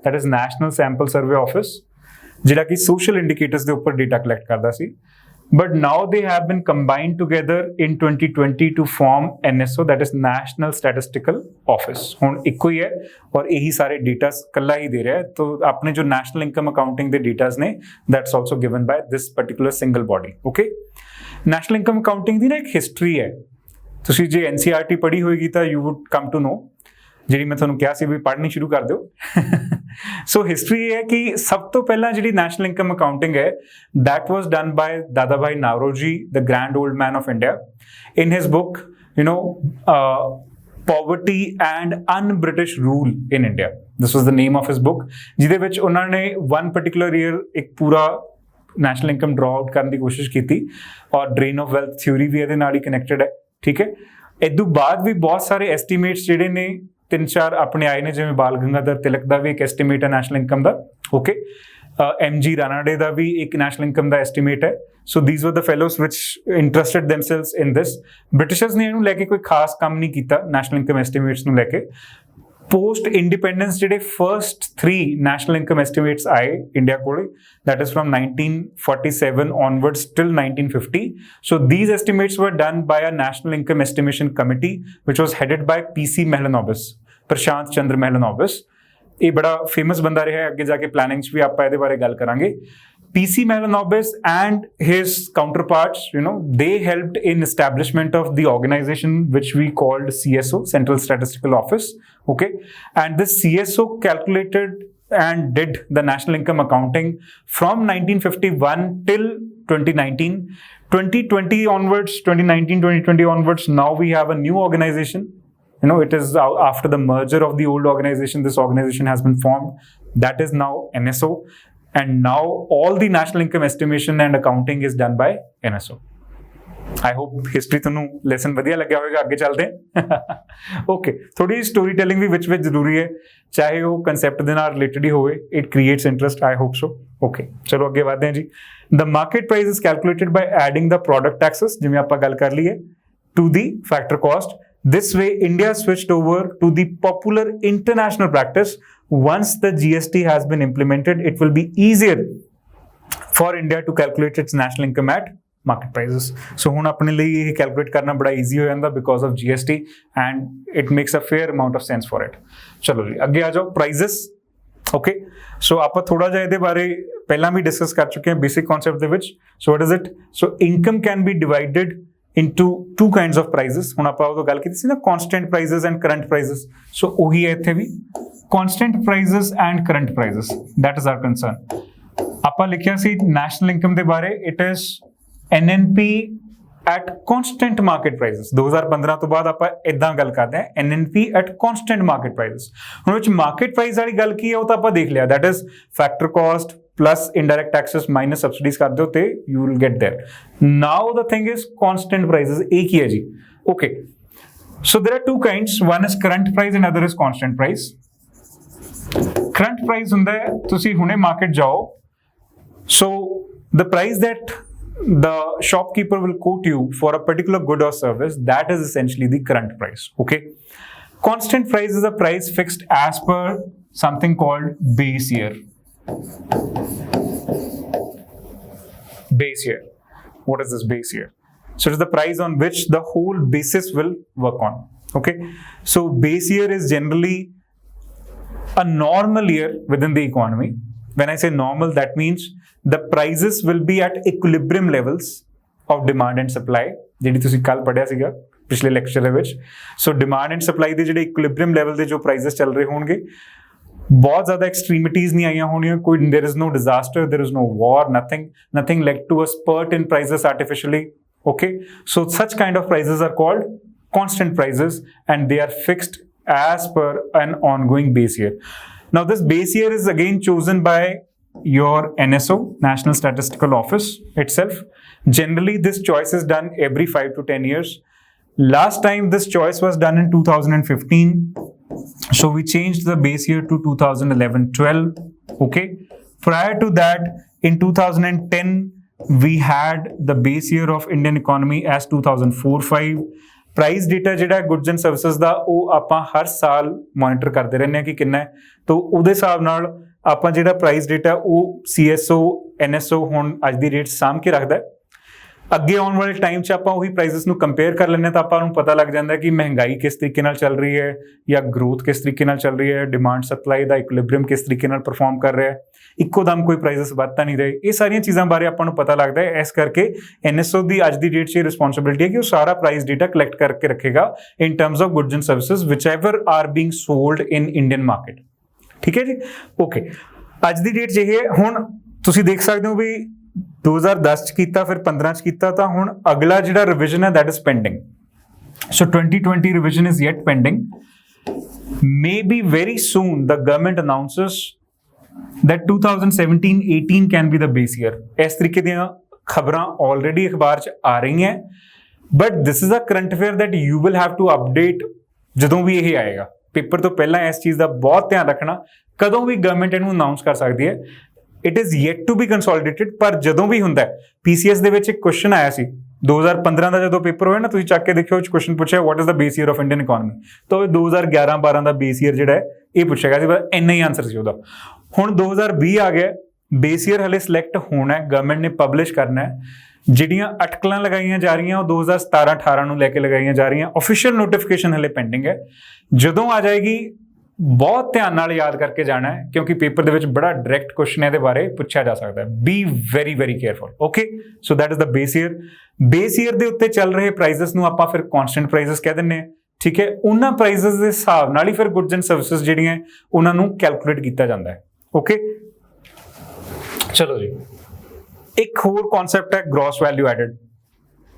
that is National Sample Survey Office ਜਿਹੜਾ ਕਿ ਸੋਸ਼ਲ ਇੰਡੀਕੇਟਰਸ ਦੇ ਉੱਪਰ ਡੇਟਾ ਕਲੈਕਟ ਕਰਦਾ ਸੀ। But now they have been combined together in 2020 to form NSO, that is National Statistical Office. ਹੁਣ ਇੱਕੋ ਹੀ ਹੈ ਔਰ ਇਹੀ ਸਾਰੇ ਡੇਟਾਸ ਕੱਲਾ ਹੀ ਦੇ ਰਿਹਾ ਹੈ। तो ਆਪਣੇ ਜੋ ਨੈਸ਼ਨਲ ਇਨਕਮ ਅਕਾਊਂਟਿੰਗ ਦੇ ਡੇਟਾਸ ਨੇ that's also given by this particular single body. Okay. National income accounting ਦੀ ਨਾ ਇੱਕ ਹਿਸਟਰੀ ਹੈ, ਤੁਸੀਂ ਜੇ NCERT ਪੜ੍ਹੀ ਹੋਏਗੀ ਤਾਂ you would come to know, ਜਿਹੜੀ ਮੈਂ ਤੁਹਾਨੂੰ ਕਿਹਾ ਸੀ ਵੀ ਪੜ੍ਹਨੀ ਸ਼ੁਰੂ ਕਰ ਦਿਓ। ਸੋ ਹਿਸਟਰੀ ਇਹ ਹੈ ਕਿ ਸਭ ਤੋਂ ਪਹਿਲਾਂ ਜਿਹੜੀ ਨੈਸ਼ਨਲ ਇਨਕਮ ਅਕਾਊਂਟਿੰਗ ਹੈ that was done by Dada Bhai Nauroji, the grand old man of India, in his book, Poverty and Un-British Rule in India. This was the name of his book, ਜਿਹਦੇ ਵਿੱਚ ਉਹਨਾਂ ਨੇ one particular year ਇੱਕ ਪੂਰਾ national income ਡਰਾ out ਕਰਨ ਦੀ ਕੋਸ਼ਿਸ਼ ਕੀਤੀ, ਔਰ ਡਰੇਨ ਆਫ ਵੈਲਥ ਥਿਊਰੀ ਵੀ ਇਹਦੇ ਨਾਲ ਹੀ ਕਨੈਕਟਡ ਹੈ, ਠੀਕ ਹੈ। ਇਦੋਂ ਬਾਅਦ ਵੀ ਬਹੁਤ ਸਾਰੇ ਐਸਟੀਮੇਟਸ ਜਿਹੜੇ ਨੇ 3-4 ਆਪਣੇ ਆਏ ਨੇ, ਜਿਵੇਂ ਬਾਲ ਗੰਗਾਧਰ ਤਿਲਕ ਦਾ ਵੀ ਇੱਕ ਐਸਟੀਮੇਟ ਹੈ ਨੈਸ਼ਨਲ ਇਨਕਮ ਦਾ, ਓਕੇ। MG ਰਾਨਾਡੇ ਦਾ ਵੀ ਇੱਕ ਨੈਸ਼ਨਲ ਇਨਕਮ ਦਾ ਐਸਟੀਮੇਟ ਹੈ। ਸੋ ਥੀਸ ਵਰ ਦ ਫੈਲੋਜ਼ ਵਿਚ ਇੰਟਰਸਟਡ ਦੈਮਸੈਲਵਸ ਇਨ ਦਿਸ। ਬ੍ਰਿਟਿਸ਼ਰਸ ਨੇ ਇਹਨੂੰ ਲੈ ਕੇ ਕੋਈ ਖਾਸ ਕੰਮ ਨਹੀਂ ਕੀਤਾ ਨੈਸ਼ਨਲ ਇਨਕਮ ਐਸਟੀਮੇਟਸ ਨੂੰ ਲੈ ਕੇ। post independence ਜਿਹੜੇ first 3 national income estimates ਆਏ ਇੰਡੀਆ ਕੋਲੇ, that is from 1947 onwards till 1950. So these estimates were done by a national income estimation committee which was headed by PC Mahalanobis, Prasanta Chandra Mahalanobis। ਇਹ ਬੜਾ famous ਬੰਦਾ ਰਿਹਾ, ਅੱਗੇ ਜਾ ਕੇ planning 'ਚ ਵੀ ਆਪਾਂ ਇਹਦੇ ਬਾਰੇ ਗੱਲ ਕਰਾਂਗੇ। PC Mahalanobis and his counterparts, they helped in establishment of the organization which we called CSO, Central Statistical Office, okay? And this CSO calculated and did the national income accounting from 1951 till 2019. 2020 onwards, 2019-2020 onwards, now we have a new organization. It is after the merger of the old organization, this organization has been formed. That is now NSO. And now all the national income estimation and accounting is done by NSO. I hope history ਤੁਹਾਨੂੰ lesson ਵਧੀਆ ਲੱਗਿਆ ਹੋਵੇਗਾ। ਅੱਗੇ ਚੱਲਦੇ ਹਾਂ। Okay, ਥੋੜੀ story telling ਵੀ ਵਿੱਚ ਜ਼ਰੂਰੀ ਹੈ, ਚਾਹੇ ਉਹ ਕਨਸੈਪਟ ਦੇ ਨਾਲ ਰਿਲੇਟਡ ਹੀ ਹੋਵੇ। It creates interest, I hope so. Okay, ਚਲੋ ਅੱਗੇ ਵਧਦੇ ਹਾਂ ਜੀ। The market price is calculated by adding the product taxes, ਜਿਵੇਂ ਆਪਾਂ ਗੱਲ ਕਰ ਲਈਏ, to the factor cost. This way, India switched over to the popular international practice. Once the GST has been implemented, it will be easier for India to calculate its national income at market prices. So, ਹੁਣ ਆਪਣੇ ਲਈ ਇਹ calculate ਕਰਨਾ ਬੜਾ easy ਹੋ ਜਾਂਦਾ because of GST, and it makes a fair amount of sense for it. ਚਲੋ ਜੀ ਅੱਗੇ ਆ ਜਾਓ। prices, okay? So, ਆਪਾਂ ਥੋੜਾ ਜਿਹਾ ਇਹਦੇ ਬਾਰੇ ਪਹਿਲਾਂ ਵੀ ਡਿਸਕਸ ਕਰ ਚੁੱਕੇ ਹਾਂ ਬੇਸਿਕ ਕਨਸੈਪਟ ਦੇ ਵਿੱਚ। So, what is it? So, income can be divided into 2 kinds of prices. ਹੁਣ ਆਪਾਂ ਉਦੋਂ ਗੱਲ ਕੀਤੀ ਸੀ ਨਾ, constant prices and current prices. So ਉਹੀ ਹੈ ਇੱਥੇ ਵੀ, constant prices and current prices, that is our concern. ਆਪਾਂ ਲਿਖਿਆ ਸੀ national income ਦੇ ਬਾਰੇ, it is NNP at constant market prices. 2015 ਤੋਂ ਬਾਅਦ ਆਪਾਂ ਇਦਾਂ ਗੱਲ ਕਰਦੇ ਹਾਂ, NNP at constant market prices. ਹੁਣ ਵਿੱਚ market price ਵਾਲੀ ਗੱਲ ਕੀ ਹੈ ਉਹ ਤਾਂ ਆਪਾਂ ਦੇਖ ਲਿਆ, that is factor cost plus indirect taxes minus subsidies ਕਰ ਦਿਓ ਤੇ you will get there. Now the thing is constant prices, एक ही है जी। Okay, so there are 2 kinds, one is current price and other is constant price. Current price ਹੁੰਦਾ ਹੈ ਤੁਸੀਂ ਹੁਣੇ market ਜਾਓ, so the price that the shopkeeper will quote you for a particular good or service, that is essentially the current price, okay? Constant price is a price fixed as per something called base year. Base year. What is this base year? So it is the price on which the whole basis will work on. Okay. So base year is generally a normal year within the economy. When I say normal, that means the prices will be at equilibrium levels of demand and supply. ਜਿਹੜੀ ਤੁਸੀਂ ਕੱਲ ਪੜਿਆ ਸੀਗਾ ਪਿਛਲੇ lecture ਦੇ ਵਿੱਚ। So demand and supply ਦੇ ਜਿਹੜੇ equilibrium level ਦੇ ਜੋ prices ਚੱਲ ਰਹੇ ਹੋਣਗੇ, बहुत ज़्यादा extremities नहीं आईयां होनी, कोई there is no disaster, there is no war, nothing led to a spurt in prices artificially, okay? So such kind of prices are called constant prices, and they are fixed as per an ongoing base year. Now this base year is again chosen by your NSO, National Statistical Office itself. Generally this choice is done every 5 to 10 years. Last time this choice was done in 2015. So we changed the base year to 2011-12, okay? Prior to that, in 2010, we had the base year of Indian economy as 2004-5. Price data ਜਿਹੜਾ goods and services ਦਾ ਉਹ ਆਪਾਂ ਹਰ ਸਾਲ monitor ਕਰਦੇ ਰਹਿੰਦੇ ਹਾਂ ਕਿ ਕਿੰਨਾ ਹੈ, ਤਾਂ ਉਹਦੇ ਹਿਸਾਬ ਨਾਲ ਆਪਾਂ ਜਿਹੜਾ price data ਉਹ CSO, NSO ਹੁਣ ਅੱਜ ਦੀ ਰੇਟ ਸਾਂਭ ਕੇ ਰੱਖਦਾ ਹੈ। ਅੱਗੇ ਆਉਣ ਵਾਲੇ ਟਾਈਮ 'ਚ ਆਪਾਂ ਉਹੀ ਪ੍ਰਾਈਸਿਸ ਨੂੰ ਕੰਪੇਅਰ ਕਰ ਲੈਂਦੇ ਹਾਂ ਤਾਂ ਆਪਾਂ ਨੂੰ ਪਤਾ ਲੱਗ ਜਾਂਦਾ ਕਿ ਮਹਿੰਗਾਈ ਕਿਸ ਤਰੀਕੇ ਨਾਲ ਚੱਲ ਰਹੀ ਹੈ ਜਾਂ ਗਰੋਥ ਕਿਸ ਤਰੀਕੇ ਨਾਲ ਚੱਲ ਰਹੀ ਹੈ, ਡਿਮਾਂਡ ਸਪਲਾਈ ਦਾ ਇਕੁਇਲਿਬਰੀਅਮ ਕਿਸ ਤਰੀਕੇ ਨਾਲ ਪਰਫਾਰਮ ਕਰ ਰਿਹਾ ਹੈ, ਇੱਕੋ ਦਮ ਕੋਈ ਪ੍ਰਾਈਸਿਸ ਵੱਧ ਤਾਂ ਨਹੀਂ ਰਹੇ। ਇਹ ਸਾਰੀਆਂ ਚੀਜ਼ਾਂ ਬਾਰੇ ਆਪਾਂ ਨੂੰ ਪਤਾ ਲੱਗਦਾ ਹੈ। ਇਸ ਕਰਕੇ NSO ਦੀ ਅੱਜ ਦੀ ਡੇਟ 'ਚ ਇਹ ਰਿਸਪੌਂਸਿਬਿਲਿਟੀ ਹੈ ਕਿ ਉਹ ਸਾਰਾ ਪ੍ਰਾਈਸ ਡੇਟਾ ਕਲੈਕਟ ਕਰਕੇ ਰੱਖੇਗਾ in terms of goods and services whichever are being sold in Indian market. ਠੀਕ ਹੈ ਜੀ, ਓਕੇ। ਅੱਜ ਦੀ ਡੇਟ 'ਚ ਇਹ ਹੈ। ਹੁਣ ਤੁਸੀਂ ਦੇਖ ਸਕਦੇ ਹੋ ਵੀ 2010 ਚ ਕੀਤਾ, ਫਿਰ 15 ਚ ਕੀਤਾ, ਤਾਂ ਹੁਣ ਅਗਲਾ ਜਿਹੜਾ ਰਿਵੀਜ਼ਨ ਹੈ that is pending. So 2020 revision is yet pending. Maybe very soon the government announces that 2017-18 can be the base year. ਇਸ ਤਰੀਕੇ ਦੀਆਂ ਖਬਰਾਂ already ਅਖਬਾਰ 'ਚ ਆ ਰਹੀਆਂ, but this is a current affair that you will have to update ਜਦੋਂ ਵੀ ਇਹ ਆਏਗਾ। ਪੇਪਰ ਤੋਂ ਪਹਿਲਾਂ ਇਸ ਚੀਜ਼ ਦਾ ਬਹੁਤ ਧਿਆਨ ਰੱਖਣਾ, ਕਦੋਂ ਵੀ ਗਵਰਨਮੈਂਟ ਇਹਨੂੰ ਅਨਾਉਂਸ ਕਰ ਸਕਦੀ ਹੈ। It is yet to be consolidated, ਪਰ ਜਦੋਂ ਵੀ ਹੁੰਦਾ PCS ਦੇ ਵਿੱਚ ਇੱਕ ਕੁਐਸਚਨ ਆਇਆ ਸੀ 2015 ਦਾ ਜਦੋਂ ਪੇਪਰ ਹੋਇਆ ਨਾ, ਤੁਸੀਂ ਚੱਕ ਕੇ ਦੇਖਿਓ, ਕੁਐਸਚਨ ਪੁੱਛਿਆ what is the base year of Indian economy, ਤਾਂ ਉਹ 2011-12 ਦਾ ਬੇਸ ਈਅਰ ਜਿਹੜਾ ਹੈ ਇਹ ਪੁੱਛਿਆ ਗਿਆ ਸੀ, ਬਸ ਇੰਨਾ ਹੀ ਆਨਸਰ ਸੀ ਉਹਦਾ। ਹੁਣ 2020 ਆ ਗਿਆ, ਬੇਸ ਈਅਰ ਹਲੇ ਸਿਲੈਕਟ ਹੋਣਾ ਹੈ, ਗਵਰਨਮੈਂਟ ਨੇ ਪਬਲਿਸ਼ ਕਰਨਾ ਹੈ। ਜਿਹੜੀਆਂ ਅਟਕਲਾਂ ਲਗਾਈਆਂ ਜਾ ਰਹੀਆਂ ਉਹ 2017-18 ਨੂੰ ਲੈ ਕੇ ਲਗਾਈਆਂ ਜਾ ਰਹੀਆਂ। ਆਫੀਸ਼ੀਅਲ ਨੋਟੀਫਿਕੇਸ਼ਨ ਹਲੇ ਪੈਂਡਿੰਗ ਹੈ, ਜਦੋਂ ਆ ਜਾਏਗੀ ਬਹੁਤ ਧਿਆਨ ਨਾਲ ਯਾਦ ਕਰਕੇ ਜਾਣਾ ਹੈ, ਕਿਉਂਕਿ ਪੇਪਰ ਦੇ ਵਿੱਚ ਬੜਾ ਡਾਇਰੈਕਟ ਕੁਐਸਚਨ ਇਹਦੇ ਬਾਰੇ ਪੁੱਛਿਆ ਜਾ ਸਕਦਾ ਹੈ। B very very careful. Okay, so that is the base year. Base year ਦੇ ਉੱਤੇ ਚੱਲ ਰਹੇ ਪ੍ਰਾਈਸਿਸ ਨੂੰ ਆਪਾਂ ਫਿਰ ਕਨਸਟੈਂਟ ਪ੍ਰਾਈਸਿਸ ਕਹਿ ਦਿੰਦੇ ਹਾਂ। ਠੀਕ ਹੈ, ਉਹਨਾਂ ਪ੍ਰਾਈਸਿਸ ਦੇ ਹਿਸਾਬ ਨਾਲ ਹੀ ਫਿਰ ਗੁੱਡਸ ਐਂਡ ਸਰਵਿਸਿਜ਼ ਜਿਹੜੀਆਂ ਉਹਨਾਂ ਨੂੰ ਕੈਲਕੂਲੇਟ ਕੀਤਾ ਜਾਂਦਾ ਹੈ। ਓਕੇ, ਚਲੋ ਜੀ, ਇੱਕ ਹੋਰ ਕਨਸੈਪਟ ਹੈ ਗ੍ਰੋਸ ਵੈਲਿਊ ਐਡਡ।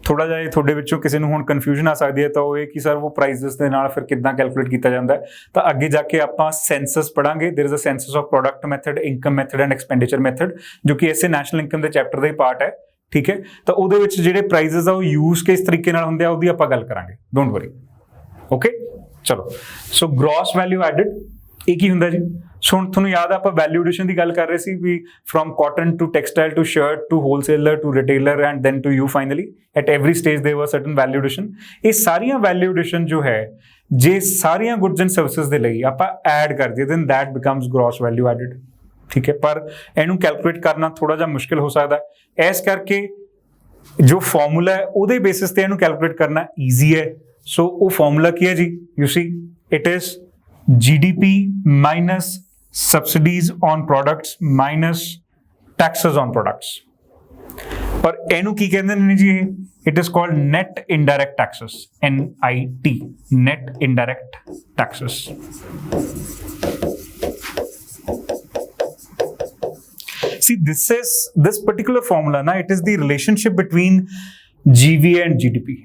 ਥੋੜਾ ਜਿਹਾ ਤੁਹਾਡੇ ਵਿੱਚੋਂ ਕਿਸੇ ਨੂੰ ਹੁਣ ਕਨਫਿਊਜ਼ਨ ਆ ਸਕਦੀ ਹੈ, ਤਾਂ ਉਹ ਇਹ ਕਿ ਸਰ ਉਹ ਪ੍ਰਾਈਸਿਸ ਦੇ ਨਾਲ ਫਿਰ ਕਿੱਦਾਂ ਕੈਲਕੂਲੇਟ ਕੀਤਾ ਜਾਂਦਾ ਹੈ। ਤਾਂ ਅੱਗੇ ਜਾ ਕੇ ਆਪਾਂ ਸੈਂਸਸ ਪੜਾਂਗੇ। There is a census of product method, income method and expenditure method, ਜੋ ਕਿ ਇਸੇ ਨੈਸ਼ਨਲ ਇਨਕਮ ਦੇ ਚੈਪਟਰ ਦਾ ਹੀ ਪਾਰਟ ਹੈ। ਠੀਕ ਹੈ, ਤਾਂ ਉਹਦੇ ਵਿੱਚ ਜਿਹੜੇ ਪ੍ਰਾਈਸਿਸ ਆ ਉਹ ਯੂਜ਼ ਕਿਸ ਤਰੀਕੇ ਨਾਲ ਹੁੰਦੇ ਆ ਉਹਦੀ ਆਪਾਂ ਗੱਲ ਕਰਾਂਗੇ, ਡੋਂਟ ਵਰੀ। ਓਕੇ, ਚਲੋ। ਸੋ ਗ੍ਰੋਸ ਵੈਲਿਊ ਐਡਡ ਇਹ ਕੀ ਹੁੰਦਾ ਜੀ? ਸੋ ਹੁਣ ਤੁਹਾਨੂੰ ਯਾਦ ਆ ਆਪਾਂ ਵੈਲਿਊ ਐਡੀਸ਼ਨ ਦੀ ਗੱਲ ਕਰ ਰਹੇ ਸੀ we from cotton to textile to shirt to wholesaler to retailer and then to you finally at every stage there was certain value addition. ਇਹ ਸਾਰੀਆਂ ਵੈਲਿਊ ਐਡੀਸ਼ਨ ਜੋ ਹੈ, ਜੇ ਸਾਰੀਆਂ ਗੁੱਡਸ ਐਂਡ ਸਰਵਿਸਿਜ਼ ਦੇ ਲਈ ਆਪਾਂ ਐਡ ਕਰ ਦਈਏ then that becomes gross value added. ਠੀਕ ਹੈ, ਪਰ ਇਹਨੂੰ ਕੈਲਕੂਲੇਟ ਕਰਨਾ ਥੋੜਾ ਜਿਹਾ ਮੁਸ਼ਕਿਲ ਹੋ ਸਕਦਾ ਹੈ। ਇਸ ਕਰਕੇ ਜੋ ਫਾਰਮੂਲਾ ਹੈ ਉਹਦੇ ਬੇਸਿਸ ਤੇ ਇਹਨੂੰ ਕੈਲਕੂਲੇਟ ਕਰਨਾ ਈਜ਼ੀ ਹੈ। ਸੋ ਉਹ ਫਾਰਮੂਲਾ ਕੀ ਹੈ ਜੀ? You C it is GDP minus subsidies on products minus taxes on products। ਪਰ ਇਹਨੂੰ ਕੀ ਕਹਿੰਦੇ ਨੇ ਜੀ? it is called net indirect taxes, NIT, net indirect taxes। See, this particular formula na, it is the relationship between GVA and GDP।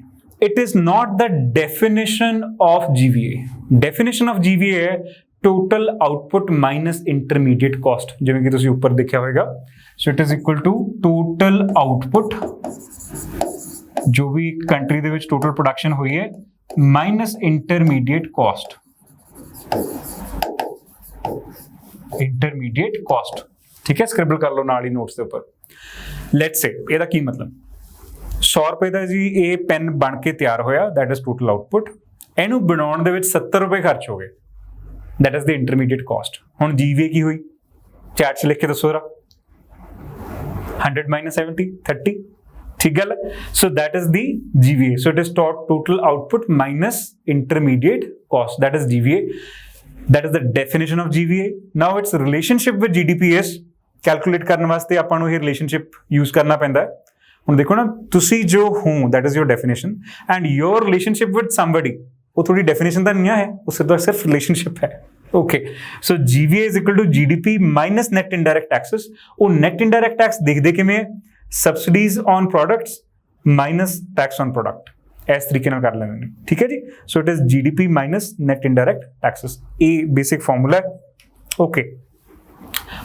It is not the definition of GVA। Definition of GVA है total output minus intermediate cost, ਜਿਵੇਂ ਕਿ ਤੁਸੀਂ ਉੱਪਰ ਦੇਖਿਆ ਹੋਵੇਗਾ। So it is equal to total output, ਜੋ ਵੀ country ਦੇ ਵਿੱਚ total production ਹੋਈ ਹੈ, minus intermediate cost। Intermediate cost, ਠੀਕ ਹੈ, ਸਕ੍ਰਿਬਲ ਕਰ ਲਓ ਨਾਲ ਹੀ ਨੋਟਸ ਦੇ ਉੱਪਰ। Let's say ਇਹਦਾ ਕੀ ਮਤਲਬ? 100 ਰੁਪਏ ਦਾ ਜੀ ਇਹ ਪੈਨ ਬਣ ਕੇ ਤਿਆਰ ਹੋਇਆ, ਦੈਟ ਇਜ਼ ਟੋਟਲ ਆਊਟਪੁੱਟ। ਇਹਨੂੰ ਬਣਾਉਣ ਦੇ ਵਿੱਚ 70 ਰੁਪਏ ਖਰਚ ਹੋ ਗਏ, that is the intermediate cost. ਹੁਣ GVA ਕੀ ਹੋਈ? ਚੈਟ 'ਚ ਲਿਖ ਕੇ ਦੱਸੋ ਜਰਾ। 100 minus 70, 30, ਠੀਕ ਗੱਲ। So that is the GVA। So it is total output minus intermediate cost, that is GVA। That is the definition of GVA। Now its relationship with GDP is calculate ਕਰਨ ਵਾਸਤੇ ਆਪਾਂ ਨੂੰ ਇਹ ਰਿਲੇਸ਼ਨਸ਼ਿਪ ਯੂਜ਼ ਕਰਨਾ ਪੈਂਦਾ ਹੈ। ਹੁਣ ਦੇਖੋ ਨਾ, ਤੁਸੀਂ ਜੋ ਹੋ that is your definition and your relationship with somebody, ਉਹ ਤੁਹਾਡੀ ਡੈਫੀਨੇਸ਼ਨ ਤਾਂ ਨਹੀਂ ਹੈ, ਉਹ ਸਿਰਫ ਰਿਲੇਸ਼ਨਸ਼ਿਪ ਹੈ। Okay, so GVA is equal to GDP minus net indirect taxes. ਉਹ ਨੈਟ ਇਨਡਾਇਰੈਕਟ ਟੈਕਸ ਦੇਖਦੇ ਕਿਵੇਂ? Subsidies on products minus tax on product, ਇਸ ਤਰੀਕੇ ਨਾਲ ਕਰ ਲੈਂਦੇ ਨੇ। ਠੀਕ ਹੈ ਜੀ, so it is GDP minus net indirect taxes. ਇਹ ਬੇਸਿਕ ਫਾਰਮੂਲਾ ਹੈ। ਓਕੇ,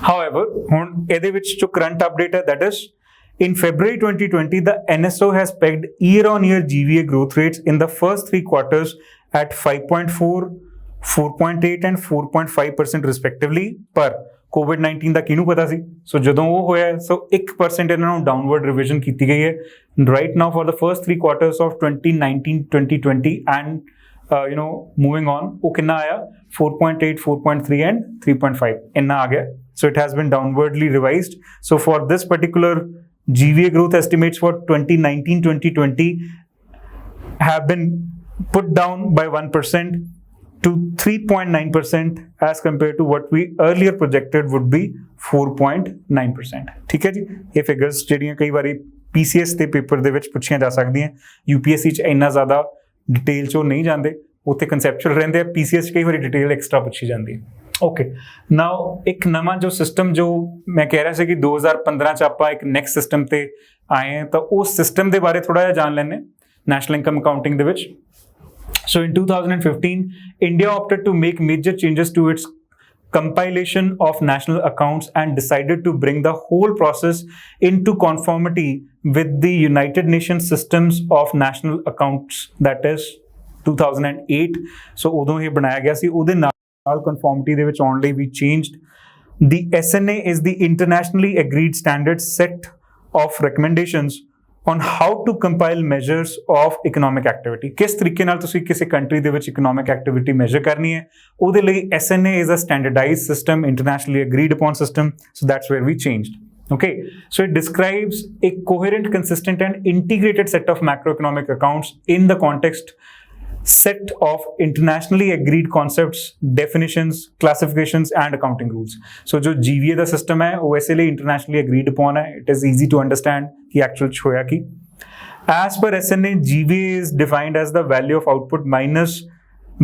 ਹਾਊਐਵਰ ਹੁਣ ਇਹਦੇ ਵਿੱਚ ਜੋ ਕਰੰਟ ਅਪਡੇਟ ਹੈ that is in February 2020, the NSO has pegged year-on-year GVA growth rates in the first 3 quarters at 5.4, 4.8 and 4.5% respectively। ਪਰ COVID-19 ਦਾ ਕਿਹਨੂੰ ਪਤਾ ਸੀ? ਸੋ ਜਦੋਂ ਉਹ ਹੋਇਆ, ਸੋ 1% ਇਹਨਾਂ ਨੂੰ ਡਾਊਨਵਰਡ ਰਿਵੀਜ਼ਨ ਕੀਤੀ ਗਈ ਹੈ। Right now for the first 3 quarters of 2019, 2020 and moving on, ਉਹ ਕਿੰਨਾ ਆਇਆ? 4.8, 4.3 and 3.5 ਇੰਨਾ ਆ ਗਿਆ। So it has been downwardly revised। So for this particular GVA growth estimates for 2019-2020 have been put down by 1% to 3.9% as compared to what we earlier projected would be 4.9%. ठीक है जी, ये figures ਜਿਹੜੀਆਂ ਕਈ ਵਾਰੀ PCS ਦੇ paper ਦੇ ਵਿੱਚ ਪੁੱਛੀਆਂ ਜਾ ਸਕਦੀਆਂ, UPSC ਚ ਇੰਨਾ ਜ਼ਿਆਦਾ ਡਿਟੇਲ ਚੋਂ ਨਹੀਂ ਜਾਂਦੇ, ਉੱਥੇ ਕਨਸੈਪਚੁਅਲ ਰਹਿੰਦੇ ਆ, PCS ਚ ਕਈ ਵਾਰੀ ਡਿਟੇਲ ਐਕਸਟਰਾ ਪੁੱਛੀ ਜਾਂਦੀ ਹੈ। ਓਕੇ, ਨਾਓ ਇੱਕ ਨਵਾਂ ਜੋ ਸਿਸਟਮ ਜੋ ਮੈਂ ਕਹਿ ਰਿਹਾ ਸੀ ਕਿ 2015 ਚ ਆਪਾਂ ਇੱਕ ਨੈਕਸਟ ਸਿਸਟਮ ਤੇ ਆਏ ਹਾਂ, ਤਾਂ ਉਸ ਸਿਸਟਮ ਦੇ ਬਾਰੇ ਥੋੜਾ ਜਿਹਾ ਜਾਣ ਲੈਣੇ ਨੈਸ਼ਨਲ ਇਨਕਮ ਅਕਾਊਂਟਿੰਗ ਦੇ ਵਿੱਚ। So in 2015, India opted to make major changes to its compilation of national accounts and decided to bring the whole process into conformity with the United Nations systems of national accounts, that is 2008. So ਉਦੋਂ ਇਹ ਬਣਾਇਆ ਗਿਆ ਸੀ, ਉਹਦੇ ਨਾਲ conformity ਦੇ ਵਿੱਚ ਆਉਣ ਲਈ we changed. The SNA is the internationally agreed standard set of recommendations on how to compile measures of economic activity. किस तरीके नाल तुसी किसी country दे विच economic activity measure करनी है, उहदे लई SNA is a standardized system, internationally agreed upon system, so that's where we changed. Okay, so it describes a coherent, consistent and integrated set of macroeconomic accounts in the context set of internationally agreed concepts, definitions, classifications and accounting rules. So जो GVA ਦਾ system है वो वैसे लिए internationally agreed upon है, it is easy to understand कि actual होया की। As per SNA, GVA is defined as the value of output minus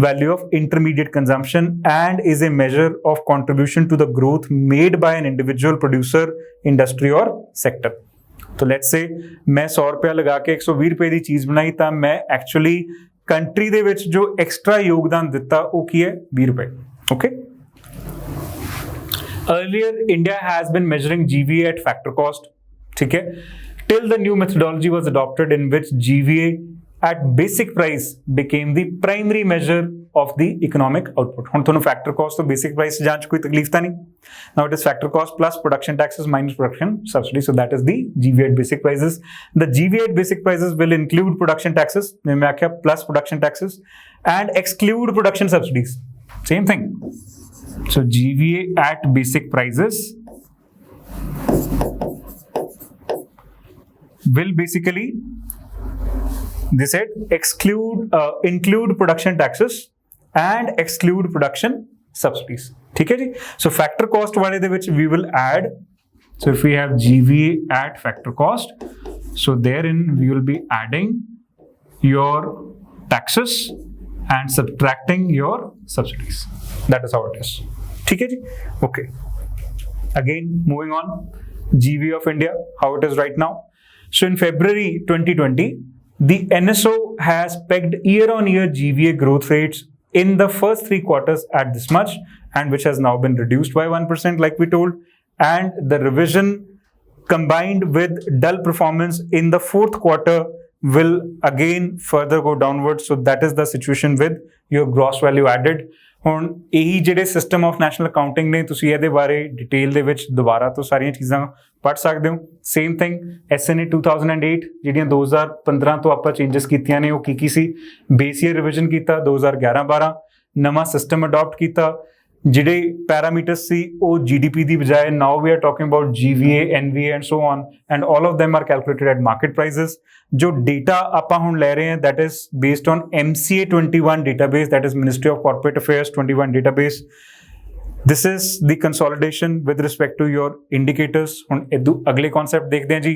value of intermediate consumption and is a measure of contribution to the growth made by an individual producer, industry or sector. तो let's say मैं 100 रुपया लगा के 120 रुपए ਦੀ ਚੀਜ਼ ਬਣਾਈ ਤਾਂ ਮੈਂ actually ਕੰਟਰੀ ਦੇ ਵਿੱਚ ਜੋ ਐਕਸਟਰਾ ਯੋਗਦਾਨ ਦਿੱਤਾ ਉਹ ਕੀ ਹੈ 20 ਰੁਪਏ। Okay, earlier India has been measuring GVA at factor cost, ठीक है, till the new methodology was adopted in which GVA at basic price became the primary measure of the economic output. ਹੁਣ ਤੁਹਾਨੂੰ factor cost ਤੋਂ basic price ਜਾਣ 'ਚ ਕੋਈ ਤਕਲੀਫ ਤਾਂ ਨਹੀਂ। Now it is factor cost plus production taxes minus production subsidy, so that is the GVA at basic prices. The GVA at basic prices will include production taxes, मैं आख्या plus production taxes, and exclude production subsidies. Same thing. So GVA at basic prices will basically, they said, include production taxes and exclude production subsidies. ठीक है जी, so factor cost वाले दे which we will add, so if we have GVA at factor cost, so therein we will be adding your taxes and subtracting your subsidies. That is how it is. ठीक है जी, okay, again moving on, GVA of India, how it is right now. So in February 2020, the NSO has pegged year-on-year GVA growth rates in the first 3 quarters at this much, and which has now been reduced by 1% like we told, and the revision combined with dull performance in the 4th quarter will again further go downwards. So that is the situation with your gross value added. ਹੁਣ ਇਹੀ ਜਿਹੜੇ system of national accounting ਨੇ, ਤੁਸੀਂ ਇਹਦੇ ਬਾਰੇ detail ਦੇ ਵਿੱਚ ਦੁਬਾਰਾ ਤੋਂ ਸਾਰੀਆਂ ਚੀਜ਼ਾਂ ਪੜ੍ਹ ਸਕਦੇ ਹੋ। ਸੇਮ ਥਿੰਗ SNA 2008 ਜਿਹੜੀਆਂ 2015 ਤੋਂ ਆਪਾਂ ਚੇਂਜਸ ਕੀਤੀਆਂ ਨੇ ਉਹ ਕੀ ਸੀ, ਬੇਸ ਈਅਰ ਰਿਵੀਜ਼ਨ ਕੀਤਾ 2011-12, ਨਵਾਂ ਸਿਸਟਮ ਅਡਾਪਟ ਕੀਤਾ, ਜਿਹੜੇ ਪੈਰਾਮੀਟਰਸ ਸੀ ਉਹ GDP ਦੀ ਬਜਾਏ now we are talking about GVA, NVA and so on, and all of them are calculated at market prices. जो डेटा ਆਪਾਂ ਹੁਣ ਲੈ ਰਹੇ ਹਾਂ that is based on MCA 21 database, that is Ministry of Corporate Affairs 21 database. This is the consolidation with respect to your indicators. ਹੁਣ ਅਗਲੇ concept ਦੇਖਦੇ ਹਾਂ ਜੀ।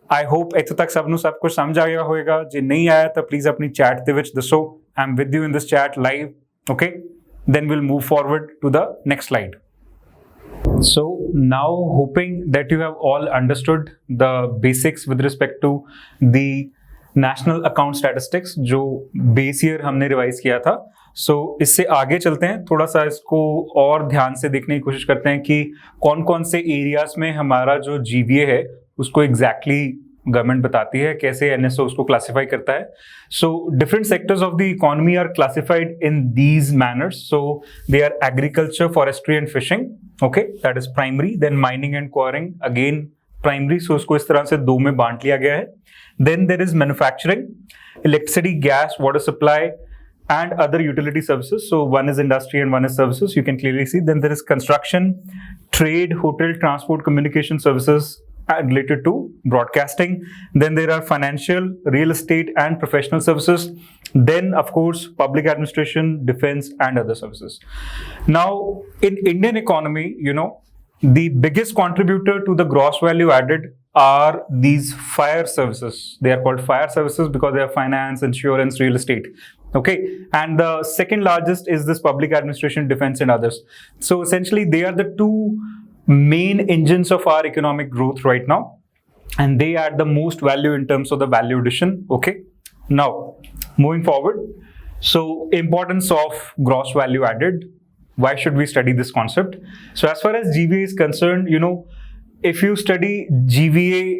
I hope ਇੱਥੋਂ ਤੱਕ ਸਭ ਨੂੰ ਸਭ ਕੁਝ ਸਮਝ ਆ ਗਿਆ ਹੋਵੇਗਾ। ਜੇ ਨਹੀਂ ਆਇਆ ਤਾਂ ਪਲੀਜ਼ ਆਪਣੀ chat ਦੇ ਵਿੱਚ ਦੱਸੋ। I'm with you in this chat live. Okay, then we'll move forward to the next slide. So now hoping that you have all understood the basics with respect to the national account statistics जो base year हमने revise किया था। So इससे आगे चलते हैं, थोड़ा सा इसको और ध्यान से देखने की कोशिश करते हैं कि कौन कौन से areas में हमारा जो GVA है उसको exactly गवर्नमेंट बताती है, कैसे NSO उसको क्लासिफाई करता है। So different sectors of the economy are classified in these manners. So they are agriculture, forestry and fishing, okay, that is primary. Then mining and quarrying, again primary, so उसको इस तरह से 2 में बांट लिया गया है। Then there is manufacturing, electricity, gas, water supply and other utility services. So one is industry and one is services, you can clearly see. Then there is construction, trade, hotel, transport, communication services, related to broadcasting. Then there are financial, real estate, and professional services. Then, of course, public administration, defense, and other services. Now, in Indian economy, the biggest contributor to the gross value added are these fire services. They are called fire services because they are finance, insurance, real estate. Okay, and the second largest is this public administration, defense, and others. So essentially, they are the two main engines of our economic growth right now, and they add the most value in terms of the value addition. Okay, now moving forward, so importance of gross value added. Why should we study this concept? So as far as GVA is concerned, if you study GVA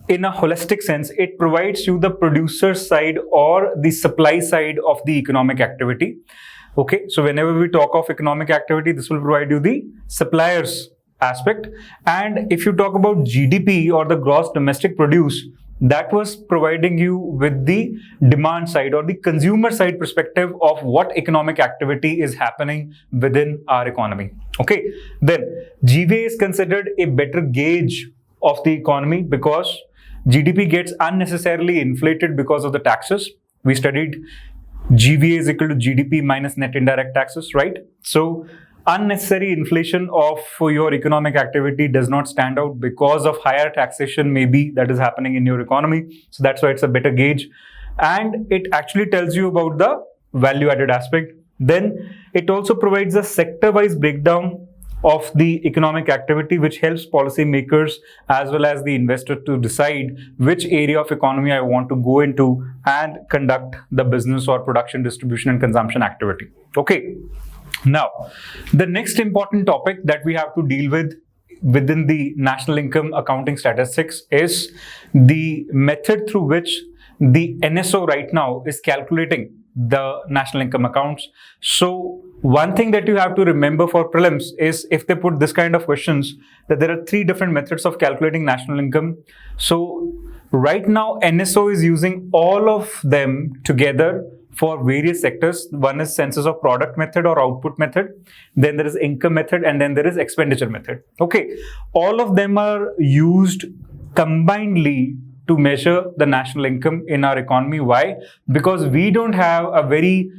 in a holistic sense, it provides you the producer side or the supply side of the economic activity. Okay, so whenever we talk of economic activity, this will provide you the suppliers aspect. And if you talk about GDP or the gross domestic produce, that was providing you with the demand side or the consumer side perspective of what economic activity is happening within our economy. Okay, then GVA is considered a better gauge of the economy because GDP gets unnecessarily inflated because of the taxes. We studied GVA is equal to GDP minus net indirect taxes, right? So unnecessary inflation of your economic activity does not stand out because of higher taxation maybe that is happening in your economy. So that's why it's a better gauge. And it actually tells you about the value added aspect. Then it also provides a sector-wise breakdown of the economic activity, which helps policymakers as well as the investor to decide which area of economy I want to go into and conduct the business or production, distribution, and consumption activity. Okay. Now, the next important topic that we have to deal with within the national income accounting statistics is the method through which the NSO right now is calculating the national income accounts. So one thing that you have to remember for prelims is if they put this kind of questions, that there are 3 different methods of calculating national income. So right now NSO is using all of them together for various sectors. One is census of product method or output method, then there is income method, and then there is expenditure method. Okay, all of them are used combinedly to measure the national income in our economy. Why? Because we don't have a very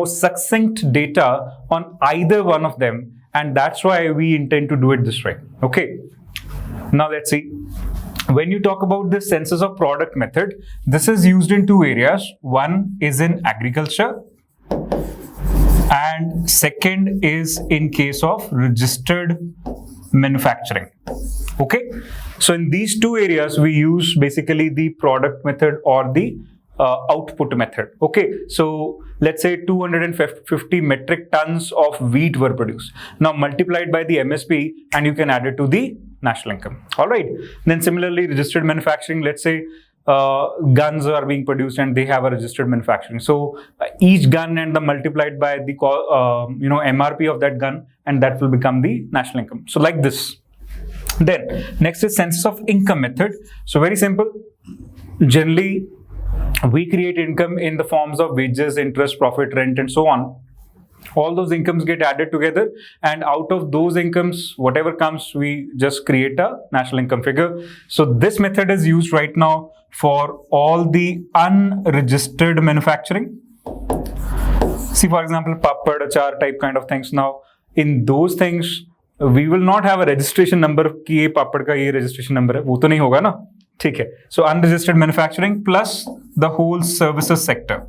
succinct data on either one of them, and that's why we intend to do it this way. Okay, now let's see. When you talk about the census of product method, this is used in 2 areas. One is in agriculture and second is in case of registered manufacturing. Okay, so in these 2 areas we use basically the product method or the output method. Okay, so let's say 250 metric tons of wheat were produced. Now multiplied by the MSP and you can add it to the national income. All right. Then similarly, registered manufacturing, let's say guns are being produced and they have a registered manufacturing. So each gun and the multiplied by the MRP of that gun, and that will become the national income. So like this. Then next is census of income method. So very simple. Generally, we create income in the forms of wages, interest, profit, rent, and so on. All those incomes get added together, and out of those incomes, whatever comes, we just create a national income figure. So this method is used right now for all the unregistered manufacturing. See, for example, papad, achar type kind of things. Now, in those things, we will not have a registration number कि ये पापड़ का ये registration number है, वो तो नहीं होगा ना, ठीक है. So unregistered manufacturing plus the whole services sector.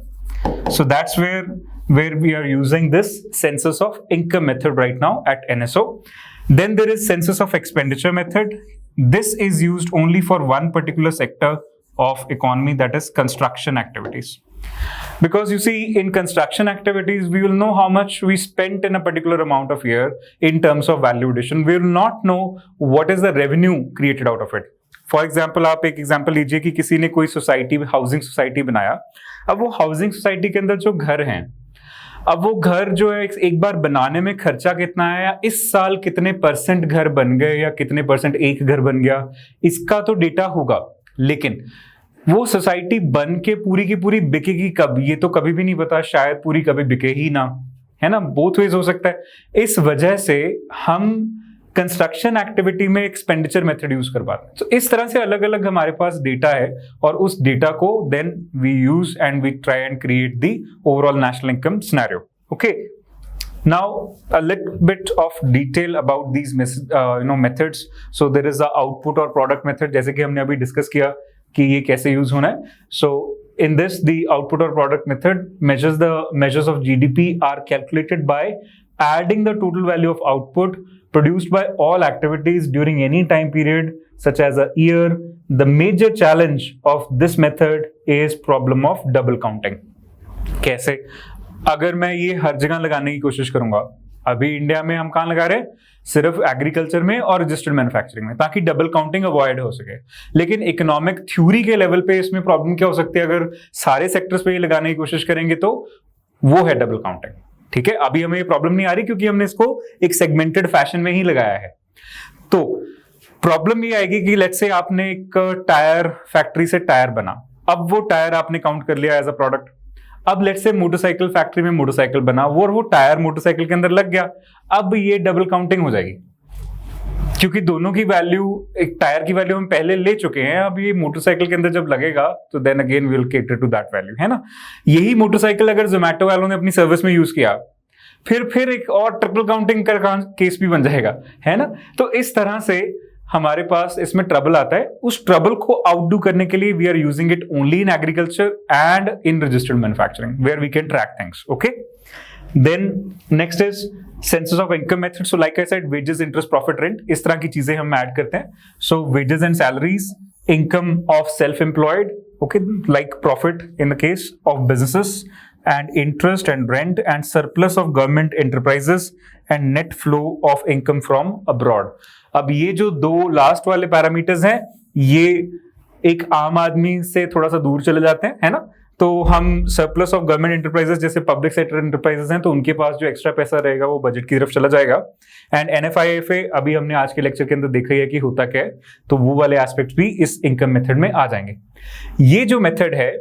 So that's where we are using this census of income method right now at NSO. Then there is census of expenditure method. This is used only for one particular sector of economy, that is construction activities. Because you see, in construction activities, we will know how much we spent in a particular amount of year in terms of value addition. We will not know what is the revenue created out of it. For example आप एक example लीजिए कि किसी ने कोई society, housing society बनाया. अब वो हाउसिंग सोसाइटी के अंदर जो घर हैं, अब वो घर जो है एक बार बनाने में खर्चा कितना है, या इस साल कितने % घर बन गए या कितने % एक घर बन गया, इसका तो डेटा होगा. लेकिन वो सोसाइटी बन के पूरी की पूरी बिकेगी कब, ये तो कभी भी नहीं पता. शायद पूरी कभी बिके ही ना, है ना. बोथ वेज हो सकता है. इस वजह से हम कंस्ट्रक्शन एक्टिविटी में एक्सपेंडिचर मेथड यूज कर पाते हैं। तो इस तरह से अलग अलग हमारे पास डेटा है और उस डेटा को then we use and we try and create the overall national income scenario. Okay, now a little bit of detail about these methods. So there is the output or product method, जैसे कि हमने अभी discuss किया कि ये कैसे use होना है। So in this the output or product method measures of GDP are calculated by adding the total value of output produced by all activities during any time period such as a year. The major challenge of this method is problem of double counting. कैसे? अगर मैं ये हर जगह लगाने की कोशिश करूंगा, अभी इंडिया में हम कहां लगा रहे हैं, सिर्फ एग्रीकल्चर में और रजिस्टर्ड मैन्युफैक्चरिंग में, ताकि डबल काउंटिंग अवॉइड हो सके। लेकिन इकोनॉमिक थ्योरी के लेवल पे इसमें प्रॉब्लम क्या हो सकती है, अगर सारे सेक्टर्स पे ये लगाने की कोशिश करेंगे तो वो है डबल काउंटिंग। ठीक है, अभी हमें ये प्रॉब्लम नहीं आ रही क्योंकि हमने इसको एक सेगमेंटेड फैशन में ही लगाया है। तो प्रॉब्लम ये आएगी कि लेट्स से आपने एक टायर फैक्ट्री से टायर बना, अब वो टायर आपने काउंट कर लिया एज अ प्रोडक्ट। अब लेट्स से मोटरसाइकिल फैक्ट्री में मोटरसाइकिल बना, वो टायर मोटरसाइकिल के अंदर लग गया, अब ये डबल काउंटिंग हो जाएगी क्योंकि दोनों की वैल्यू, एक टायर की वैल्यू हम पहले ले चुके हैं, अब ये मोटरसाइकिल के अंदर जब लगेगा तो then again we will cater to that value, है ना। यही मोटरसाइकिल अगर जोमेटो वालों ने अपनी सर्विस में यूज किया, फिर एक और ट्रिपल काउंटिंग का केस भी बन जाएगा, है ना। तो इस तरह से हमारे पास इसमें ट्रबल आता है। उस ट्रबल को आउटडू करने के लिए we are using it only in agriculture and in registered manufacturing where we can track things. Okay, then next is census of income method. So like I said, wages, interest, profit, rent, इस तरह की चीजें हम add करते हैं। So wages and salaries, income of self employed, okay, like profit in the case of businesses, and interest and rent and surplus of government enterprises and net flow of income from abroad. अब ये जो दो last वाले parameters हैं, ये एक आम आदमी से थोड़ा सा दूर चले जाते हैं, है ना। तो हम सरप्लस ऑफ गवर्नमेंट एंटरप्राइजेस, जैसे पब्लिक सेक्टर एंटरप्राइजेस हैं, तो उनके पास जो एक्स्ट्रा पैसा रहेगा वो बजट की तरफ चला जाएगा। एंड NFIFA अभी हमने आज के लेक्चर के अंदर देखा ही है कि होता क्या है, तो वो वाले एस्पेक्ट भी इस इनकम मेथड में आ जाएंगे। ये जो मेथड है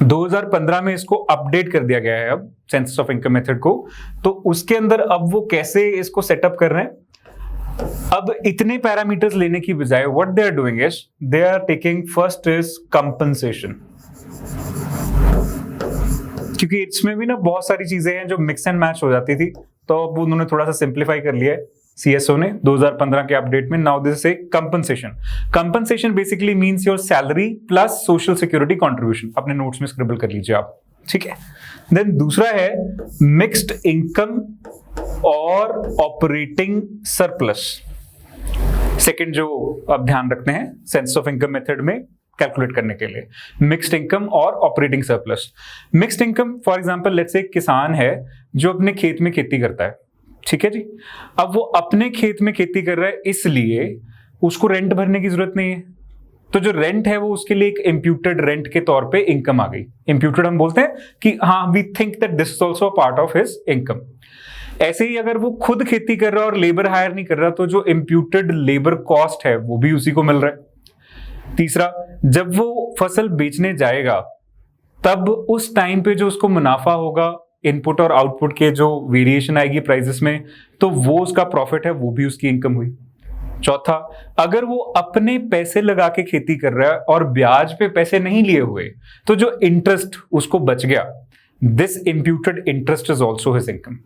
2015 में इसको अपडेट कर दिया गया है अब सेंसस ऑफ इनकम मेथड को। तो उसके अंदर अब वो कैसे इसको सेटअप कर रहे हैं, अब इतने पैरामीटर्स लेने की बजाय what they are doing is they are taking first is compensation, क्योंकि इसमें भी ना बहुत सारी चीजें हैं जो मिक्स एंड मैच हो जाती थी, तो अब उन्होंने थोड़ा सा सिंप्लीफाई कर लिया है CSO ने 2015 के अपडेट में। Now this is compensation. Compensation basically means your salary plus social security contribution. अपने नोट्स में स्क्रिबल कर लीजिए आप, ठीक है। देन दूसरा है मिक्स्ड इनकम और ऑपरेटिंग सरप्लस। सेकंड जो आप ध्यान रखते हैं सेंस ऑफ इनकम मेथड में कैलकुलेट करने के लिए, मिक्स्ड इनकम और operating surplus. Mixed income for example let's say एक किसान है जो अपने खेत में खेती करता है, ठीक है जी। अब वो अपने खेत में खेती कर रहा है, इसलिए उसको रेंट भरने की जरूरत नहीं है, तो जो रेंट है वो उसके लिए एक इंप्यूटेड रेंट के तौर पे इनकम आ गई। इंप्यूटेड हम बोलते हैं कि हाँ, we think that this is also part of his income. ऐसे ही अगर वो खुद खेती कर रहा है और लेबर हायर नहीं कर रहा, तो जो इंप्यूटेड लेबर कॉस्ट है वो भी उसी को मिल रहा है। तीसरा, जब वो फसल बेचने जाएगा तब उस टाइम पे जो उसको मुनाफा होगा, इनपुट और आउटपुट के जो वेरिएशन आएगी प्राइसेस में, तो वो उसका प्रॉफिट है, वो भी उसकी इनकम हुई। चौथा, अगर वो अपने पैसे लगा के खेती कर रहा है और ब्याज पे पैसे नहीं लिए हुए, तो जो इंटरेस्ट उसको बच गया, this imputed interest is also his income.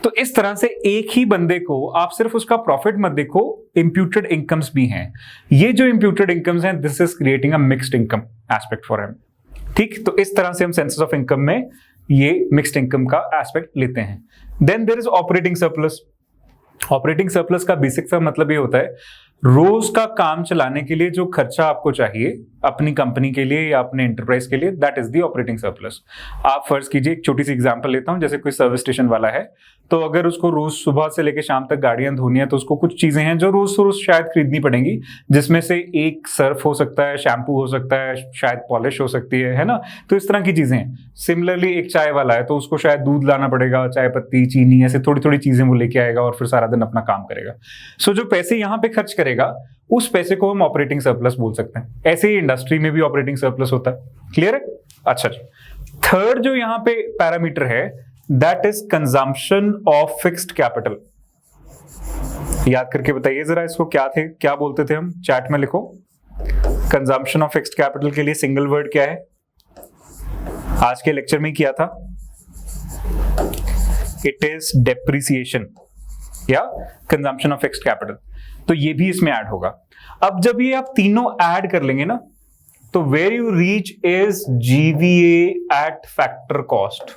तो इस तरह से एक ही बंदे को आप सिर्फ उसका प्रॉफिट मत देखो, इंप्यूटेड इनकम्स भी हैं। ये जो इंप्यूटेड इनकम्स हैं, this is creating a mixed income aspect for him, ठीक। तो इस तरह से हम सेंसस ऑफ इनकम में ये मिक्स्ड इनकम का एस्पेक्ट लेते हैं। Then there is operating surplus. Operating surplus का बेसिक सा मतलब ये होता है रोज का काम चलाने के लिए जो खर्चा आपको चाहिए अपनी कंपनी के लिए या अपने एंटरप्राइज के लिए, that is the operating surplus. आप फर्ज कीजिए, एक छोटी सी एग्जांपल लेता हूं, जैसे कोई सर्विस स्टेशन वाला है, तो अगर उसको रोज सुबह से लेकर शाम तक गाड़ियां धोनी है, तो उसको कुछ चीजें हैं जो रोज शायद खरीदनी पड़ेंगी, जिसमें से एक सर्फ हो सकता है, शैम्पू हो सकता है, शायद पॉलिश हो सकती है ना। तो इस तरह की चीजें हैं। सिमिलरली एक चाय वाला है, तो उसको शायद दूध लाना पड़ेगा, चाय पत्ती, चीनी, ऐसे थोड़ी थोड़ी चीजें वो लेके आएगा और फिर सारा दिन अपना काम करेगा। सो जो पैसे यहाँ पे खर्च करेगा उस पैसे को हम ऑपरेटिंग सरप्लस बोल सकते हैं। ऐसे ही इंडस्ट्री में भी ऑपरेटिंग सरप्लस होता है। क्लियर है? अच्छा जी। थर्ड जो यहाँ पे पैरामीटर है, that is consumption of fixed capital. याद करके बताइए जरा इसको, क्या बोलते थे हम, चैट में लिखो। कंजम्पशन ऑफ फिक्स्ड कैपिटल के लिए सिंगल वर्ड क्या है, आज के लेक्चर में किया था, इट इज डेप्रिसिएशन या कंजम्पशन ऑफ फिक्स्ड कैपिटल। तो ये भी इसमें ऐड होगा। अब जब ये आप तीनों ऐड कर लेंगे ना, तो where you reach is GVA at factor cost,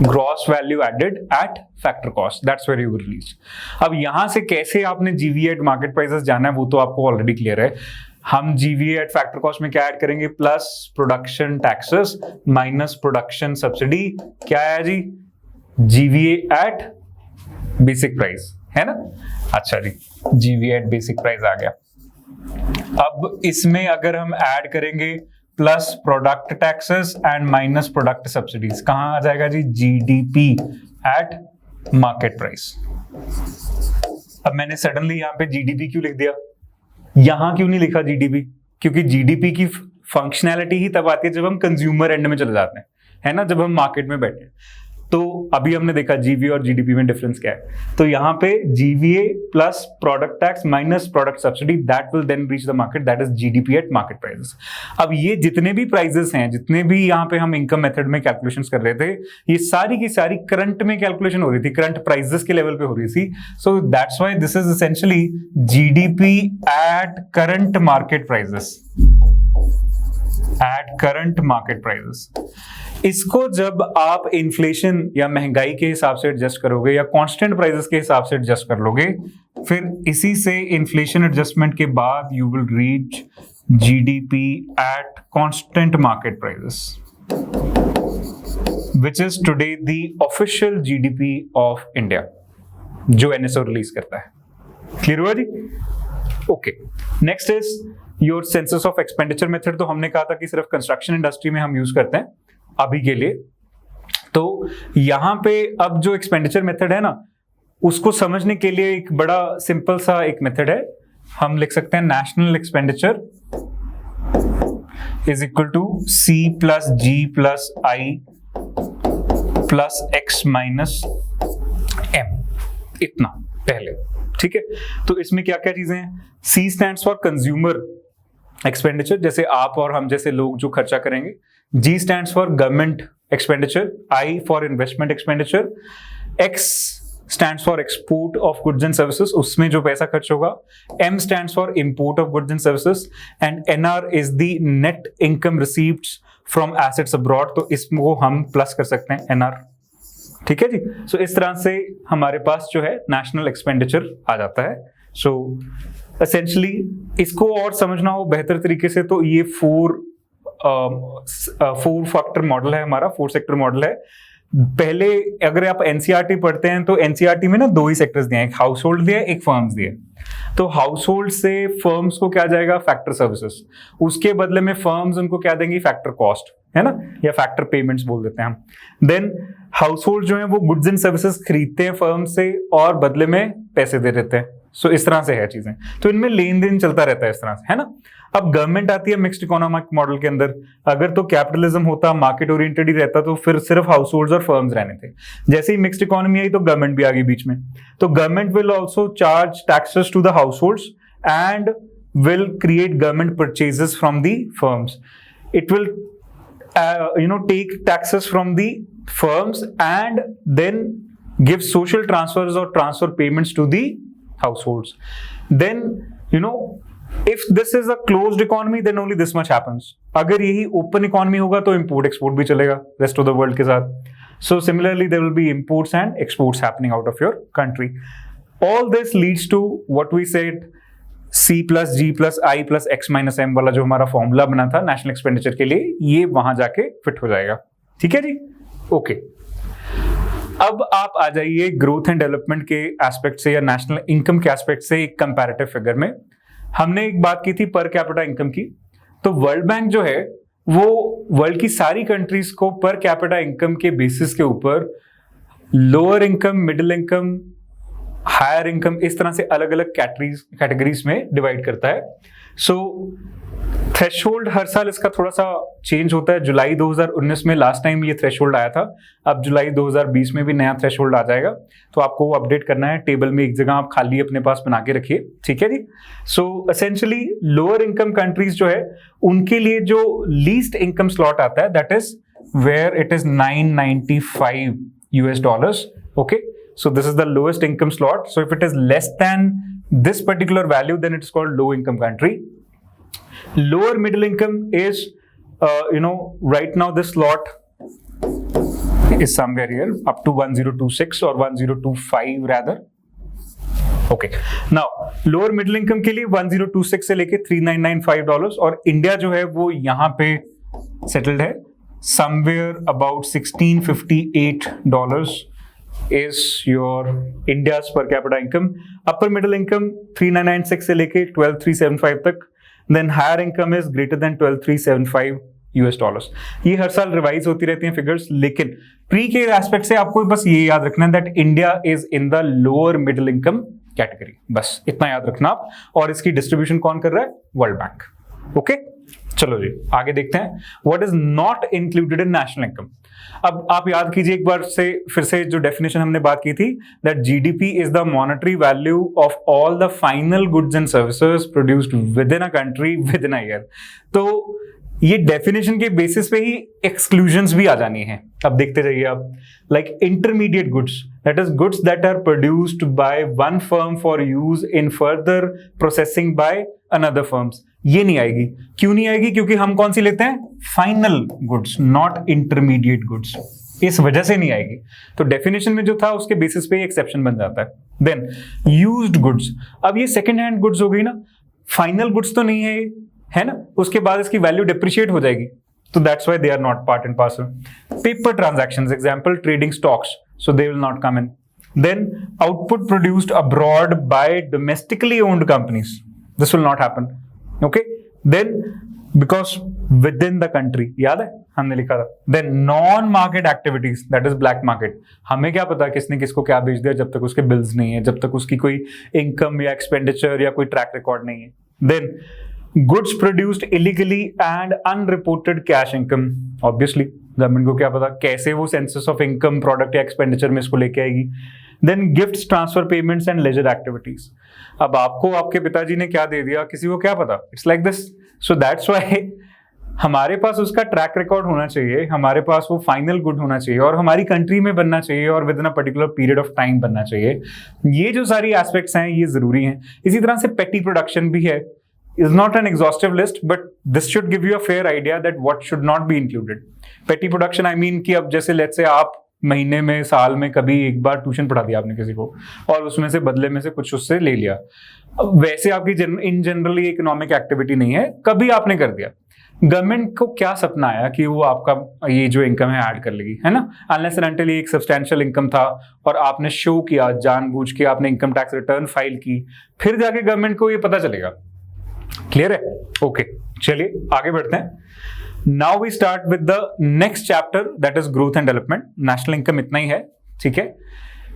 gross value added at factor cost, that's where you reach. अब यहां से कैसे आपने जीवीए एट मार्केट प्राइसेस जाना है वो तो आपको ऑलरेडी क्लियर है। हम जीवीए एट फैक्टर कॉस्ट में क्या ऐड करेंगे, plus production taxes minus production subsidy, क्या है जी, जीवीए एट बेसिक प्राइस, है ना। अच्छा जी, जीवीए एट बेसिक प्राइस आ गया। अब इसमें अगर हम ऐड करेंगे plus product taxes and minus product subsidies, कहां आ जाएगा जी, जीडीपी एट मार्केट प्राइस। अब मैंने सडनली यहां पे जीडीपी क्यों लिख दिया, यहां क्यों नहीं लिखा जीडीपी, क्योंकि जीडीपी की फंक्शनैलिटी ही तब आती है जब हम कंज्यूमर एंड में चले जाते हैं, है ना, जब हम मार्केट में बैठे। तो अभी हमने देखा जीवीए और जीडीपी में डिफरेंस क्या है, तो यहां पे GVA plus product tax minus product subsidy, that will then reach the market, that is GDP at market prices. अब ये जितने भी प्राइसेस हैं, जितने भी यहां पे हम इनकम मेथड में कैलकुलेशंस कर रहे थे, ये सारी की सारी करंट में कैलकुलेशन हो रही थी, करंट प्राइसेस के लेवल पे हो रही थी। So that's why this is essentially GDP at current market prices, at current market prices. इसको जब आप इन्फ्लेशन या महंगाई के हिसाब से एडजस्ट करोगे या कांस्टेंट प्राइसेस के हिसाब से एडजस्ट कर लोगे, फिर इसी से इन्फ्लेशन एडजस्टमेंट के बाद you will reach GDP at constant market prices, which is today the official GDP of India, जो एनएसओ रिलीज करता है। क्लियर हुआ जी? Okay, next is your census of expenditure method. तो हमने कहा था कि सिर्फ कंस्ट्रक्शन इंडस्ट्री में हम यूज करते हैं अभी के लिए। तो यहां पे अब जो एक्सपेंडिचर मेथड है ना, उसको समझने के लिए एक बड़ा सिंपल सा एक मेथड है, हम लिख सकते हैं national expenditure is equal to C plus G plus I plus X minus M, इतना पहले, ठीक है। तो इसमें क्या क्या चीजें हैं, C stands for consumer expenditure, जैसे आप और हम जैसे लोग जो खर्चा करेंगे। G stands for government expenditure, I for investment expenditure, X stands for export of goods and services, उसमें जो पैसा खर्च होगा, M stands for import of goods and services, and NR is the net income received from assets abroad, तो इसको हम plus कर सकते हैं NR, ठीक है जी। सो इस तरह से हमारे पास जो है नेशनल एक्सपेंडिचर आ जाता है। सो एसेंशियली इसको और समझना हो बेहतर तरीके से, तो ये फोर फैक्टर मॉडल है हमारा, 4 सेक्टर मॉडल है। पहले अगर आप एनसीईआरटी पढ़ते हैं तो एनसीईआरटी में ना 2 ही सेक्टर्स दिए हैं, एक हाउस होल्ड दिया, एक फर्म्स दिए। तो हाउस होल्ड से फर्म्स को क्या जाएगा, फैक्टर सर्विसेज, उसके बदले में फर्म्स उनको क्या देंगी, फैक्टर कॉस्ट, है ना, या फैक्टर पेमेंट्स बोल देते हैं हम। देन हाउस होल्ड जो है वो गुड्स एंड सर्विसेज खरीदते हैं फर्म से और बदले में पैसे दे देते हैं। सो इस तरह से है चीजें, तो इनमें लेन देन चलता रहता है इस तरह से, है ना। अब गवर्नमेंट आती है मिक्स्ड इकोनॉमिक मॉडल के अंदर, अगर तो कैपिटलिज्म होता, मार्केट ओरिएंटेड ही रहता, तो फिर सिर्फ हाउस होल्ड्स और फर्म्स रहने थे। जैसे ही मिक्स्ड इकोनॉमी आई तो गवर्नमेंट भी आ गई बीच में, तो government will also charge taxes to the households and will create government purchases from the firms. It will take taxes from the firms and then give social transfers or transfer payments to the households. Then, if this is a closed economy, then only this much happens. अगर यही open economy होगा तो import export भी चलेगा rest of the world के साथ. So similarly, there will be imports and exports happening out of your country. All this leads to what we said, C plus G plus I plus X minus M वाला जो हमारा formula बना था national expenditure के लिए, ये वहां जाके फिट हो जाएगा, ठीक है जी। ओके, अब आप आ जाइए ग्रोथ एंड डेवलपमेंट के एस्पेक्ट से या नेशनल इनकम के एस्पेक्ट से एक कंपैरेटिव फिगर में। हमने एक बात की थी पर कैपिटा इनकम की, तो वर्ल्ड बैंक जो है वो वर्ल्ड की सारी कंट्रीज को पर कैपिटा इनकम के बेसिस के ऊपर lower income, middle income, higher income, इस तरह से अलग अलग कैटेगरीज में डिवाइड करता है। सो थ्रेशोल्ड हर साल इसका थोड़ा सा चेंज होता है। जुलाई 2019 में लास्ट टाइम ये थ्रेशोल्ड आया था, अब जुलाई 2020 में भी नया थ्रेशोल्ड आ जाएगा, तो आपको वो अपडेट करना है। टेबल में एक जगह आप खाली अपने पास बना के रखिए, ठीक है जी। So essentially lower income countries जो है उनके लिए जो लीस्ट इनकम स्लॉट आता है that is where it is $995 okay. So this is the lowest income slot. So if it is less than this particular value, then it is called low income country. Lower middle income is, right now this slot is somewhere here up to 1026 or 1025 rather. Okay. Now lower middle income के लिए 1026 से लेके $3995 और India जो है वो यहाँ पे settled है somewhere about $1658 is your India's per capita income. Upper middle income 3996 से लेके 12375 तक, then higher income is greater than $12375 ये हर साल रिवाइज होती रहती हैं फिगर्स, लेकिन प्री के एस्पेक्ट से आपको बस ये याद रखना है that India is in the lower middle income category, बस इतना याद रखना आप। और इसकी डिस्ट्रीब्यूशन कौन कर रहा है? World bank. ओके चलो जी आगे देखते हैं। What is not included in national income. अब आप याद कीजिए एक बार से फिर से जो डेफिनेशन हमने बात की थी that GDP is the monetary value of all the final goods and services produced with in a country with in a year. तो ये डेफिनेशन के बेसिस पे ही एक्सक्लूजन्स भी आ जानी है। अब देखते जाइए आप, like intermediate goods that is goods that are produced by one firm for use in further processing by another firms, ये नहीं आएगी। क्यों नहीं आएगी? क्योंकि हम कौन सी लेते हैं? Final goods, not intermediate goods, इस वजह से नहीं आएगी। तो डेफिनेशन में जो था उसके बेसिस पे एक्सेप्शन बन जाता है। देन यूज्ड गुड्स, अब ये सेकेंड हैंड गुड्स हो गई ना, फाइनल गुड्स तो नहीं है ना, उसके बाद इसकी वैल्यू डिप्रिशिएट हो जाएगी, तो that's why they are not part and parcel. Paper transactions, example trading stocks, so they will not come in. Then output produced abroad by domestically owned companies, this will not happen. Okay then because within the country, याद है हमने लिखा था। Then non market activities that is black market, हमें क्या पता किसने किसको क्या बेच दिया जब तक उसके बिल्स नहीं है, जब तक उसकी कोई इनकम या एक्सपेंडिचर या कोई ट्रैक रिकॉर्ड नहीं है। Then goods produced illegally and unreported cash income, obviously government को क्या पता कैसे वो सेंसस ऑफ इनकम प्रोडक्ट या एक्सपेंडिचर में इसको लेके आएगी। Then gifts, transfer payments and leisure activities, अब आपको आपके पिताजी ने क्या दे दिया किसी को क्या पता, it's like this. So that's why हमारे पास उसका ट्रैक रिकॉर्ड होना चाहिए, हमारे पास वो फाइनल गुड होना चाहिए और हमारी कंट्री में बनना चाहिए और with in a particular period of time बनना चाहिए। ये जो सारी एस्पेक्ट्स हैं ये जरूरी हैं। इसी तरह से पेटी प्रोडक्शन भी है, is not an exhaustive list, but this should give you a fair idea that what should not be included. Petty production, I mean कि अब जैसे let's say आप महीने में साल में कभी एक बार ट्यूशन पढ़ा दिया आपने किसी को और उसमें से बदले में से कुछ उससे ले लिया, वैसे आपकी इन जनरली इकोनॉमिक एक्टिविटी नहीं है, कभी आपने कर दिया। गवर्नमेंट को क्या सपना आया कि वो आपका ये जो इनकम है ऐड कर लेगी, है ना, अनलेस एंड अनटिल एक सब्सटैंशियल इनकम था और आपने शो किया जानबूझ के, आपने इनकम टैक्स रिटर्न फाइल की, फिर जाके गवर्नमेंट को ये पता चलेगा। क्लियर है? ओके चलिए आगे बढ़ते हैं। Now we start with the next chapter that is growth and development. National income इतना ही है, ठीक है।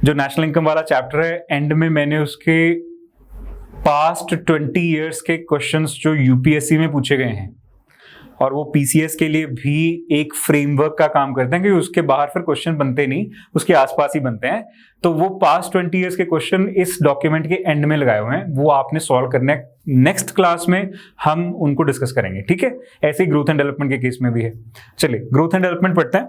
जो नेशनल इनकम वाला चैप्टर है एंड में मैंने उसके पास्ट 20 इयर्स के क्वेश्चंस जो यूपीएससी में पूछे गए हैं और वो पीसीएस के लिए भी एक फ्रेमवर्क का काम करते हैं क्योंकि उसके बाहर फिर क्वेश्चन बनते नहीं, उसके आसपास ही बनते हैं। तो वो पास्ट 20 इयर्स के क्वेश्चन इस डॉक्यूमेंट के एंड में लगाए हुए हैं, वो आपने सॉल्व करने हैं। नेक्स्ट क्लास में हम उनको डिस्कस करेंगे, ठीक है। ऐसे ही ग्रोथ एंड डेवलपमेंट के केस में भी है। चलिए ग्रोथ एंड डेवलपमेंट पढ़ते हैं।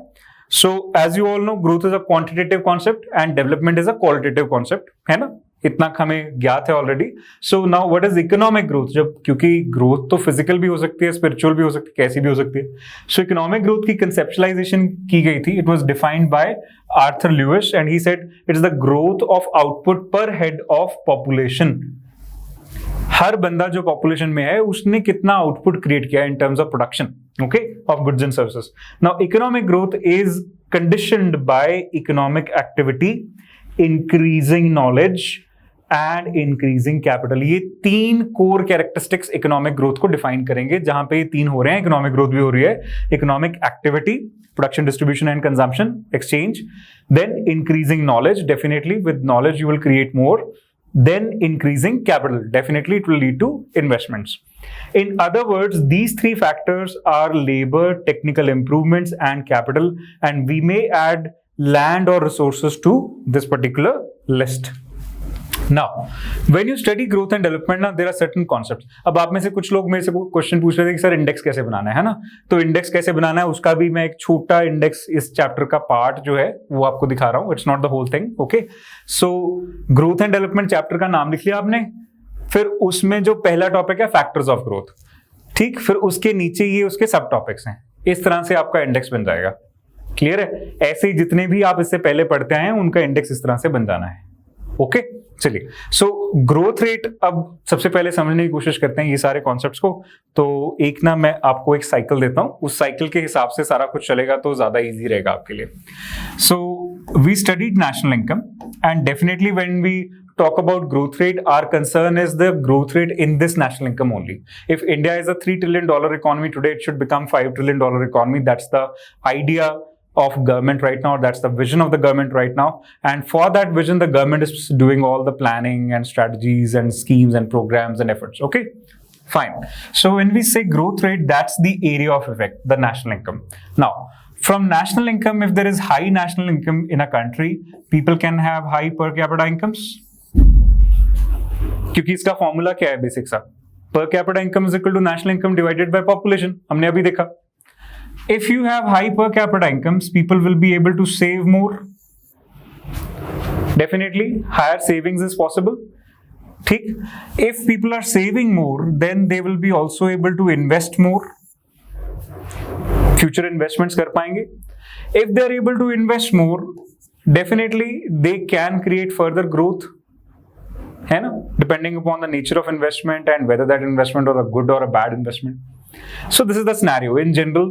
So as you all know growth is a quantitative concept and development is a qualitative concept, है ना, इतना हमें ज्ञात है already. So now what is economic growth, जब क्योंकि ग्रोथ तो फिजिकल भी हो सकती है, स्पिरिचुअल भी हो सकती है, कैसी भी हो सकती है। सो इकोनॉमिक ग्रोथ की कंसेप्चुलाइजेशन की गई थी, it was defined by Arthur Lewis and he said it is the growth of output per head of population. हर बंदा जो पॉपुलेशन में है उसने कितना आउटपुट क्रिएट किया in terms of production, okay, of goods and services. Now economic growth is conditioned by economic activity, increasing knowledge and increasing capital. ये तीन कोर कैरेक्टरिस्टिक्स इकोनॉमिक ग्रोथ को डिफाइन करेंगे। जहां पे ये तीन हो रहे हैं, इकोनॉमिक ग्रोथ भी हो रही है। Economic activity, production, distribution and consumption, exchange. Then increasing knowledge, definitely with knowledge you will create more. Then increasing capital, definitely it will lead to investments. In other words, these three factors are labor, technical improvements, and capital, and we may add land or resources to this particular list. Now, when you study growth and development, ना there are certain concepts. अब आप में से कुछ लोग मेरे से question पूछ रहे थे कि सर इंडेक्स कैसे बनाना है ना, तो इंडेक्स कैसे बनाना है उसका भी मैं एक छोटा इंडेक्स इस चैप्टर का पार्ट जो है वो आपको दिखा रहा हूँ. It's not the whole thing. Okay, so growth and development chapter का नाम लिख लिया आपने. फिर उसमें जो पहला टॉपिक है फैक्टर्स ऑफ ग्रोथ, ठीक. फिर उसके नीचे ये उसके सब टॉपिक्स हैं. इस तरह से आपका इंडेक्स बन जाएगा. क्लियर है? ऐसे ही जितने भी आप इससे पहले पढ़ते आए हैं उनका इंडेक्स इस तरह से बन जाना है. ओके, चलिए. सो ग्रोथ रेट अब सबसे पहले समझने की कोशिश करते हैं ये सारे कॉन्सेप्ट्स को. तो एक ना मैं आपको एक साइकिल देता हूं, उस साइकिल के हिसाब से सारा कुछ चलेगा तो ज्यादा इजी रहेगा आपके लिए. So we studied national income and definitely when we talk about growth rate, our concern is the growth rate in this national income only. If India is a $3 trillion economy today, it should become $5 trillion economy. That's the idea of government right now. That's the vision of the government right now. And for that vision, the government is doing all the planning and strategies and schemes and programs and efforts. Okay, fine. So when we say growth rate, that's the area of effect, the national income. Now, from national income, if there is high national income in a country, people can have high per capita incomes. क्योंकि इसका formula क्या है basic सा, per capita income is equal to national income divided by population. हमने अभी देखा. If you have high per capita incomes, people will be able to save more. Definitely higher savings is possible. ठीक. If people are saving more, then they will be also able to invest more. Future investments कर पाएंगे. If they are able to invest more, definitely they can create further growth, है ना, depending upon the nature of investment and whether that investment was a good or a bad investment. So this is the scenario in general.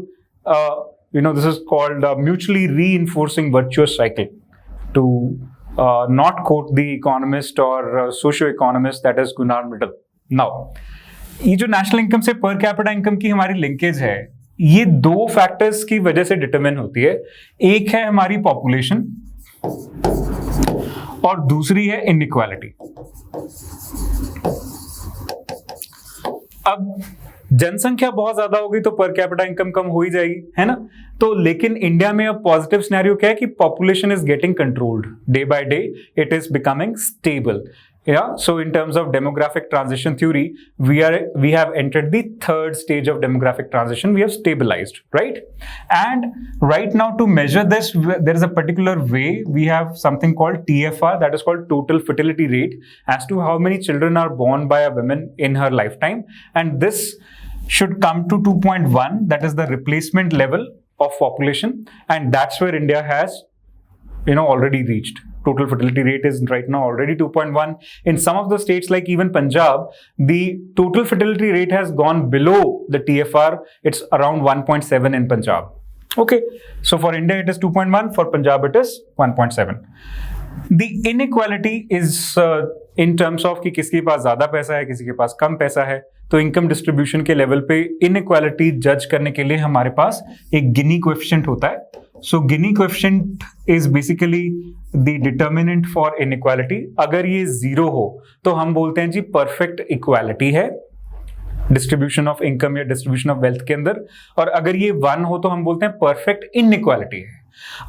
This is called a mutually reinforcing virtuous cycle, to not quote the economist or socio-economist, that is Gunnar Myrdal. Now, ये जो national income से per capita income की हमारी linkage है, ये दो factors की वजह से determine होती है. एक है हमारी population और दूसरी है इनइक्वालिटी. अब जनसंख्या बहुत ज्यादा होगी तो पर कैपिटा इनकम कम हो ही जाएगी, है ना. तो लेकिन इंडिया में अब पॉजिटिव सिनेरियो क्या है कि population is getting controlled day by day, it is becoming stable. Yeah, so in terms of demographic transition theory, we have entered the third stage of demographic transition. We have stabilized, right? And right now, to measure this, there is a particular way. We have something called TFR, that is called total fertility rate, as to how many children are born by a woman in her lifetime. And this should come to 2.1, that is the replacement level of population. And that's where India has, already reached. Total fertility rate is right now already 2.1. In some of the states like even Punjab, the total fertility rate has gone below the TFR. It's around 1.7 in Punjab. Okay, so for India it is 2.1, for Punjab it is 1.7. The inequality is in terms of कि किसके पास ज्यादा पैसा है, किसी के पास कम पैसा है. तो इनकम डिस्ट्रीब्यूशन के लेवल पे इनइक्वालिटी जज करने के लिए हमारे पास एक गिनी कोएफिशिएंट होता है. So Gini coefficient is basically the determinant for inequality. अगर ये 0 हो तो हम बोलते हैं जी परफेक्ट इक्वालिटी है डिस्ट्रीब्यूशन ऑफ इनकम या डिस्ट्रीब्यूशन ऑफ वेल्थ के अंदर. और अगर ये 1 हो तो हम बोलते हैं परफेक्ट इनइक्वालिटी है.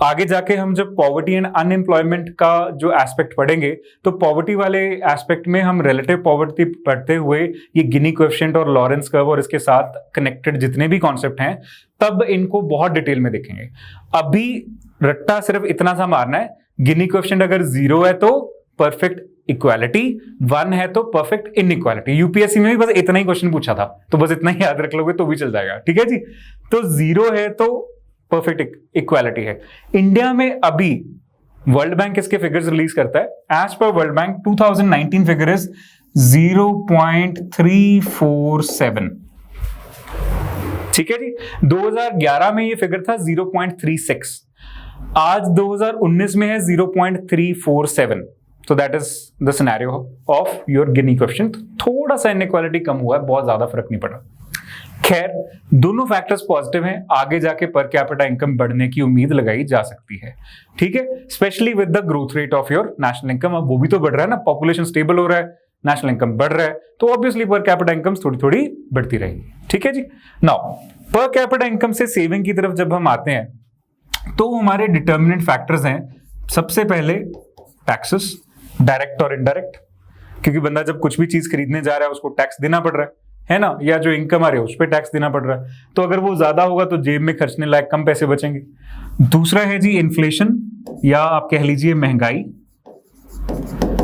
आगे जाके हम जब पॉवर्टी एंड अनएम्प्लॉयमेंट का जो एस्पेक्ट पढ़ेंगे तो पॉवर्टी वाले एस्पेक्ट में हम रिलेटिव पॉवर्टी पढ़ते हुए ये गिनी कोएफिशिएंट और लॉरेंस कर्व और इसके साथ कनेक्टेड जितने भी कॉन्सेप्ट हैं तब इनको बहुत डिटेल में देखेंगे. अभी रट्टा सिर्फ इतना सा मारना है, गिनी कोएफिशिएंट अगर 0 है तो परफेक्ट इक्वालिटी, 1 है तो परफेक्ट इनइक्वालिटी. यूपीएससी में भी बस इतना ही क्वेश्चन पूछा था, तो बस इतना ही याद रख लोगे तो भी चल जाएगा. ठीक है जी. तो 0 है तो परफेक्ट इक्वालिटी है. इंडिया में अभी वर्ल्ड बैंक इसके फिगर्स रिलीज करता है. As per world bank 2019 figure is 0.347. ठीक है जी. 2011 में ये फिगर था 0.36. आज 2019 में है 0.347. So that is the scenario of your Gini coefficient. थोड़ा सा इनइक्वालिटी कम हुआ है, बहुत ज्यादा फर्क नहीं पड़ा. खैर, दोनों फैक्टर्स पॉजिटिव हैं. आगे जाके पर कैपिटा इनकम बढ़ने की उम्मीद लगाई जा सकती है. ठीक है, specially with the growth rate of your national income. अब वो भी तो बढ़ रहा है ना, पॉपुलेशन स्टेबल हो रहा है, नेशनल इनकम बढ़ रहा है, तो ऑब्वियसली पर कैपिटा इनकम थोड़ी थोड़ी बढ़ती रहेगी। ठीक है जी। नाउ पर कैपिटा इनकम से सेविंग की तरफ जब हम आते हैं तो हमारे डिटर्मिनेंट फैक्टर्स हैं। सबसे पहले टैक्सेस, डायरेक्ट और इनडायरेक्ट, क्योंकि बंदा जब कुछ भी चीज खरीदने जा रहा है उसको टैक्स देना पड़ रहा है ना, या जो इनकम आ रही है उस पर टैक्स देना पड़ रहा है, तो अगर वो ज्यादा होगा तो जेब में खर्चने लायक कम पैसे बचेंगे। दूसरा है जी इन्फ्लेशन, या आप कह लीजिए महंगाई।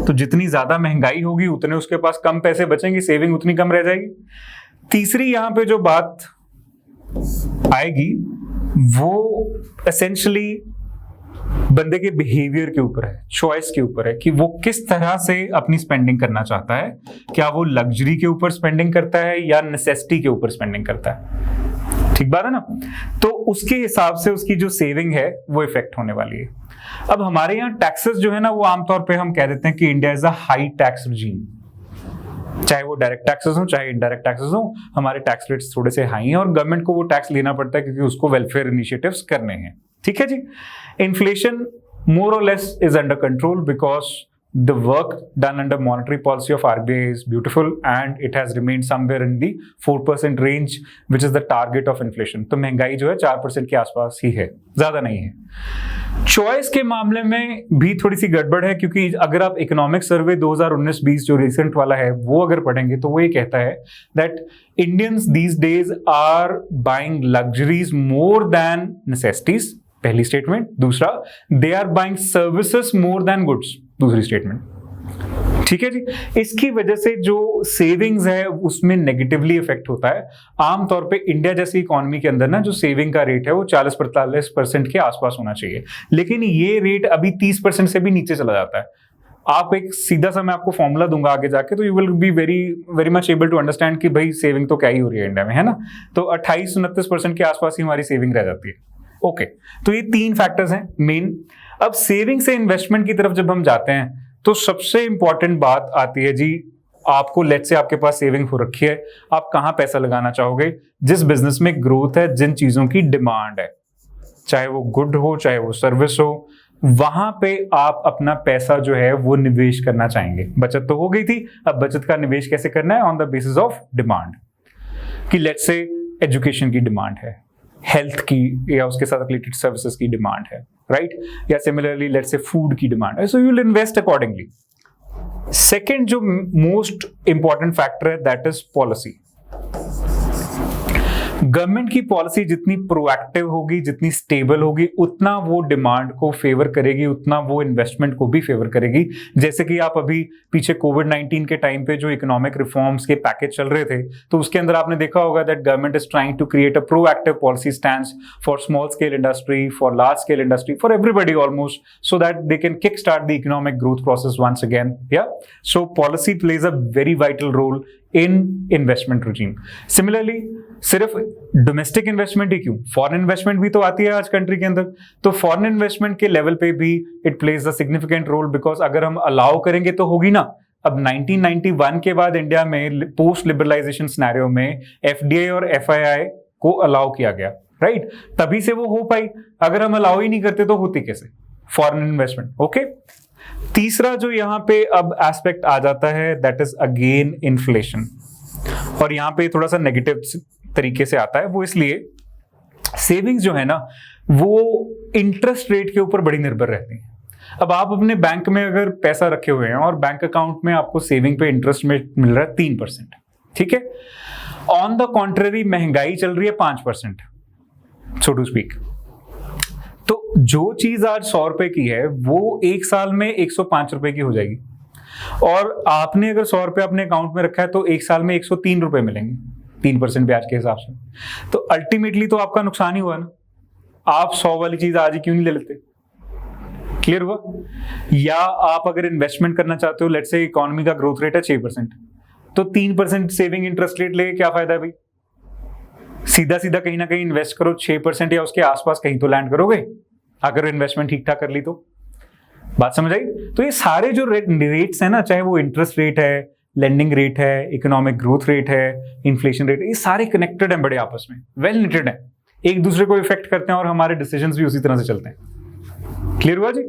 तो जितनी ज्यादा महंगाई होगी उतने उसके पास कम पैसे बचेंगे, सेविंग उतनी कम रह जाएगी। तीसरी यहां पे जो बात आएगी वो एसेंशियली बंदे के बिहेवियर के ऊपर है, चॉइस के ऊपर है कि वो किस तरह से अपनी स्पेंडिंग करना चाहता है। क्या वो लग्जरी के ऊपर स्पेंडिंग करता है या नेसेसिटी के ऊपर स्पेंडिंग करता है। ठीक बात है ना। तो उसके हिसाब से उसकी जो सेविंग है वो इफेक्ट होने वाली है। अब हमारे यहाँ टैक्सेस जो है ना वो आमतौर पे हम कह देते हैं कि India is a high tax regime, चाहे वो डायरेक्ट टैक्सेस हो चाहे इनडायरेक्ट टैक्सेस हो, हमारे टैक्स रेट्स थोड़े से हाई हैं और गवर्नमेंट को वो टैक्स लेना पड़ता है क्योंकि उसको वेलफेयर इनिशिएटिव्स करने हैं। ठीक है जी। इन्फ्लेशन मोर और less is under control because the work done under monetary policy of RBI is beautiful and it has remained somewhere in the 4% range which is the target of inflation। तो महंगाई जो है 4% के आसपास ही है, ज्यादा नहीं है। चॉइस के मामले में भी थोड़ी सी गड़बड़ है, क्योंकि अगर आप इकोनॉमिक सर्वे 2019-20 जो रिसेंट वाला है वो अगर पढ़ेंगे तो वो ये कहता है that Indians these days are buying luxuries more than necessities, पहली स्टेटमेंट। दूसरा, they are buying services more than goods, दूसरी स्टेटमेंट। ठीक है जी। इसकी वजह से जो सेविंग्स है उसमें नेगेटिवली इफेक्ट होता है। आमतौर पे इंडिया जैसी इकोनॉमी के अंदर ना जो सेविंग का रेट है वो 40-45% के आसपास होना चाहिए, लेकिन ये रेट अभी 30% से भी नीचे चला जाता है। आप एक सीधा सा मैं आपको फॉर्मूला दूंगा आगे जाके, तो you will be very very much able to understand कि भाई सेविंग तो क्या ही हो रही है इंडिया में, है ना। तो 28-29% के आसपास ही हमारी सेविंग रह जाती है। ओके, तो ये 3 फैक्टर्स हैं मेन। अब सेविंग से इन्वेस्टमेंट की तरफ जब हम जाते हैं तो सबसे इंपॉर्टेंट बात आती है जी, आपको लेट्स से आपके पास सेविंग हो रखी है, आप कहां पैसा लगाना चाहोगे। जिस बिजनेस में ग्रोथ है, जिन चीजों की डिमांड है, चाहे वो गुड हो चाहे वो सर्विस हो, वहां पे आप अपना पैसा जो है वो निवेश करना चाहेंगे। बचत तो हो गई थी, अब बचत का निवेश कैसे करना है, on the basis of demand. कि लेट्स से एजुकेशन की डिमांड है, हेल्थ की या उसके साथ रिलेटेड सर्विसेज की डिमांड है, राइट, या सिमिलरली लेट्स से फूड की डिमांड है, so you will invest accordingly. Second जो मोस्ट इंपॉर्टेंट फैक्टर है दैट इज पॉलिसी। गवर्नमेंट की पॉलिसी जितनी प्रोएक्टिव होगी, जितनी स्टेबल होगी, उतना वो डिमांड को फेवर करेगी, उतना वो इन्वेस्टमेंट को भी फेवर करेगी। जैसे कि आप अभी पीछे कोविड-19 के टाइम पे जो इकोनॉमिक रिफॉर्म्स के पैकेज चल रहे थे, तो उसके अंदर आपने देखा होगा that government is trying to create a proactive policy stand for small scale industry, for large scale industry, for everybody almost, so that they can kick start the economic growth process once again. या so policy plays a very vital role in investment regime. Similarly सिर्फ domestic investment ही क्यों, foreign investment भी तो आती है आज country के अंदर, तो फॉरेन इन्वेस्टमेंट के लेवल पे भी it plays a significant role, because अगर हम अलाउ करेंगे तो होगी ना। अब 1991 के बाद इंडिया में पोस्ट लिबरलाइजेशन सिनेरियो में एफडीआई और एफआईआई को अलाउ किया गया, राइट, तभी से वो हो पाई। अगर हम अलाउ ही नहीं करते तो होती कैसे फॉरेन इन्वेस्टमेंट। ओके, तीसरा जो यहां पे अब एस्पेक्ट आ जाता है दैट इज अगेन इन्फ्लेशन, और यहां पे थोड़ा सा नेगेटिव तरीके से आता है। वो इसलिए सेविंग्स जो है ना वो इंटरेस्ट रेट के ऊपर बड़ी निर्भर रहती है। अब आप अपने बैंक में अगर पैसा रखे हुए हैं और बैंक अकाउंट में आपको सेविंग पे इंटरेस्ट में मिल रहा है 3%, ठीक है, ऑन द कॉन्ट्ररी महंगाई चल रही है 5%, सो टू स्पीक। तो जो चीज आज 100 रुपए की है वो एक साल में 105 रुपए की हो जाएगी, और आपने अगर 100 रुपए अपने अकाउंट में रखा है तो एक साल में 103 रुपए मिलेंगे 3% ब्याज के हिसाब से। तो अल्टीमेटली तो आपका नुकसान ही हुआ ना। आप 100 वाली चीज आज ही क्यों नहीं ले लेते? क्लियर हुआ? या आप अगर इन्वेस्टमेंट करना चाहते हो, लेट्स से इकोनॉमी का ग्रोथ रेट है 6%, तो 3% सेविंग इंटरेस्ट रेट लेके क्या फायदा है भाई? सीधा सीधा कहीं ना कहीं इन्वेस्ट करो, 6% या उसके आसपास कहीं तो लैंड करोगे अगर इन्वेस्टमेंट ठीक ठाक कर ली तो। बात समझ आई? तो ये सारे जो रेट्स है ना, चाहे वो इंटरेस्ट रेट है, लेंडिंग रेट है, इकोनॉमिक ग्रोथ रेट है, इन्फ्लेशन रेट है, ये सारे कनेक्टेड हैं बड़े आपस में, वेल निटेड है, एक दूसरे को इफेक्ट करते हैं और हमारे डिसीजंस भी उसी तरह से चलते हैं। क्लियर हुआ जी?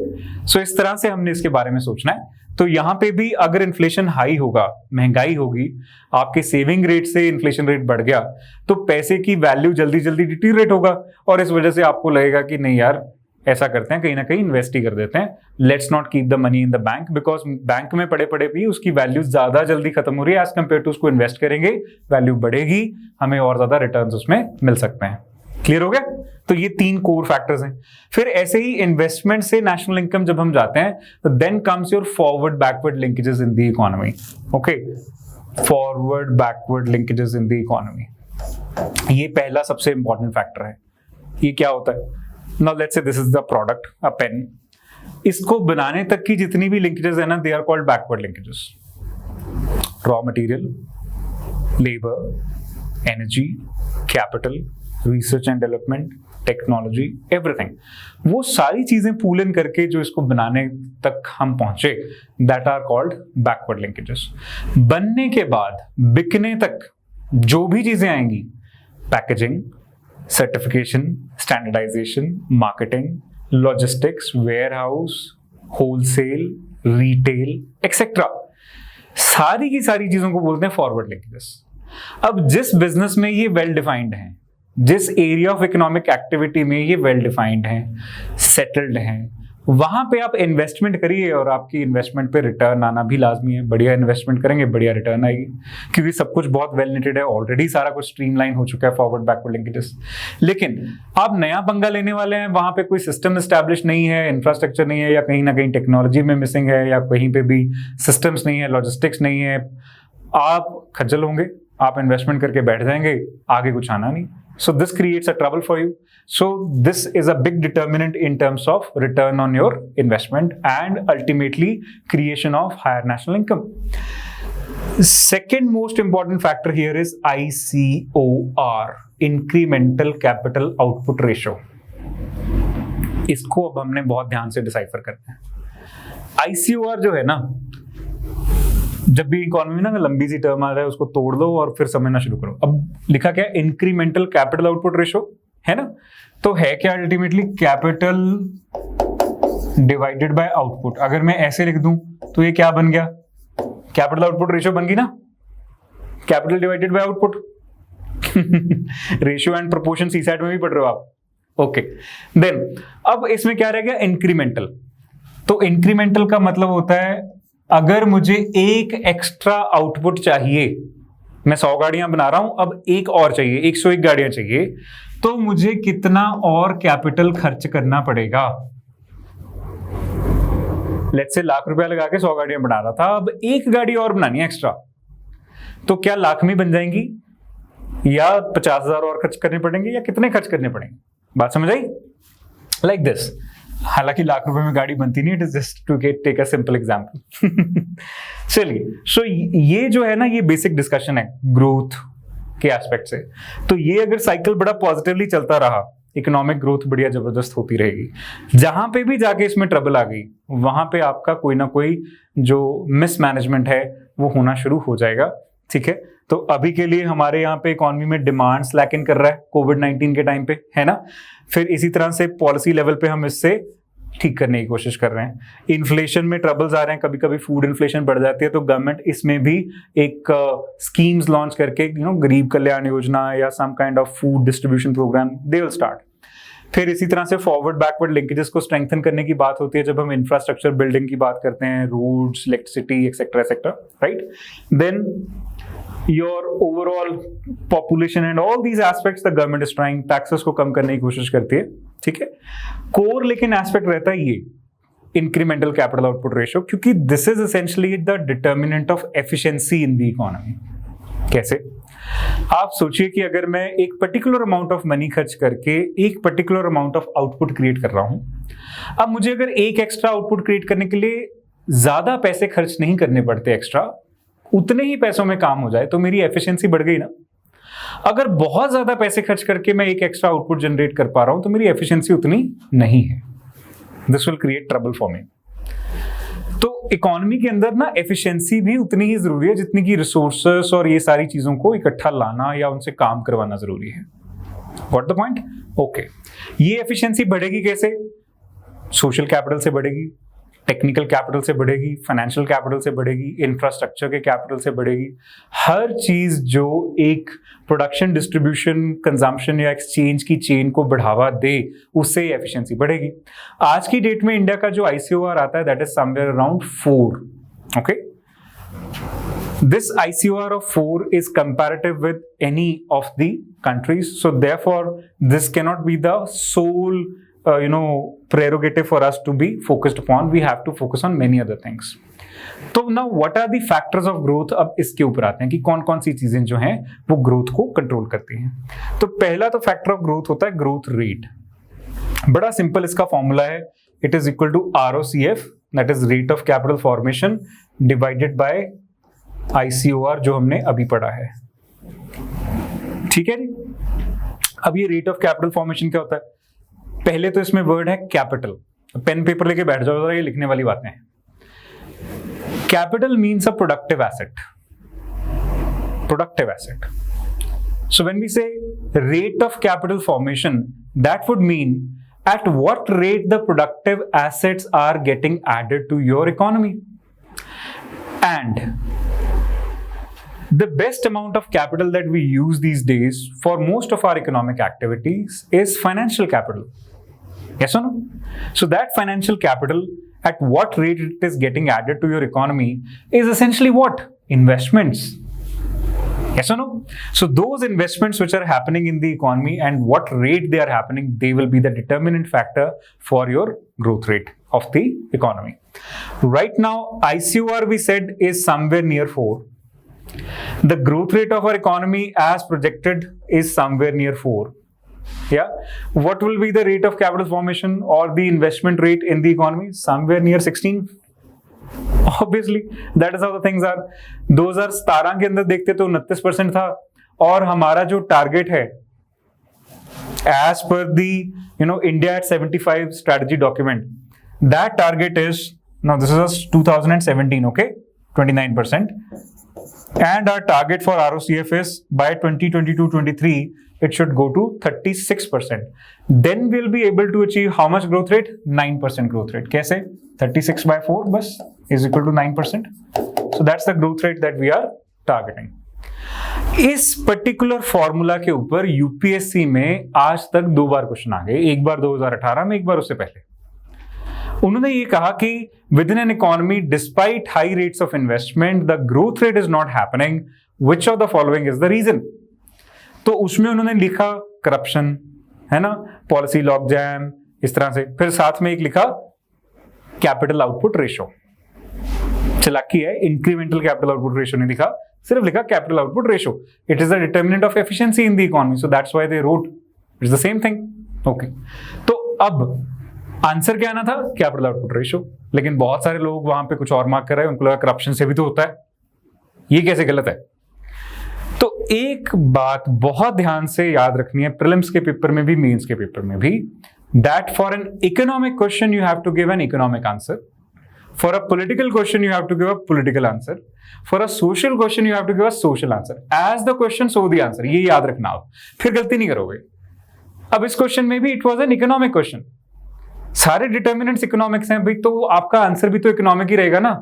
सो इस तरह से हमने इसके बारे में सोचना है। तो यहां पे भी अगर इन्फ्लेशन हाई होगा, महंगाई होगी, आपके सेविंग रेट से इन्फ्लेशन रेट बढ़ गया, तो पैसे की वैल्यू जल्दी जल्दी डिटीरिएट होगा और इस वजह से आपको लगेगा कि नहीं यार, ऐसा करते हैं, कहीं ना कहीं इन्वेस्ट ही कर देते हैं, let's not keep the money in the bank, because bank में पड़े पड़े भी उसकी वैल्यू ज्यादा जल्दी खत्म हो रही है एज कंपेयर टू उसको इन्वेस्ट करेंगे, वैल्यू बढ़ेगी, हमें और ज्यादा रिटर्न्स उसमें मिल सकते हैं। क्लियर हो गया? तो ये 3 कोर फैक्टर्स हैं। फिर ऐसे ही इन्वेस्टमेंट से नेशनल इनकम जब हम जाते हैं, तो then comes your forward backward linkages in the economy. Okay, forward backward linkages in the economy, ये पहला सबसे इंपॉर्टेंट फैक्टर है। ये क्या होता है? Now let's say this is the product, a pen. इसको बनाने तक की जितनी भी लिंकेजेस है ना, they are called backward linkages. Raw material, labour, energy, capital, research and development, technology, everything, वो सारी चीजें पूल इन करके जो इसको बनाने तक हम पहुंचे, that are called backward linkages. बनने के बाद बिकने तक जो भी चीजें आएंगी, packaging, certification, standardisation, marketing, logistics, warehouse, wholesale, retail, etcetera, सारी की सारी चीजों को बोलते हैं फॉरवर्ड लिंकेजेस। अब जिस बिजनेस में ये वेल डिफाइंड है, जिस एरिया ऑफ इकोनॉमिक एक्टिविटी में ये वेल डिफाइंड है, सेटल्ड हैं, वहां पे आप इन्वेस्टमेंट करिए और आपकी इन्वेस्टमेंट पे रिटर्न आना भी लाजमी है। बढ़िया इन्वेस्टमेंट करेंगे, बढ़िया रिटर्न आएगी, क्योंकि सब कुछ बहुत वेल निटेड है, ऑलरेडी सारा कुछ स्ट्रीमलाइन हो चुका है, फॉरवर्ड बैकवर्ड लिंकेजेस। लेकिन आप नया पंगा लेने वाले हैं, वहां पे कोई सिस्टम एस्टैब्लिश नहीं है, इंफ्रास्ट्रक्चर नहीं है, या कहीं ना कहीं टेक्नोलॉजी में मिसिंग है, या कहीं पे भी सिस्टम्स नहीं है, लॉजिस्टिक्स नहीं है, आप खज्जल होंगे, आप इन्वेस्टमेंट करके बैठ जाएंगे, आगे कुछ आना नहीं। So this creates a trouble for you. So this is a big determinant in terms of return on your investment and ultimately creation of higher national income. Second most important factor here is ICOR, incremental capital output ratio. इसको अब हमने बहुत ध्यान से decipher करना है। ICOR जो है ना, जब भी इकोनॉमी ना लंबी सी टर्म आ रहा है, उसको तोड़ दो और फिर समझना शुरू करो। अब लिखा क्या है? इंक्रीमेंटल कैपिटल आउटपुट रेशो, है ना? तो है क्या ultimately? Capital divided by output. अगर मैं ऐसे लिख दूं तो ये क्या बन गया? कैपिटल आउटपुट रेशो बन गई ना, capital divided by output. Ratio and proportion सी साइड में भी पढ़ रहे हो आप, ओके। देन अब इसमें क्या रह गया? इंक्रीमेंटल। तो इंक्रीमेंटल का मतलब होता है, अगर मुझे एक एक्स्ट्रा आउटपुट चाहिए, मैं 100 गाड़ियां बना रहा हूं, अब एक और चाहिए, 101 गाड़ियां चाहिए, तो मुझे कितना और कैपिटल खर्च करना पड़ेगा? लेट्स से ₹1,00,000 लगा के 100 गाड़ियां बना रहा था, अब एक गाड़ी और बनानी है एक्स्ट्रा, तो क्या लाख में बन जाएंगी, या 50,000 और खर्च करने पड़ेंगे, या कितने खर्च करने पड़ेंगे? बात समझ आई? Like this. हालांकि ₹1,00,000 में गाड़ी बनती नहीं, it is just to take a simple example. चलिए, सो ये जो है ना, ये बेसिक डिस्कशन है ग्रोथ के एस्पेक्ट से। तो ये अगर साइकिल बड़ा पॉजिटिवली चलता रहा, इकोनॉमिक ग्रोथ बढ़िया जबरदस्त होती रहेगी। जहां पे भी जाके इसमें ट्रबल आ गई, वहां पे आपका कोई ना कोई जो मिसमैनेजमेंट है वो होना शुरू हो जाएगा, ठीक है? तो अभी के लिए हमारे यहाँ पे इकोनॉमी में डिमांड स्लैकिन कर रहा है कोविड-19 के टाइम पे, है ना? फिर इसी तरह से पॉलिसी लेवल पे हम इससे ठीक करने की कोशिश कर रहे हैं। इन्फ्लेशन में ट्रबल्स आ रहे हैं, कभी कभी फूड इन्फ्लेशन बढ़ जाती है, तो गवर्नमेंट इसमें भी एक स्कीम्स लॉन्च करके, गरीब कल्याण योजना या some kind of food distribution programme they will start. फिर इसी तरह से फॉरवर्ड बैकवर्ड लिंकेजेस को स्ट्रेंथन करने की बात होती है जब हम इंफ्रास्ट्रक्चर बिल्डिंग की बात करते हैं, roads, electricity, etcetera etcetera, right? Then your overall population and all these aspects the government is trying, taxes को कम करने की कोशिश करती है, ठीक है? कोर लेकिन एस्पेक्ट रहता है ये इंक्रीमेंटल कैपिटल आउटपुट रेशियो, क्योंकि this is essentially the determinant of efficiency in the economy. कैसे? आप सोचिए कि अगर मैं एक पर्टिकुलर अमाउंट ऑफ मनी खर्च करके एक particular amount of output create कर रहा हूं, अब मुझे अगर एक एक्स्ट्रा आउटपुट क्रिएट करने के लिए ज्यादा पैसे खर्च नहीं करने पड़ते एक्स्ट्रा, उतने ही पैसों में काम हो जाए, तो मेरी एफिशिएंसी बढ़ गई ना। अगर बहुत ज्यादा पैसे खर्च करके मैं एक एक्स्ट्रा आउटपुट जनरेट कर पा रहा हूं, तो मेरी एफिशिएंसी उतनी नहीं है। This will create trouble for me. तो इकोनॉमी के अंदर ना एफिशिएंसी भी उतनी ही जरूरी है जितनी की रिसोर्सेस और ये सारी चीजों को इकट्ठा लाना या उनसे काम करवाना जरूरी है। What the point? ओके। ये एफिशिएंसी बढ़ेगी कैसे? सोशल कैपिटल से बढ़ेगी, टेक्निकल कैपिटल से बढ़ेगी, फाइनेंशियल कैपिटल से बढ़ेगी, इंफ्रास्ट्रक्चर के कैपिटल से बढ़ेगी। हर चीज जो एक प्रोडक्शन, डिस्ट्रीब्यूशन, कंजम्पशन या एक्सचेंज की चेन को बढ़ावा दे, उससे एफिशिएंसी बढ़ेगी। आज की डेट में इंडिया का जो आईसीओआर आता है that is somewhere around 4. Okay, this ICOR of 4 is comparative with any of the countries, so therefore this cannot be the sole prerogative for us to be focused upon. We have to focus on many other things. तो now what are the factors of growth? अब इसके ऊपर आते हैं कि कौन कौन सी चीजें जो हैं वो ग्रोथ को कंट्रोल करती हैं। तो पहला तो फैक्टर ऑफ ग्रोथ होता है ग्रोथ रेट। बड़ा सिंपल इसका फॉर्मूला है, it is equal to ROCF, that is rate of capital formation divided by ICOR जो हमने अभी पढ़ा है। ठीक है जी। अब ये रेट ऑफ कैपिटल फॉर्मेशन क्या होता है? पहले तो इसमें वर्ड है कैपिटल। पेन पेपर लेके बैठ जाओ, ये लिखने वाली बातें हैं। Capital means a productive asset. Productive asset. So when we say rate of capital formation, that would mean at what rate the productive assets are getting added to your economy. And the best amount of capital that we use these days for most of our economic activities is financial capital. Yes or no? So that financial capital, at what rate it is getting added to your economy, is essentially what? Investments. Yes or no? So those investments which are happening in the economy and what rate they are happening, they will be the determinant factor for your growth rate of the economy. Right now, ICOR we said is somewhere near 4. The growth rate of our economy as projected is somewhere near 4. Yeah. What will be the rate of capital formation or the investment rate in the economy? Somewhere near 16. Obviously, that is how the things are. 2017 के अंदर देखते तो 29% था, और हमारा जो target है as per the India at 75 strategy document, that target is, now this is 2017, okay, 29%, and our target for ROCF is by 2022-23 it should go to 36%. Then we'll be able to achieve how much growth rate? 9% growth rate. कैसे? 36 by 4 बस is equal to 9%. So that's the growth rate that we are targeting. इस particular formula के ऊपर UPSC में आज तक 2 बार question आ गए, एक बार 2018 में, एक बार उससे पहले। उन्होंने ये कहा कि within an economy despite high rates of investment the growth rate is not happening, which of the following is the reason. तो उसमें उन्होंने लिखा करप्शन, है ना, पॉलिसी लॉक जैम, इस तरह से। फिर साथ में एक लिखा कैपिटल आउटपुट रेशो। चालाकी है, इंक्रीमेंटल कैपिटल आउटपुट रेशो नहीं लिखा, सिर्फ लिखा capital output ratio. It is the determinant of efficiency in the economy, so that's why they wrote it's the same thing. Okay, तो अब आंसर क्या आना था? Capital output ratio. लेकिन बहुत सारे लोग वहां पे कुछ और मार्क कर रहे हैं, उनको लगा करप्शन से भी तो होता है, ये कैसे गलत है? तो एक बात बहुत ध्यान से याद रखनी है, प्रीलिम्स के पेपर में भी, मेंस के पेपर में भी, that for an economic question you have to give an economic answer, for a political question you have to give a political answer, for a social question you have to give a social answer. As the question so the answer, ये याद रखना आप, फिर गलती नहीं करोगे। अब इस क्वेश्चन में भी it was an economic question, सारे डिटर्मिनेंट्स इकोनॉमिक्स हैं भाई, तो आपका आंसर भी तो इकोनॉमिक ही रहेगा ना,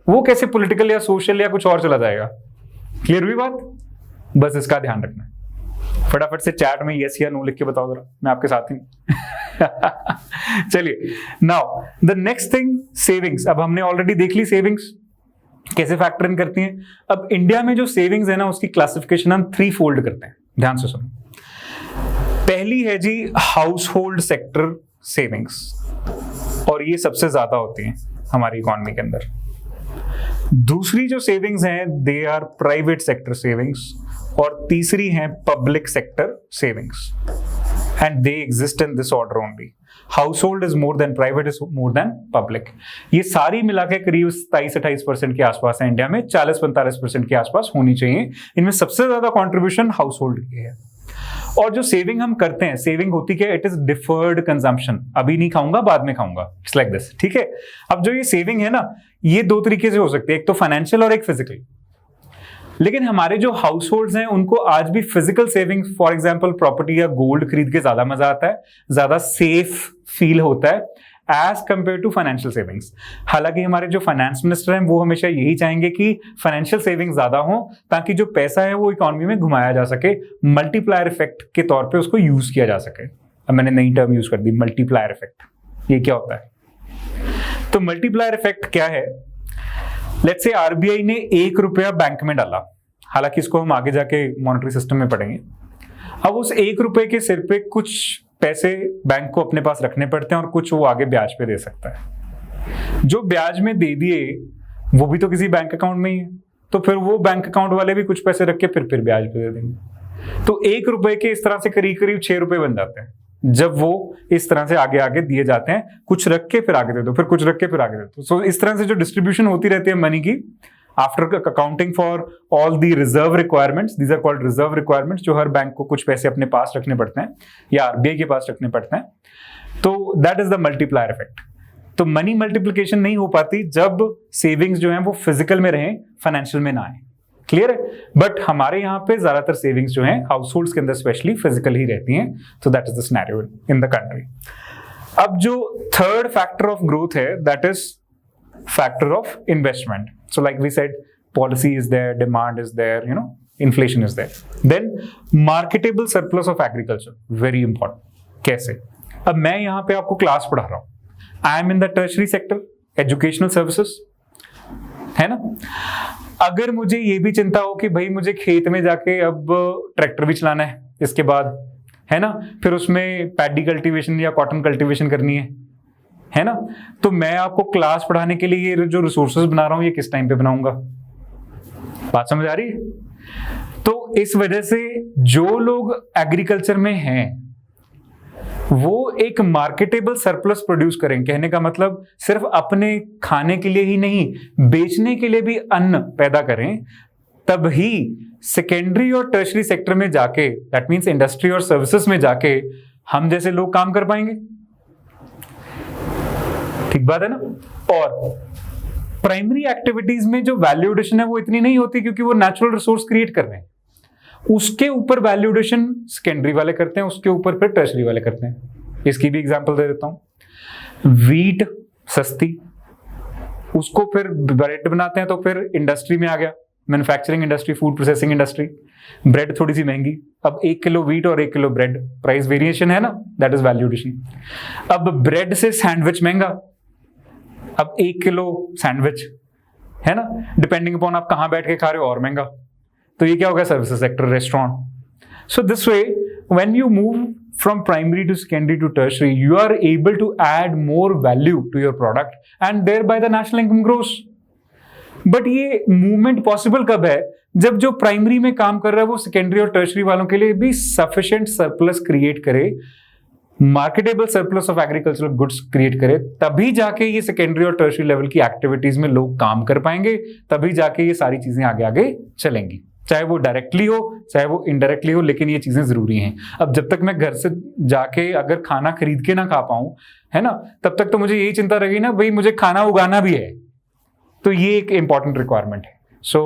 वो कैसे पॉलिटिकल या सोशल या कुछ और चला जाएगा। क्लियर हुई बात? बस इसका ध्यान रखना है। फटाफट से चैट में यस या नो लिख के बताओ जरा, मैं आपके साथ ही हूं। चलिए, now the next thing, savings. अब हमने ऑलरेडी देख ली सेविंग्स कैसे फैक्टर इन करती हैं। अब इंडिया में जो सेविंग्स है ना, उसकी क्लासिफिकेशन हम 3 फोल्ड करते हैं, ध्यान से सुनो। पहली है जी हाउस होल्ड सेक्टर सेविंग्स, और ये सबसे ज्यादा होती हैं हमारी इकोनॉमी के अंदर। दूसरी जो सेविंग्स हैं they are private sector savings, और तीसरी हैं public sector savings, and they exist in this order only. Household is more than private, is more than public. ये सारी मिला के करीब 27-28% के आसपास है इंडिया में, 40-45% के आसपास होनी चाहिए। इनमें सबसे ज्यादा कॉन्ट्रीब्यूशन हाउस होल्ड की है। और जो सेविंग हम करते हैं, सेविंग होती क्या? इट इज डिफर्ड कंजम्पशन, अभी नहीं खाऊंगा बाद में खाऊंगा, इट्स लाइक दिस। ठीक है, अब जो ये सेविंग है ना, ये 2 तरीके से हो सकती है, एक तो फाइनेंशियल और एक फिजिकल। लेकिन हमारे जो हाउस होल्ड्स हैं उनको आज भी physical saving, for example property या गोल्ड खरीद के ज्यादा मजा आता है, ज्यादा सेफ फील होता है, as compared to financial savings. हालांकि हमारे जो फाइनेंस मिनिस्टर हैं वो हमेशा यही चाहेंगे कि फाइनेंशियल सेविंग्स ज्यादा हो ताकि जो पैसा है वो इकोनॉमी में घुमाया जा सके, मल्टीप्लायर इफेक्ट के तौर पे उसको यूज किया जा सके। अब मैंने नई टर्म यूज कर दी, मल्टीप्लायर इफेक्ट। ये क्या होता है? तो मल्टीप्लायर इफेक्ट क्या है? लेट्स से आरबीआई ने 1 रुपया बैंक में डाला, हालांकि इसको हम आगे जाके मॉनेटरी सिस्टम में पढ़ेंगे। अब उस 1 रुपए के सिर पे कुछ पैसे बैंक को अपने पास रखने पड़ते हैं और कुछ वो आगे ब्याज पे दे सकता है। जो ब्याज में दे दिए वो भी तो किसी बैंक अकाउंट में ही है, तो फिर वो बैंक अकाउंट वाले भी कुछ पैसे रख के फिर ब्याज पे दे देंगे। तो 1 रुपए के इस तरह से करीब करीब 6 रुपए बन जाते हैं जब वो इस तरह से आगे आगे दिए जाते हैं, कुछ रख के फिर आगे दे दो, फिर कुछ रख के फिर आगे दे दो। सो इस तरह से जो डिस्ट्रीब्यूशन होती रहती है मनी की, after accounting for all the reserve requirements, these are called reserve requirements, जो हर बैंक को कुछ पैसे अपने पास रखने पड़ते हैं या आरबीआई के पास रखने पड़ते हैं। तो that is the multiplier effect. तो मनी मल्टीप्लिकेशन नहीं हो पाती जब सेविंग्स जो हैं वो फिजिकल में रहें, फाइनेंशियल में ना आए। क्लियर है? बट हमारे यहाँ पे ज्यादातर सेविंग्स जो हैं हाउस होल्ड्स के अंदर स्पेशली फिजिकल ही रहती हैं। तो that is the scenario in the country. अब जो थर्ड फैक्टर ऑफ ग्रोथ है that is factor of investment. So like we said, policy is there, demand is there, inflation is there. Then marketable surplus of agriculture, very important. कैसे? अब मैं यहाँ पे आपको class पढ़ा रहा हूँ। I am in the tertiary sector, educational services, है ना? अगर मुझे ये भी चिंता हो कि भाई मुझे खेत में जाके अब ट्रैक्टर भी चलाना है इसके बाद, है ना, फिर उसमें पैडी कल्टीवेशन या कॉटन कल्टीवेशन करनी है ना, तो मैं आपको क्लास पढ़ाने के लिए ये जो रिसोर्सेज बना रहा हूं ये किस टाइम पे बनाऊंगा? बात समझ आ रही है? तो इस वजह से जो लोग एग्रीकल्चर में हैं वो एक मार्केटेबल सरप्लस प्रोड्यूस करें। कहने का मतलब सिर्फ अपने खाने के लिए ही नहीं, बेचने के लिए भी अन्न पैदा करें, तब ही सेकेंडरी और टर्शरी सेक्टर में जाके, दैट मीन्स इंडस्ट्री और सर्विसेज में जाके हम जैसे लोग काम कर पाएंगे। ठीक बात है ना? और प्राइमरी एक्टिविटीज में जो वैल्यू एडिशन है वो इतनी नहीं होती क्योंकि वो नेचुरल रिसोर्स क्रिएट कर रहे हैं। उसके ऊपर वैल्यू एडिशन सेकेंडरी वाले करते हैं, उसके ऊपर फिर टर्शरी वाले करते हैं। इसकी भी एग्जांपल दे देता हूं। वीट सस्ती, उसको फिर ब्रेड बनाते हैं, तो फिर इंडस्ट्री में आ गया, manufacturing industry, food processing industry. Bread थोड़ी सी महंगी, अब 1 किलो वीट और 1 किलो ब्रेड, प्राइस वेरिएशन है ना, दैट इज वैल्यू एडिशन। अब ब्रेड से सैंडविच महंगा, अब 1 किलो सैंडविच, है ना, डिपेंडिंग अपॉन आप कहां बैठ के खा रहे हो और महंगा। तो ये क्या होगा? Services sector, restaurant. So this way when you move from primary to secondary to tertiary, you are able to add more value to your product and thereby the national income grows. But ये movement possible कब है? जब जो primary में काम कर रहा है वो सेकेंडरी और टर्शरी वालों के लिए भी सफिशिएंट सरप्लस क्रिएट करे, marketable surplus of agricultural goods create करे, तभी जाके ये सेकेंडरी और टर्शरी लेवल की एक्टिविटीज में लोग काम कर पाएंगे, तभी जाके ये सारी चीजें आगे आगे चलेंगी, चाहे वो डायरेक्टली हो चाहे वो इनडायरेक्टली हो, लेकिन ये चीजें जरूरी हैं। अब जब तक मैं घर से जाके अगर खाना खरीद के ना खा पाऊं, है ना, तब तक तो मुझे यही चिंता रहेगी ना, भाई मुझे खाना उगाना भी है। तो ये एक इंपॉर्टेंट रिक्वायरमेंट है। So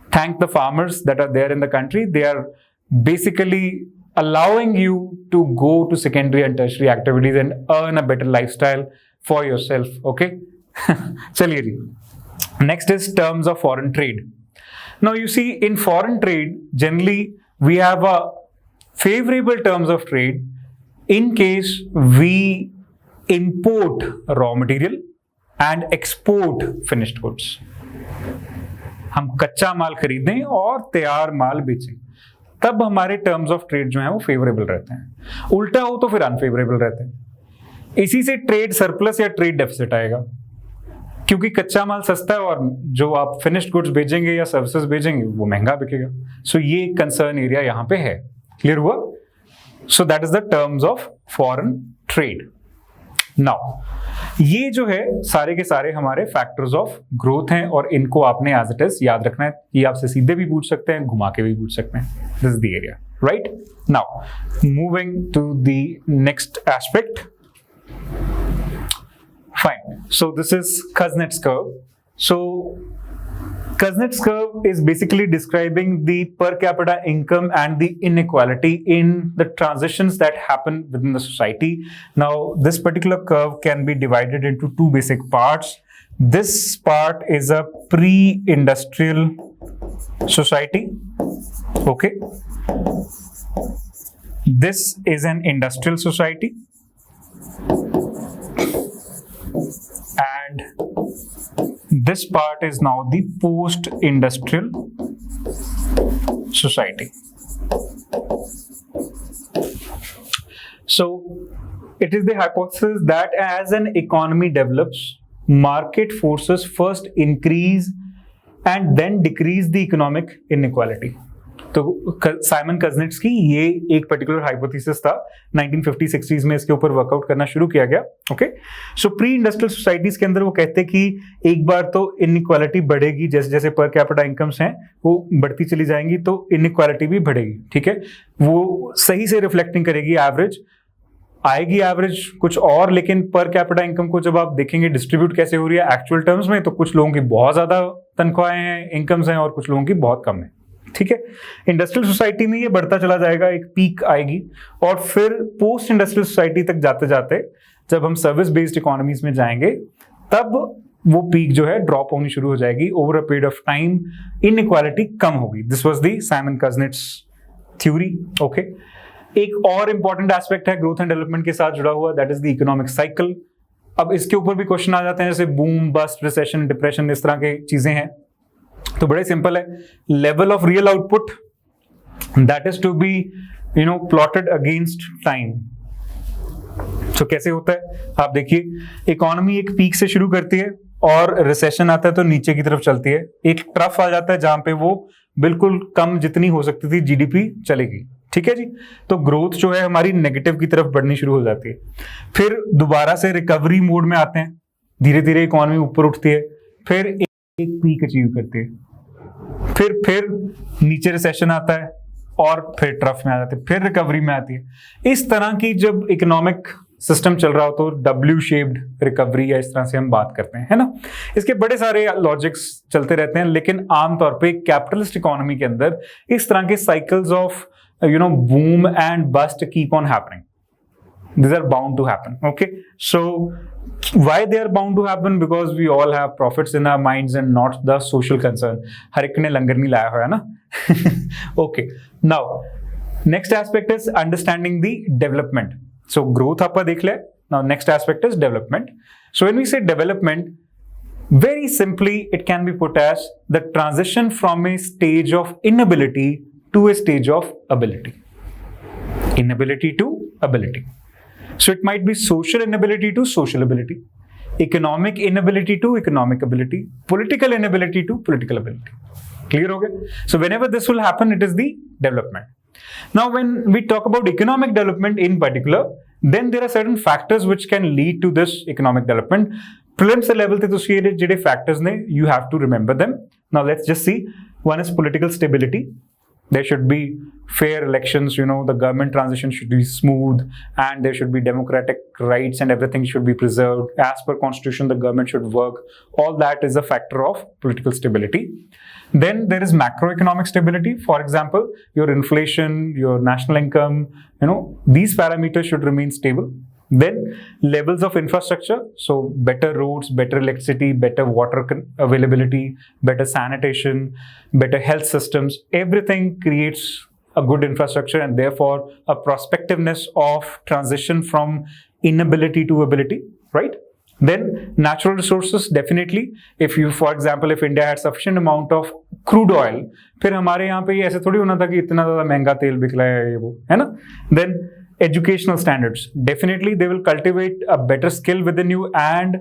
thank the farmers that are there in the country, they are basically allowing you to go to secondary and tertiary activities and earn a better lifestyle for yourself. Okay? चलिए जी, next is terms of foreign trade. Now you see, in foreign trade generally we have a favorable terms of trade in case we import raw material and export finished goods. हम कच्चा माल खरीदें और तैयार माल बेचें, तब हमारे terms of trade जो है वो फेवरेबल रहते हैं। उल्टा हो तो फिर अनफेवरेबल रहते हैं। इसी से ट्रेड सरप्लस या ट्रेड डेफिसिट आएगा, क्योंकि कच्चा माल सस्ता है और जो आप फिनिश्ड गुड्स भेजेंगे या सर्विसेज भेजेंगे वो महंगा बिकेगा। सो ये कंसर्न एरिया यहां पे है। क्लियर हुआ? सो that is the terms of foreign trade. Now ये जो है सारे के सारे हमारे फैक्टर्स ऑफ ग्रोथ हैं और इनको आपने एज इट इज याद रखना है। ये आपसे सीधे भी पूछ सकते हैं, घुमा के भी पूछ सकते हैं। This is the area, right? Now moving to the next aspect. Fine, so this is Kuznets curve. So Kuznets curve is basically describing the per capita income and the inequality in the transitions that happen within the society. Now, this particular curve can be divided into two basic parts. This part is a pre-industrial society. Okay. This is an industrial society. And this part is now the post-industrial society. So, it is the hypothesis that as an economy develops, market forces first increase and then decrease the economic inequality. तो Simon कज़नेट्स की ये एक particular hypothesis था, 1950-60s में इसके ऊपर workout करना शुरू किया गया. ओके, सो प्री इंडस्ट्रियल सोसाइटीज के अंदर वो कहते हैं कि एक बार तो इनइक्वालिटी बढ़ेगी, जैसे जैसे पर कैपिटा इनकम्स हैं वो बढ़ती चली जाएंगी तो इनइक्वालिटी भी बढ़ेगी. ठीक है, वो सही से रिफ्लेक्टिंग करेगी, एवरेज आएगी, एवरेज कुछ और, लेकिन पर कैपिटा इनकम को जब आप देखेंगे डिस्ट्रीब्यूट कैसे हो रही है एक्चुअल टर्म्स में, तो कुछ लोगों की बहुत ज्यादा तनख्वाहें हैं, इनकम्स हैं, और कुछ लोगों की बहुत कम है. ठीक है, इंडस्ट्रियल सोसाइटी में ये बढ़ता चला जाएगा, एक पीक आएगी, और फिर पोस्ट इंडस्ट्रियल सोसाइटी तक जाते जाते जब हम सर्विस बेस्ड इकोनॉमीज में जाएंगे तब वो पीक जो है ड्रॉप होनी शुरू हो जाएगी. Over a period of time inequality कम होगी. This was the Simon Kuznets theory. Okay, एक और इंपॉर्टेंट एस्पेक्ट है ग्रोथ एंड डेवलपमेंट के साथ जुड़ा हुआ, that is the economic cycle. अब इसके ऊपर भी क्वेश्चन आ जाते हैं, जैसे बूम, बस्ट, रिसेशन, डिप्रेशन, इस तरह के चीजें हैं. तो बड़े सिंपल है, level of real output that is to be plotted against time. तो कैसे होता है, आप देखिए, इकोनॉमी एक पीक से शुरू करती है और रिसेशन आता है तो नीचे की तरफ चलती है. एक ट्रफ आ जाता है जहां पे वो बिल्कुल कम जितनी हो सकती थी जीडीपी चलेगी. ठीक है जी, तो ग्रोथ जो है हमारी नेगेटिव की तरफ बढ़नी शुरू हो जाती है. फिर दोबारा से रिकवरी मोड में आते हैं, धीरे धीरे इकोनॉमी ऊपर उठती है, फिर एक पीक अचीव करती है, फिर नीचे रिसेशन आता है और फिर ट्रफ में आ जाती है, फिर रिकवरी में आती है. इस तरह की जब इकोनॉमिक सिस्टम चल रहा हो तो डब्ल्यू शेप्ड रिकवरी या इस तरह से हम बात करते हैं, है ना. इसके बड़े सारे लॉजिक्स चलते रहते हैं, लेकिन आमतौर पे कैपिटलिस्ट इकोनॉमी के अंदर इस तरह के cycles of boom and bust keep on happening. These are bound to happen. Okay, so why they are bound to happen? Because we all have profits in our minds and not the social concern. हर एक ने लंगर नहीं लाया हुआ है ना. Okay, now next aspect is understanding the development. So growth आपका देख ले. Now next aspect is development. So when we say development, very simply it can be put as the transition from a stage of inability to a stage of ability. Inability to ability. So it might be social inability to social ability, economic inability to economic ability, political inability to political ability. Clear ho gaya? So whenever this will happen, it is the development. Now when we talk about economic development in particular, then there are certain factors which can lead to this economic development. Prelims level te tusi jehde factors ne, you have to remember them. Now let's just see. One is political stability. There should be fair elections, the government transition should be smooth, and there should be democratic rights and everything should be preserved. As per constitution, the government should work. All that is a factor of political stability. Then there is macroeconomic stability. For example, your inflation, your national income, these parameters should remain stable. Then levels of infrastructure, so better roads, better electricity, better water availability, better sanitation, better health systems, everything creates a good infrastructure and therefore a prospectiveness of transition from inability to ability, right? Then natural resources, definitely. If you, for example, if India had sufficient amount of crude oil, फिर हमारे यहाँ पे ऐसे थोड़ी होना था कि इतना ज़्यादा महंगा तेल बिक रहा है, ये वो, है ना? Then educational standards, definitely they will cultivate a better skill within you and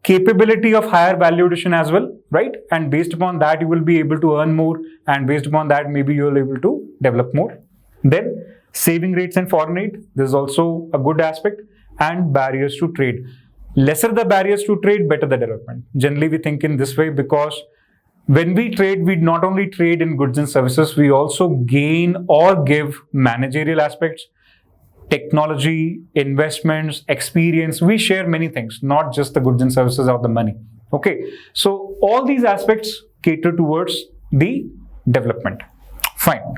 capability of higher value addition as well, right? And based upon that you will be able to earn more, and based upon that maybe you will be able to develop more. Then saving rates and foreign aid, this is also a good aspect. And barriers to trade, lesser the barriers to trade, better the development. Generally we think in this way, because when we trade, we not only trade in goods and services, we also gain or give managerial aspects, technology, investments, experience. We share many things, not just the goods and services or the money. Okay, so all these aspects cater towards the development. Fine.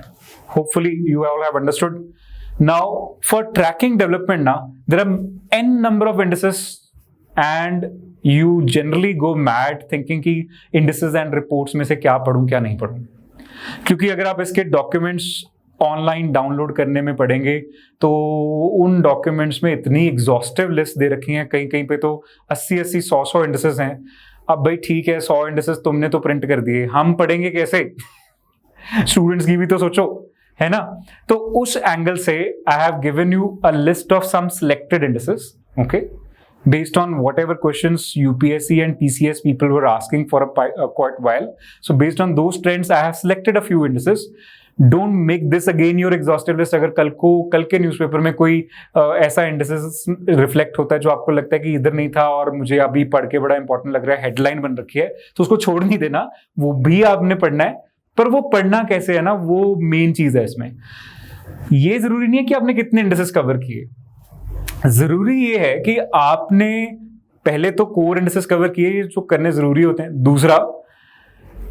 Hopefully you all have understood. Now for tracking development now, there are n number of indices and you generally go mad thinking कि indices and reports में से क्या पढूं क्या नहीं पढूं, क्योंकि अगर आप इसके डॉक्यूमेंट्स ऑनलाइन डाउनलोड करने में पड़ेंगे तो उन डॉक्यूमेंट्स में इतनी एग्जॉस्टिव लिस्ट दे रखी है, कहीं कहीं पे तो 80-80 100 इंडिसेस हैं. अब भाई ठीक है 100 इंडिसेस तुमने तो प्रिंट कर दिए, हम पढ़ेंगे कैसे? स्टूडेंट्स की भी तो सोचो, है ना. तो उस एंगल से I have given you a list of some selected indices, okay, based on whatever questions UPSC and PCS people were asking for a quite while. So based on those trends, I have selected a few indices. Don't make this again your exhaustive list. अगर कल के newspaper में कोई ऐसा indices reflect होता है जो आपको लगता है कि इधर नहीं था और मुझे अभी पढ़ के बड़ा इंपॉर्टेंट लग रहा है, हेडलाइन बन रखी है, तो उसको छोड़ नहीं देना, वो भी आपने पढ़ना है. पर वो पढ़ना कैसे है ना, वो मेन चीज है इसमें. ये जरूरी नहीं है कि आपने कितने इंडिसेस कवर किए, जरूरी ये है कि आपने पहले तो कोर इंडिसेस कवर किए जो करने जरूरी होते हैं. दूसरा,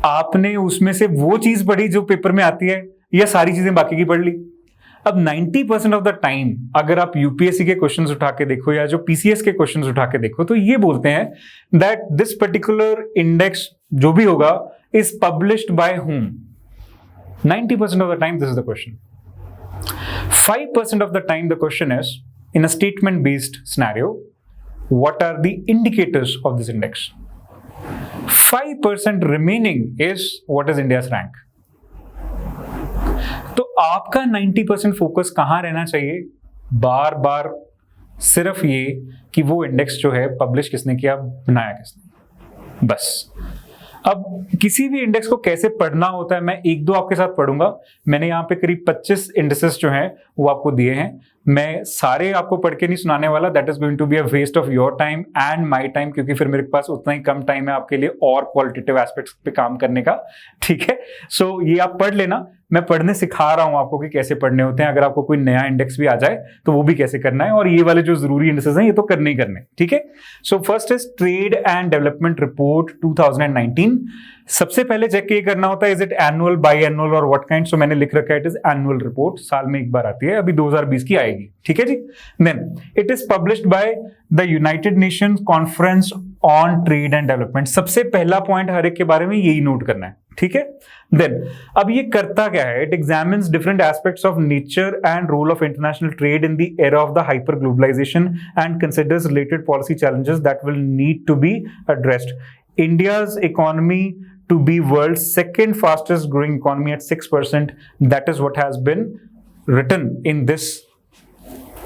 आपने उसमें से वो चीज पढ़ी जो पेपर में आती है, या सारी चीजें बाकी की पढ़ ली. अब 90% ऑफ द टाइम अगर आप यूपीएससी के क्वेश्चंस उठा के देखो या जो पीसीएस के क्वेश्चंस उठा के देखो तो ये बोलते हैं दैट दिस पर्टिकुलर इंडेक्स जो भी होगा is published bye whom. 90% of the time this is the question. 5% of the time the question is, in a statement based scenario, what are the indicators of this index? 5% remaining is what is India's rank. तो आपका 90% focus कहां रहना चाहिए? बार बार सिर्फ ये कि वो index जो है पब्लिश किसने किया, बनाया किसने, बस. अब किसी भी इंडेक्स को कैसे पढ़ना होता है मैं एक दो आपके साथ पढ़ूंगा. मैंने यहाँ पे करीब 25 इंडेक्सेस जो हैं वो आपको दिए हैं. मैं सारे आपको पढ़ के नहीं सुनाने वाला, that is going to be a waste of your time and my time, क्योंकि फिर मेरे पास उतना ही कम टाइम है आपके लिए और क्वालिटेटिव एस्पेक्ट्स पे काम करने का. ठीक है, सो ये आप पढ़ लेना. मैं पढ़ने सिखा रहा हूं आपको कि कैसे पढ़ने होते हैं. अगर आपको कोई नया इंडेक्स भी आ जाए तो वो भी कैसे करना है, और ये वाले जो जरूरी इंडेक्सेस हैं ये तो करने ही करने. ठीक है, so first is trade and development report 2019. सबसे पहले चेक ये करना होता है is it annual, by annual और व्हाट काइंड. सो मैंने लिख रखा है इट इज एनुअल रिपोर्ट, साल में एक बार आती है, अभी 2020 की आएगी. ठीक है जी. Then it is published by the United Nation Conference on trade and Development. सबसे पहला पॉइंट हर एक के बारे में यही नोट करना है. ठीक है. देन अब ये करता क्या है? It examines different aspects of nature and role of international trade in the era of the hyper globalisation and considers related policy challenges that will need to be addressed. India's economy to be world's second fastest growing economy at 6%. That is what has been written in this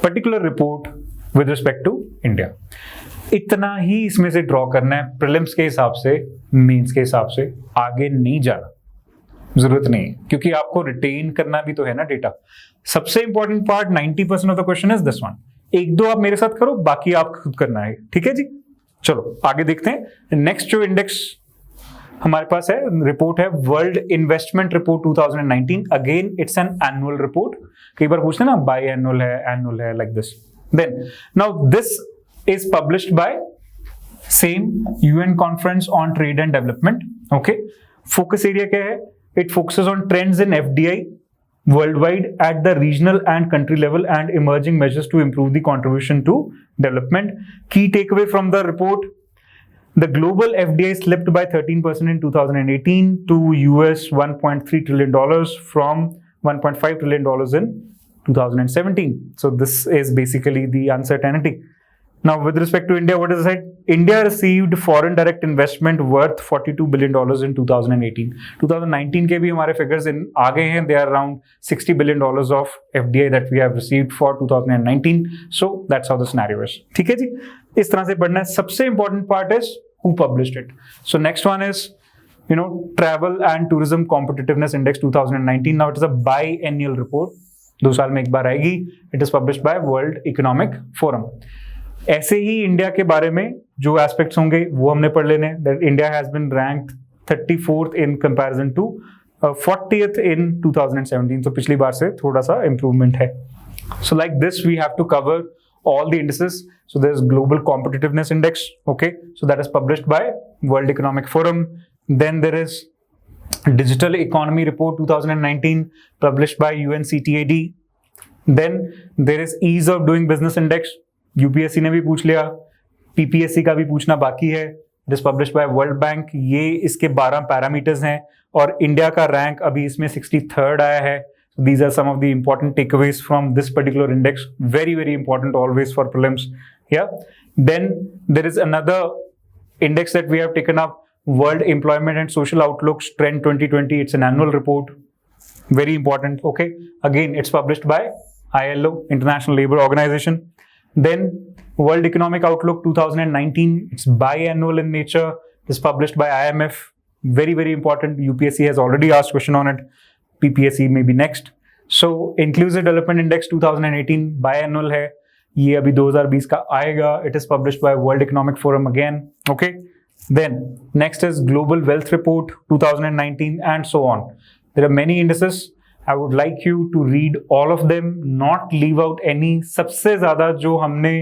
particular report with respect to India. इतना ही इसमें से draw करना है. Prelims के हिसाब से, mains के हिसाब से आगे नहीं जाना, जरूरत नहीं है, क्योंकि आपको रिटेन करना भी तो है ना डेटा. सबसे important part 90% of the question is this one. एक दो आप मेरे साथ करो, बाकी आप खुद करना है. ठीक है जी. चलो आगे देखते हैं. नेक्स्ट जो इंडेक्स हमारे पास है, रिपोर्ट है world investment report 2019. Again it's an annual report. कई बार पूछते हैं ना बाई एनुअल है like this. Then now this is published by same UN conference on trade and development. Okay, focus area क्या है? It focuses on trends in FDI worldwide at the regional and country level and emerging measures to improve the contribution to development. Key takeaway from the report: the global FDI slipped by 13% in 2018 to US $1.3 trillion from $1.5 trillion in 2017. So this is basically the uncertainty. Now, with respect to India, what is it? India received foreign direct investment worth $42 billion in 2018. 2019 के भी हमारे figures आ गए हैं. They are around $60 billion of FDI that we have received for 2019. So that's how the scenario is. ठीक है जी. इस तरह से पढ़ना है. सबसे important part is who published it. So next one is Travel and Tourism Competitiveness Index 2019. Now it is a biennial report. 2 साल में एक बार आएगी. It is published by World Economic Forum. ऐसे ही इंडिया के बारे में जो एस्पेक्ट्स होंगे वो हमने पढ़ लेने. That India has been ranked 34th in comparison to 40th in 2017. तो पिछली बार से थोड़ा सा इंप्रूवमेंट है. So like this we have to cover all the indices. So there is Global Competitiveness Index. Okay, so that is published by World Economic Forum. Then there is Digital Economy Report 2019 published by UNCTAD. Then there is Ease of Doing Business Index, UPSC ने भी पूछ लिया, PPSC का भी पूछना बाकी है. It is published by World Bank. ये इसके 12 पैरामीटर्स हैं और इंडिया का रैंक अभी इसमें 63rd आया है. These are some of the important takeaways from this particular index. Very, very important always for prelims. Yeah. Then there is another index that we have taken up, World Employment and Social Outlooks Trend 2020. It's an annual report. Very important. Okay. Again, it's published by ILO, International Labour Organization. Then World Economic Outlook 2019. It's biannual in nature. It's published by IMF. Very, very important. UPSC has already asked question on it. PPSC may be next. So Inclusive Development Index 2018 biannual है. ये अभी 2020 का आएगा. It is published by World Economic Forum again. Okay. Then next is Global Wealth Report 2019 and so on. There are many indices. I would like you to read all of them, not leave out any. सबसे ज़्यादा जो हमने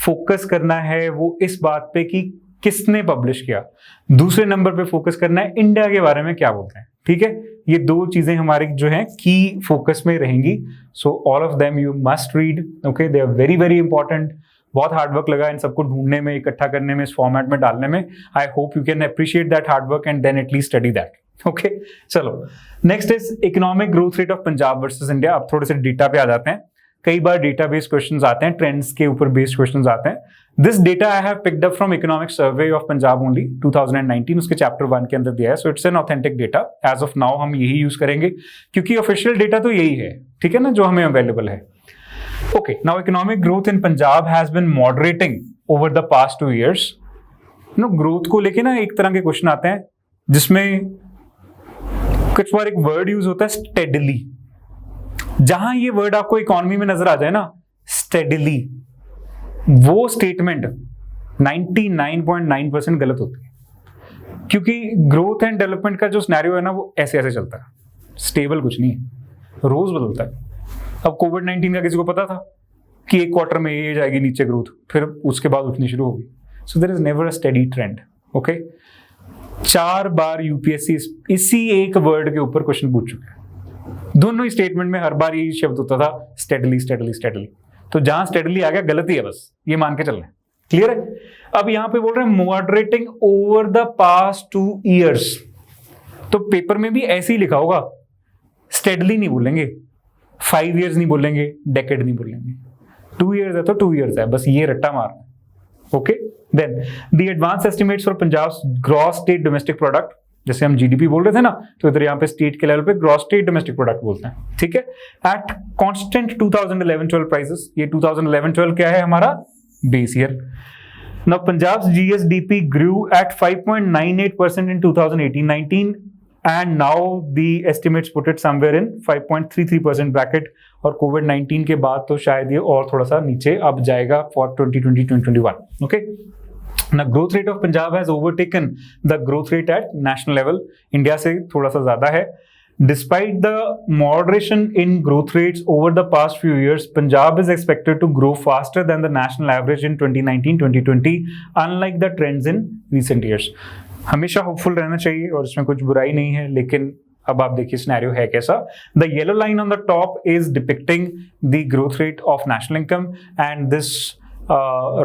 focus करना है वो इस बात पे कि किसने पब्लिश किया. दूसरे नंबर पे फोकस करना है इंडिया के बारे में क्या बोलते हैं. ठीक है, ये दो चीजें हमारी जो हैं की फोकस में रहेंगी. So all of them you must read. Okay, they are very very important. बहुत हार्डवर्क लगा इन सबको ढूंढने में, इकट्ठा करने में, इस फॉर्मेट में डालने में. I hope you can appreciate that hard work and then at least study that. Okay, चलो next is economic growth rate of Punjab versus India. अब थोड़े से डेटा पे आ जाते हैं. कई बार डेटा बेस्ड क्वेश्चंस आते हैं, ट्रेंड्स के ऊपर बेस्ड क्वेश्चंस आते हैं. This data I have picked up from economic survey of Punjab only 2019. उसके चैप्टर 1 के अंदर दिया है. So it's an authentic data. As of now हम यही यूज करेंगे क्योंकि ऑफिशियल डेटा तो यही है. ठीक है ना, जो हमें अवेलेबल है. Okay, now economic growth in Punjab has been moderating over the past 2 years. No, growth को लेके ना एक तरह के क्वेश्चन आते हैं जिसमें कुछ बार एक वर्ड यूज होता है स्टेडली. जहां ये वर्ड आपको इकोनॉमी में नजर आ जाए ना, स्टेडली, वो स्टेटमेंट 99.9% गलत होती है. क्योंकि ग्रोथ एंड डेवलपमेंट का जो सिनेरियो है ना वो ऐसे ऐसे चलता है. स्टेबल कुछ नहीं है, रोज बदलता है. अब कोविड-19 का किसी को पता था कि एक क्वार्टर में ये जाएगी नीचे ग्रोथ, फिर उसके बाद उठनी शुरू होगी. So there is never a steady trend. Okay, 4 बार यूपीएससी इसी एक वर्ड के ऊपर क्वेश्चन पूछ चुके हैं. दोनों ही स्टेटमेंट में हर बार यही शब्द होता था, स्टेडली स्टेडली स्टेडली. तो जहां स्टेडली आ गया गलती है, बस ये मान के चल रहे हैं. क्लियर है. अब यहां पे बोल रहे हैं moderating over the past 2 years. तो पेपर में भी ऐसे ही लिखा होगा, स्टेडली नहीं बोलेंगे, 5 years नहीं बोलेंगे, डेकेड नहीं बोलेंगे. 2 years है तो 2 years है, बस ये रट्टा मारना. Okay, then the advance estimates for Punjab gross state domestic product. जैसे हम जीडीपी बोल रहे थे ना, तो इधर यहाँ पे स्टेट के लेवल पे ग्रॉस स्टेट डोमेस्टिक प्रोडक्ट बोलते हैं. ठीक है, एट कांस्टेंट 2011-12 प्राइसेस. ये 2011-12 क्या है हमारा base year. Now Punjab GSDP grew at 5.98% in 2018-19 and now the estimates put it somewhere in 5.33% bracket. और कोविड-19 के बाद तो शायद ये और थोड़ा सा नीचे अब जाएगा for 2020-2021. Okay, Now, growth rate of Punjab has overtaken the growth rate at national level. India से थोड़ा सा ज्यादा है. Despite the moderation in growth rates over the past few years, Punjab is expected to grow faster than the national average in 2019-2020, unlike the trends in recent years. हमेशा hopeful रहना चाहिए और इसमें कुछ बुराई नहीं है, लेकिन अब आप देखिए सिनेरियो है कैसा. The yellow line on the top is depicting the growth rate of national income, and this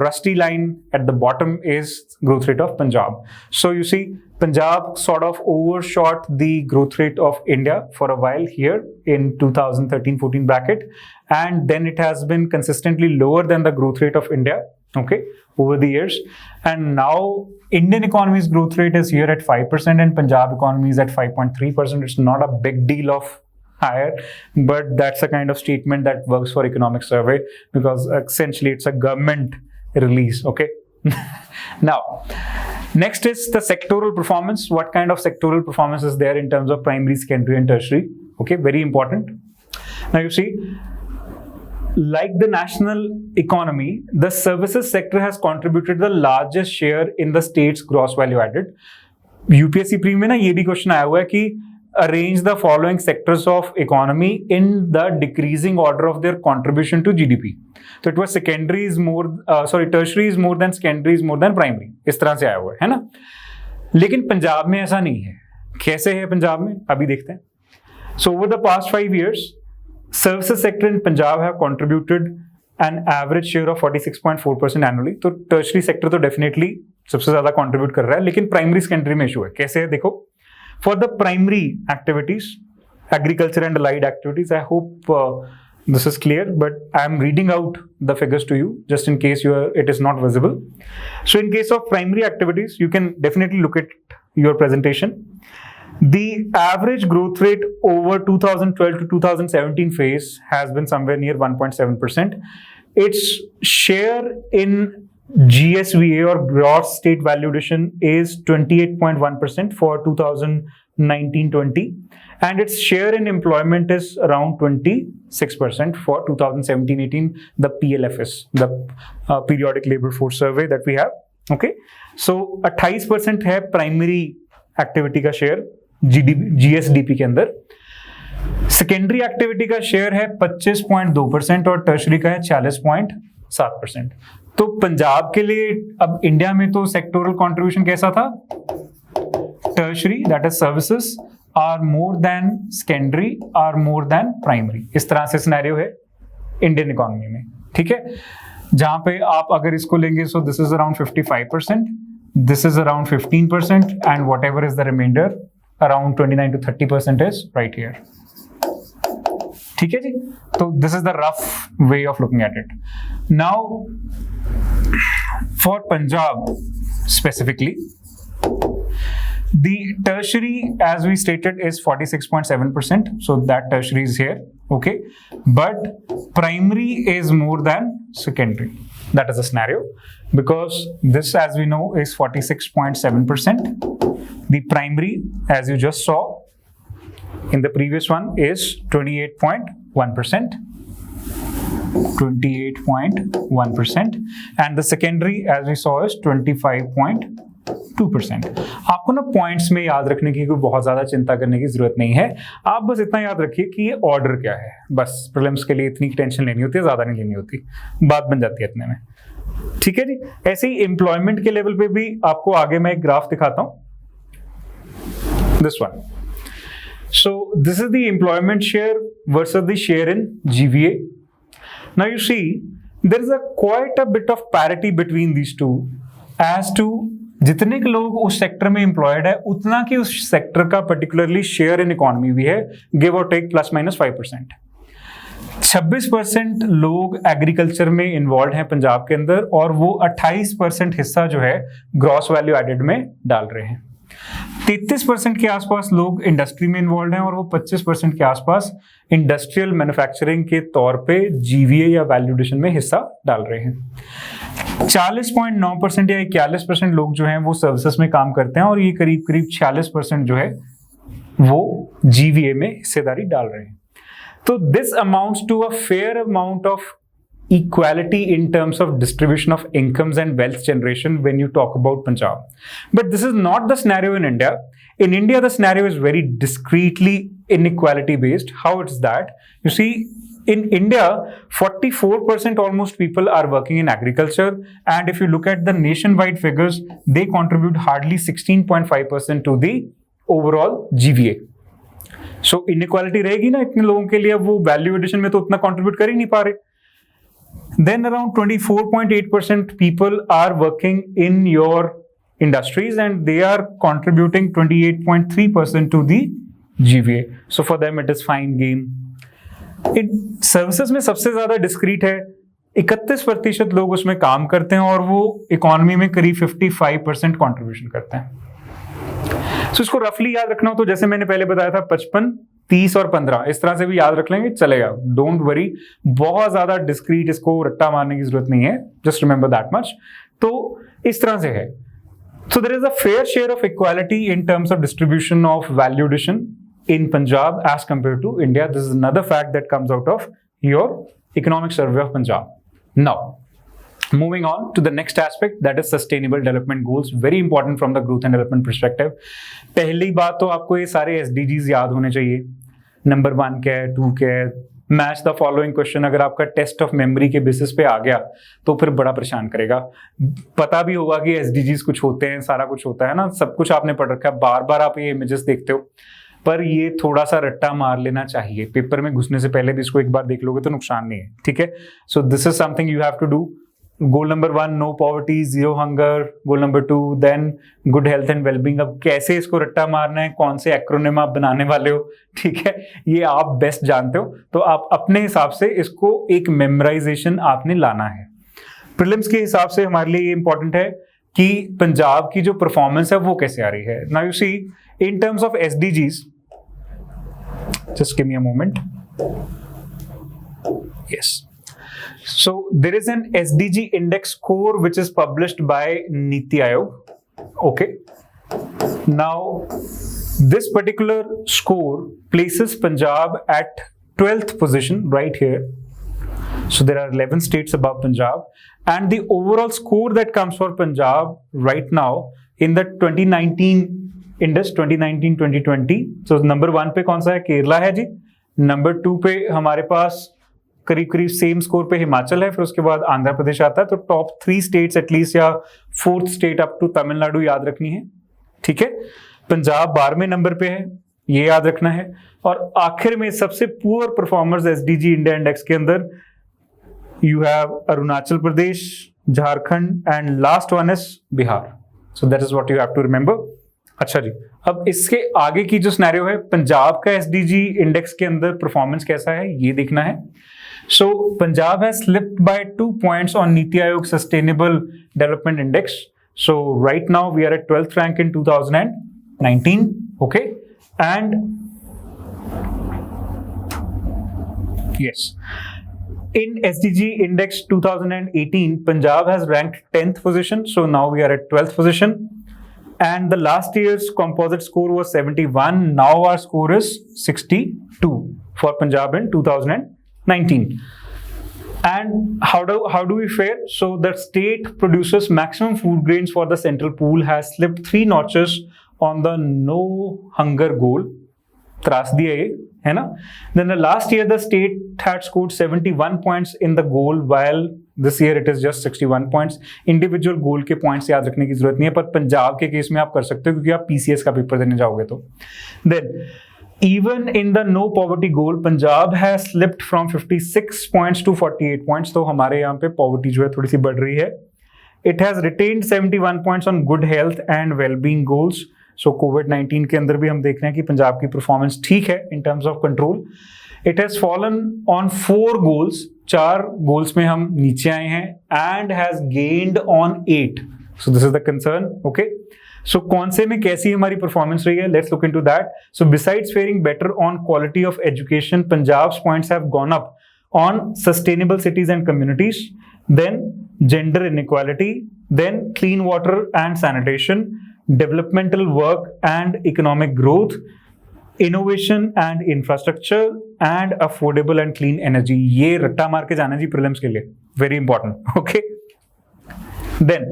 rusty line at the bottom is growth rate of Punjab. So you see, Punjab sort of overshot the growth rate of India for a while here in 2013-14 bracket, and then it has been consistently lower than the growth rate of India, okay, over the years. And now Indian economy's growth rate is here at 5% and Punjab economy is at 5.3%. It's not a big deal of higher, but that's a kind of statement that works for economic survey because essentially it's a government release. Okay. Now, next is the sectoral performance. What kind of sectoral performance is there in terms of primary, secondary and tertiary? Okay, very important. Now you see, like the national economy, the services sector has contributed the largest share in the state's gross value added. UPSC Pre में ना ये भी question आया हुआ है कि arrange the following sectors of economy in the decreasing order of their contribution to GDP. So it was tertiary is more than secondary is more than primary. इस तरह से आया हुआ है ना. लेकिन पंजाब में ऐसा नहीं है. कैसे है पंजाब में अभी देखते हैं. So over the past 5 years, services sector in Punjab have contributed an average share of 46.4% annually. तो tertiary sector तो definitely सबसे ज्यादा contribute कर रहा है, लेकिन primary secondary में issue है. कैसे है देखो. For the primary activities, agriculture and allied activities, I hope this is clear, but I am reading out the figures to you just in case it is not visible. So in case of primary activities, you can definitely look at your presentation. The average growth rate over 2012 to 2017 phase has been somewhere near 1.7%. Its share in GSVA or gross state value addition is 28.1% for 2019-20, and its share in employment is around 26% for 2017-18, the PLFS, the periodic labor force survey that we have. Okay, so 28% है primary activity का share GSDP के अंदर. Secondary activity का share है 25.2% और tertiary का है 40.7%. तो पंजाब के लिए अब इंडिया में तो सेक्टोरल कंट्रीब्यूशन कैसा था. Tertiary that is services are more than secondary are more than primary. इस तरह से सिनेरियो है इंडियन इकोनॉमी में. ठीक है, जहां पे आप अगर इसको लेंगे so this is around 55%, this is around 15% and whatever is the remainder around 29 to 30% is right here. ठीक है जी. तो this is the rough way of looking at it. Now for Punjab specifically, the tertiary as we stated is 46.7%, so that tertiary is here. Okay, but primary is more than secondary. That is the scenario, because this as we know is 46.7%. The primary, as you just saw in the previous one, is 28.1%. 28.1%, and the secondary, as we saw, is 25.2%. आपको ना points में याद रखने की कोई बहुत ज्यादा चिंता करने की जरूरत नहीं है. आप बस इतना याद रखिए कि ये ऑर्डर क्या है. बस प्रीलिम्स के लिए इतनी टेंशन लेनी होती है, ज्यादा नहीं लेनी होती, बात बन जाती है इतने में. ठीक है जी. ऐसे ही एम्प्लॉयमेंट के लेवल पे भी आपको आगे मैं एक ग्राफ दिखाता हूं. This one. So this is the employment share versus the share in GVA. Now you see there is quite a bit of parity between these two as to जितने के लोग उस सेक्टर में एम्प्लॉयड है उतना कि उस सेक्टर का पर्टिकुलरली शेयर इन इकोनॉमी भी है, गिव और टेक ±5%. 26% लोग एग्रीकल्चर में इन्वॉल्व हैं पंजाब के अंदर, और वो 28% हिस्सा जो है ग्रॉस वैल्यू एडेड में डाल रहे हैं. 33% के आसपास लोग इंडस्ट्री में इन्वॉल्व हैं और वो 25% के आसपास इंडस्ट्रियल मैन्युफैक्चरिंग के तौर पे जीवीए या वैल्यू एडिशन में हिस्सा डाल रहे हैं. 40.9% या 41% लोग जो हैं वो सर्विसेज में काम करते हैं, और ये करीब करीब 46% जो है वो जीवीए में हिस्सेदारी डाल रहे हैं. तो this amounts to a fair amount of equality in terms of distribution of incomes and wealth generation when you talk about Punjab. But this is not the scenario in India. In India, the scenario is very discretely inequality based. How it's that? You see, in India, 44% almost people are working in agriculture, and if you look at the nationwide figures, they contribute hardly 16.5% to the overall GVA. So inequality रहेगी ना इतने लोगों के लिए, अब वो value addition में तो उतना contribute कर ही नहीं पा रहे. Then around 24.8% people are working in your industries, and they are contributing 28.3% to the GVA. So for them it is fine game. In services में सबसे ज्यादा डिस्क्रीट है, 31% लोग उसमें काम करते हैं और वो इकोनॉमी में करीब 55% कंट्रीब्यूशन करते हैं. So इसको रफली याद रखना हो तो जैसे मैंने पहले बताया था 55, 30 और 15 इस तरह से भी याद रख लेंगे, चलेगा. डोंट वरी, बहुत ज्यादा डिस्क्रीट इसको रट्टा मारने की जरूरत नहीं है, जस्ट रिमेंबर दैट मच. तो इस तरह से है. So there is a fair share of equality in terms of distribution of value addition in Punjab as compared to India. This is another fact that comes out of your economic survey of Punjab. Now moving on to the next aspect, that is sustainable development goals, very important from the growth and development perspective. पहली बात तो आपको ये सारे SDGs याद होने चाहिए. Number 1 क्या है, 2 क्या है, मैच द फॉलोइंग क्वेश्चन अगर आपका टेस्ट ऑफ मेमोरी के बेसिस पे आ गया तो फिर बड़ा परेशान करेगा। पता भी होगा कि एसडीजीज कुछ होते हैं, सारा कुछ होता है ना, सब कुछ आपने पढ़ रखा है, बार बार आप ये इमेजेस देखते हो, पर ये थोड़ा सा रट्टा मार लेना चाहिए। पेपर में घुसने से पहले भी इसको एक बार देख लोगे तो नुकसान नहीं है, ठीक है। So this is something you have to do. Goal number 1 no poverty, zero hunger. Goal number 2 then good health and wellbeing. अब कैसे इसको रट्टा मारना है, कौन से एक्रोनिम आप बनाने वाले हो, ठीक है, ये आप बेस्ट जानते हो, तो आप अपने हिसाब से इसको एक मेमोराइजेशन आपने लाना है। प्रीलिम्स के हिसाब से हमारे लिए ये इंपॉर्टेंट है कि पंजाब की जो परफॉर्मेंस है वो कैसे आ रही है। Now you see in terms of SDGs, just give me a moment, yes. So there is an SDG index score which is published by Niti Aayog. Okay. Now this particular score places Punjab at 12th position right here. So there are 11 states above Punjab, and the overall score that comes for Punjab right now in the 2019 index 2019-2020. So number 1 पे कौन सा है? केरला है जी। Number 2 पे हमारे पास करीब करीब same score पे हिमाचल है, फिर उसके बाद आंध्र प्रदेश आता है। तो टॉप 3 स्टेट्स एटलीस्ट या 4th state up to Tamil Nadu याद रखनी है, ठीक है। पंजाब 12वें नंबर पे है, ये याद रखना है। और आखिर में सबसे poor performers SDG India index के अंदर you have Arunachal Pradesh, Jharkhand and last one is Bihar. So that is what you have to remember. अच्छा जी, अब इसके आगे की जो सिनेरियो है, पंजाब का एसडीजी इंडेक्स के अंदर परफॉर्मेंस कैसा है ये देखना है। So Punjab has slipped by 2 points on Niti Aayog Sustainable Development Index. So right now we are at 12th rank in 2019. Okay, and yes, in SDG Index 2018, Punjab has ranked 10th position. So now we are at 12th position. And the last year's composite score was 71. Now our score is 62 for Punjab in 2019. And how do we fare? So the state produces maximum food grains for the central pool has slipped 3 notches on the no hunger goal. त्रास दिया ये है ना। Then the last year the state had scored 71 points in the goal, while this year it is just 61 points. Individual goal के points याद रखने की जरूरत नहीं है, पर पंजाब के केस में आप कर सकते हो क्योंकि आप PCS का पेपर देने जाओगे तो। Then even in the no poverty goal, Punjab has slipped from 56 points to 48 points. तो हमारे यहाँ पे poverty जो है थोड़ी सी बढ़ रही है। It has retained 71 points on good health and well-being goals. So COVID-19 के अंदर भी हम देख रहे हैं कि पंजाब की परफॉर्मेंस ठीक है in terms of control. It has fallen on 4 goals. 4 goals में हम नीचे आए हैं and has gained on 8. So this is the concern. Okay. So कौन से में कैसी हमारी परफॉर्मेंस रही है? Let's look into that. So besides faring better on quality of education, Punjab's points have gone up on sustainable cities and communities, then gender inequality, then clean water and sanitation, developmental work and economic growth, innovation and infrastructure, and affordable and clean energy. ये रट्टा मार के जाना जी prelims के लिए, very important. Okay. Then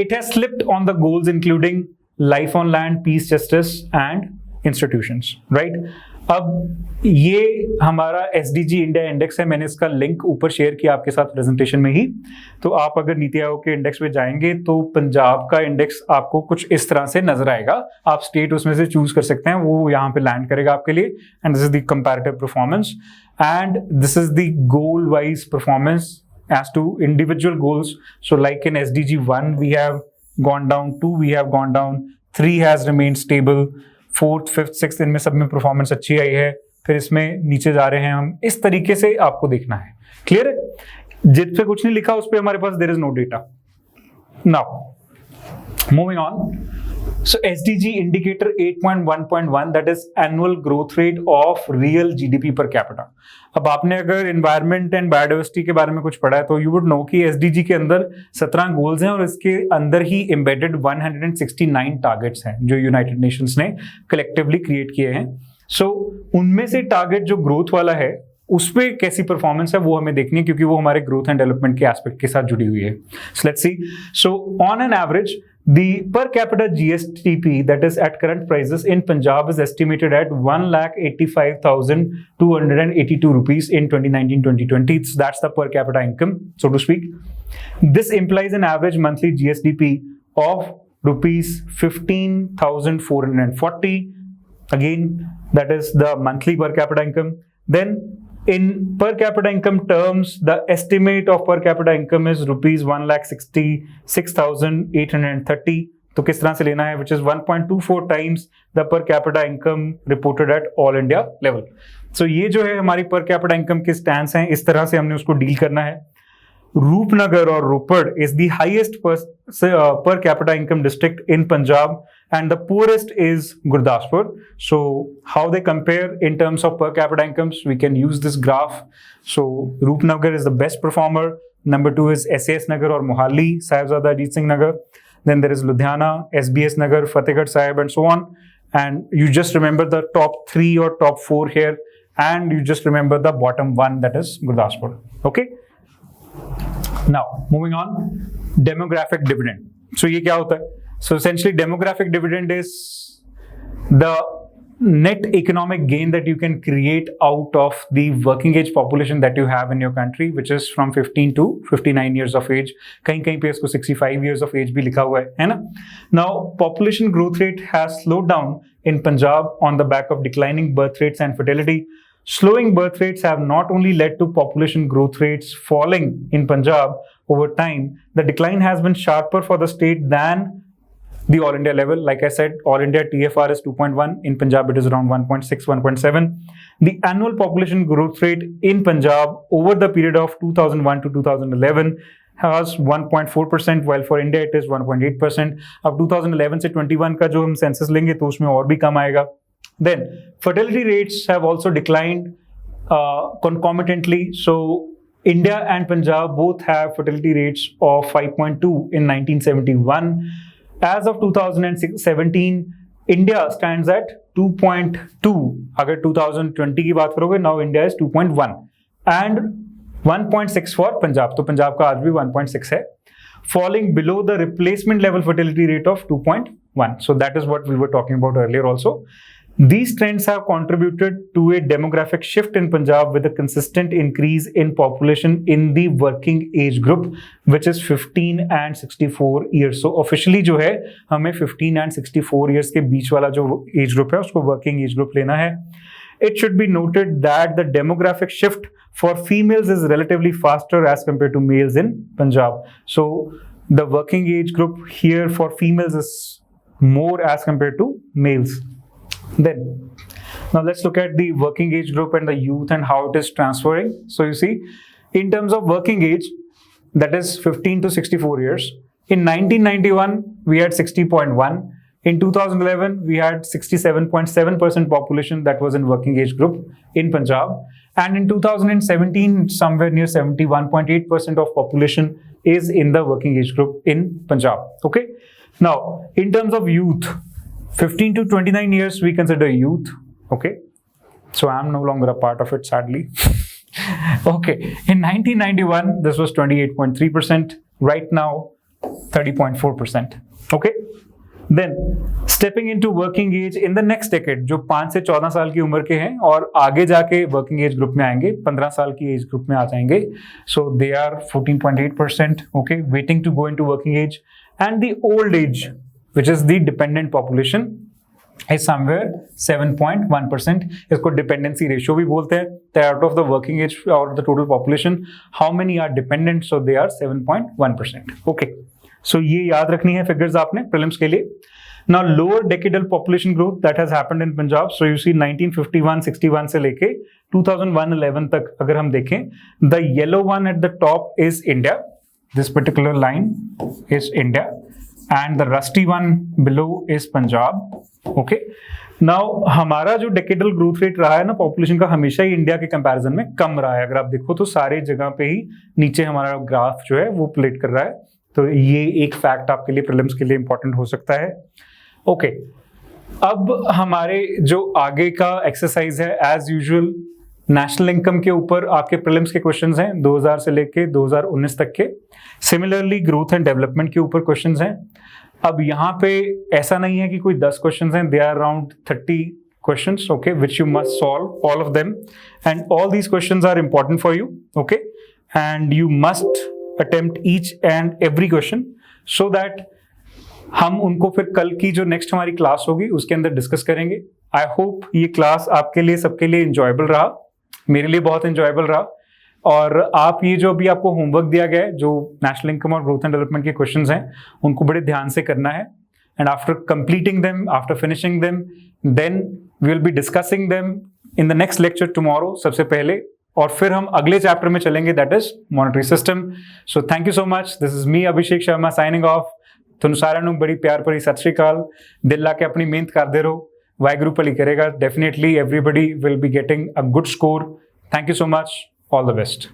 it has slipped on the goals including life on land, peace, justice and institutions. Right? अब ये हमारा SDG इंडिया इंडेक्स है, मैंने इसका लिंक ऊपर शेयर किया आपके साथ प्रेजेंटेशन में ही। तो आप अगर नीति आयोग के इंडेक्स पे जाएंगे तो पंजाब का इंडेक्स आपको कुछ इस तरह से नजर आएगा। आप स्टेट उसमें से चूज कर सकते हैं, वो यहाँ पे लैंड करेगा आपके लिए। And this is the comparative performance and this is the goal wise performance as to individual goals. So like in SDG 1 we have gone down, 2 we have gone down, 3 has remained stable, 4th 5th 6th इनमें सब में performance अच्छी आई है, फिर इसमें नीचे जा रहे हैं हम। इस तरीके से आपको देखना है। क्लियर है? जिस पे कुछ नहीं लिखा उस पे हमारे पास there is no data. Now moving on. So SDG indicator 8.1.1 that is annual growth rate of real GDP per capita. अब आपने अगर environment and biodiversity के बारे में कुछ पढ़ा है तो you would know कि SDG के अंदर 17 goals हैं और इसके अंदर ही embedded 169 targets हैं जो United Nations ने collectively create किए हैं। So उनमें से target जो growth वाला है उस पे कैसी परफॉर्मेंस है वो हमें देखनी है क्योंकि वो हमारे ग्रोथ एंड डेवलपमेंट के एस्पेक्ट के साथ जुड़ी हुई है। So let's see. So on an average The per capita GSTP, that is at current prices in Punjab, is estimated at 1,85,282 rupees in 2019-2020. So that's the per capita income, so to speak. This implies an average monthly GSTP of rupees 15,440. Again, that is the monthly per capita income. Then in per capita income terms, the estimate of per capita income is rupees 1,66,830. तो किस तरह से लेना है, which is 1.24 times the per capita income reported at all India level. So ये जो है हमारी per capita income के स्टैंड्स हैं, इस तरह से हमने उसको डील करना है. Rupnagar or Ropar is the highest per capita income district in Punjab, and the poorest is Gurdaspur. So how they compare in terms of per capita incomes, we can use this graph. So Rupnagar is the best performer. Number 2 is SAS Nagar or Mohali, Sahibzada Ajit Singh Nagar. Then there is Ludhiana, SBS Nagar, Fatehgarh Sahib, and so on. And you just remember the top 3 or top 4 here, and you just remember the bottom one, that is Gurdaspur. Okay. Now, moving on, demographic dividend. So ये क्या होता है? So essentially, demographic dividend is the net economic gain that you can create out of the working age population that you have in your country, which is from 15 to 59 years of age. कहीं पे इसको 65 years of age भी लिखा हुआ है ना? Now, population growth rate has slowed down in Punjab on the back of declining birth rates and fertility. Slowing birth rates have not only led to population growth rates falling in Punjab over time, the decline has been sharper for the state than the all India level. Like I said, all India TFR is 2.1. In Punjab, it is around 1.6, 1.7. The annual population growth rate in Punjab over the period of 2001 to 2011 has 1.4%, while for India it is 1.8%. अब 2011 से 21 का जो हम census लेंगे तो उसमें और भी कम आएगा. Then fertility rates have also declined concomitantly. So India and Punjab both have fertility rates of 5.2 in 1971. As of 2017, India stands at 2.2. अगर 2020 की बात करोगे, now India is 2.1 and 1.6 for Punjab. तो पंजाब का आज भी 1.6 है, falling below the replacement level fertility rate of 2.1. So that is what we were talking about earlier also. These trends have contributed to a demographic shift in Punjab with a consistent increase in population in the working age group, which is 15 and 64 years. So officially जो है हमें 15 and 64 years के बीच वाला जो age group है उसको working age group लेना है. It should be noted that the demographic shift for females is relatively faster as compared to males in Punjab. So the working age group here for females is more as compared to males. Then, now let's look at the working age group and the youth and how it is transferring. So you see, in terms of working age, that is 15 to 64 years. In 1991, we had 60.1. In 2011, we had 67.7% population that was in working age group in Punjab. And in 2017, somewhere near 71.8% of population is in the working age group in Punjab. Okay. Now, in terms of youth, 15 to 29 years we consider youth. Okay, so I'm no longer a part of it, sadly. Okay, in 1991 this was 28.3%. Right now 30.4%. Okay, then stepping into working age in the next decade, जो 5 से 14 साल की उम्र के हैं और आगे जाके वर्किंग एज ग्रुप में आएंगे, 15 साल की एज ग्रुप में आ जाएंगे. So they are 14.8%. Okay, waiting to go into working age. And the old age, which is the dependent population, is somewhere 7.1%. इसको dependency ratio भी बोलते हैं. That out of the working age or the total population, how many are dependent? So they are 7.1%. Okay. So ये याद रखनी है figures आपने prelims के लिए. Now lower decadal population growth that has happened in Punjab. So you see 1951-61 से लेके 2001-11 तक अगर हम देखें, the yellow one at the top is India. This particular line is India. And the rusty one below is Punjab. Okay. Now हमारा जो decadal growth rate रहा है ना पॉपुलेशन का, हमेशा ही इंडिया के कंपैरिजन में कम रहा है. अगर आप देखो तो सारे जगह पे ही नीचे हमारा ग्राफ जो है वो प्लेट कर रहा है. तो ये एक फैक्ट आपके लिए प्रीलिम्स के लिए इंपॉर्टेंट हो सकता है. ओके, अब हमारे जो आगे का एक्सरसाइज है, एज यूजुअल नेशनल इनकम के ऊपर आपके प्रीलिम्स के क्वेश्चंस हैं 2000 से लेके 2019 तक के. सिमिलरली ग्रोथ एंड डेवलपमेंट के ऊपर क्वेश्चंस हैं. अब यहाँ पे ऐसा नहीं है कि कोई 10 क्वेश्चंस हैं, they are around 30 questions, okay, which you must solve, all of them, and all these questions are important for you, okay, and you must attempt each and every question so that हम उनको फिर कल की जो next हमारी class होगी उसके अंदर डिस्कस करेंगे। आई होप ये क्लास आपके लिए, सबके लिए इंजॉयबल रहा, मेरे लिए बहुत इंजॉयबल रहा। और आप ये जो अभी आपको होमवर्क दिया गया है, जो नेशनल इनकम और ग्रोथ एंड डेवलपमेंट के क्वेश्चंस हैं, उनको बड़े ध्यान से करना है। And after completing them, after finishing them, then we will be discussing them in the next lecture tomorrow सबसे पहले, और फिर हम अगले चैप्टर में चलेंगे, that is monetary system. So thank you so much, this is me Abhishek Sharma signing off. ਤੁਹਾਨੂੰ ਸਾਰਿਆਂ ਨੂੰ ਬੜੀ ਪਿਆਰ ਭਰੀ ਸਤਿ ਸ਼੍ਰੀ ਅਕਾਲ। ਦਿਲ ਲਾ ਕੇ ਆਪਣੀ ਮਿਹਨਤ ਕਰਦੇ ਰਹੋ, ਵਾਹਿਗੁਰੂ ਭਲੀ ਕਰੇਗਾ। Definitely everybody will be getting a good score. Thank you so much, all the best.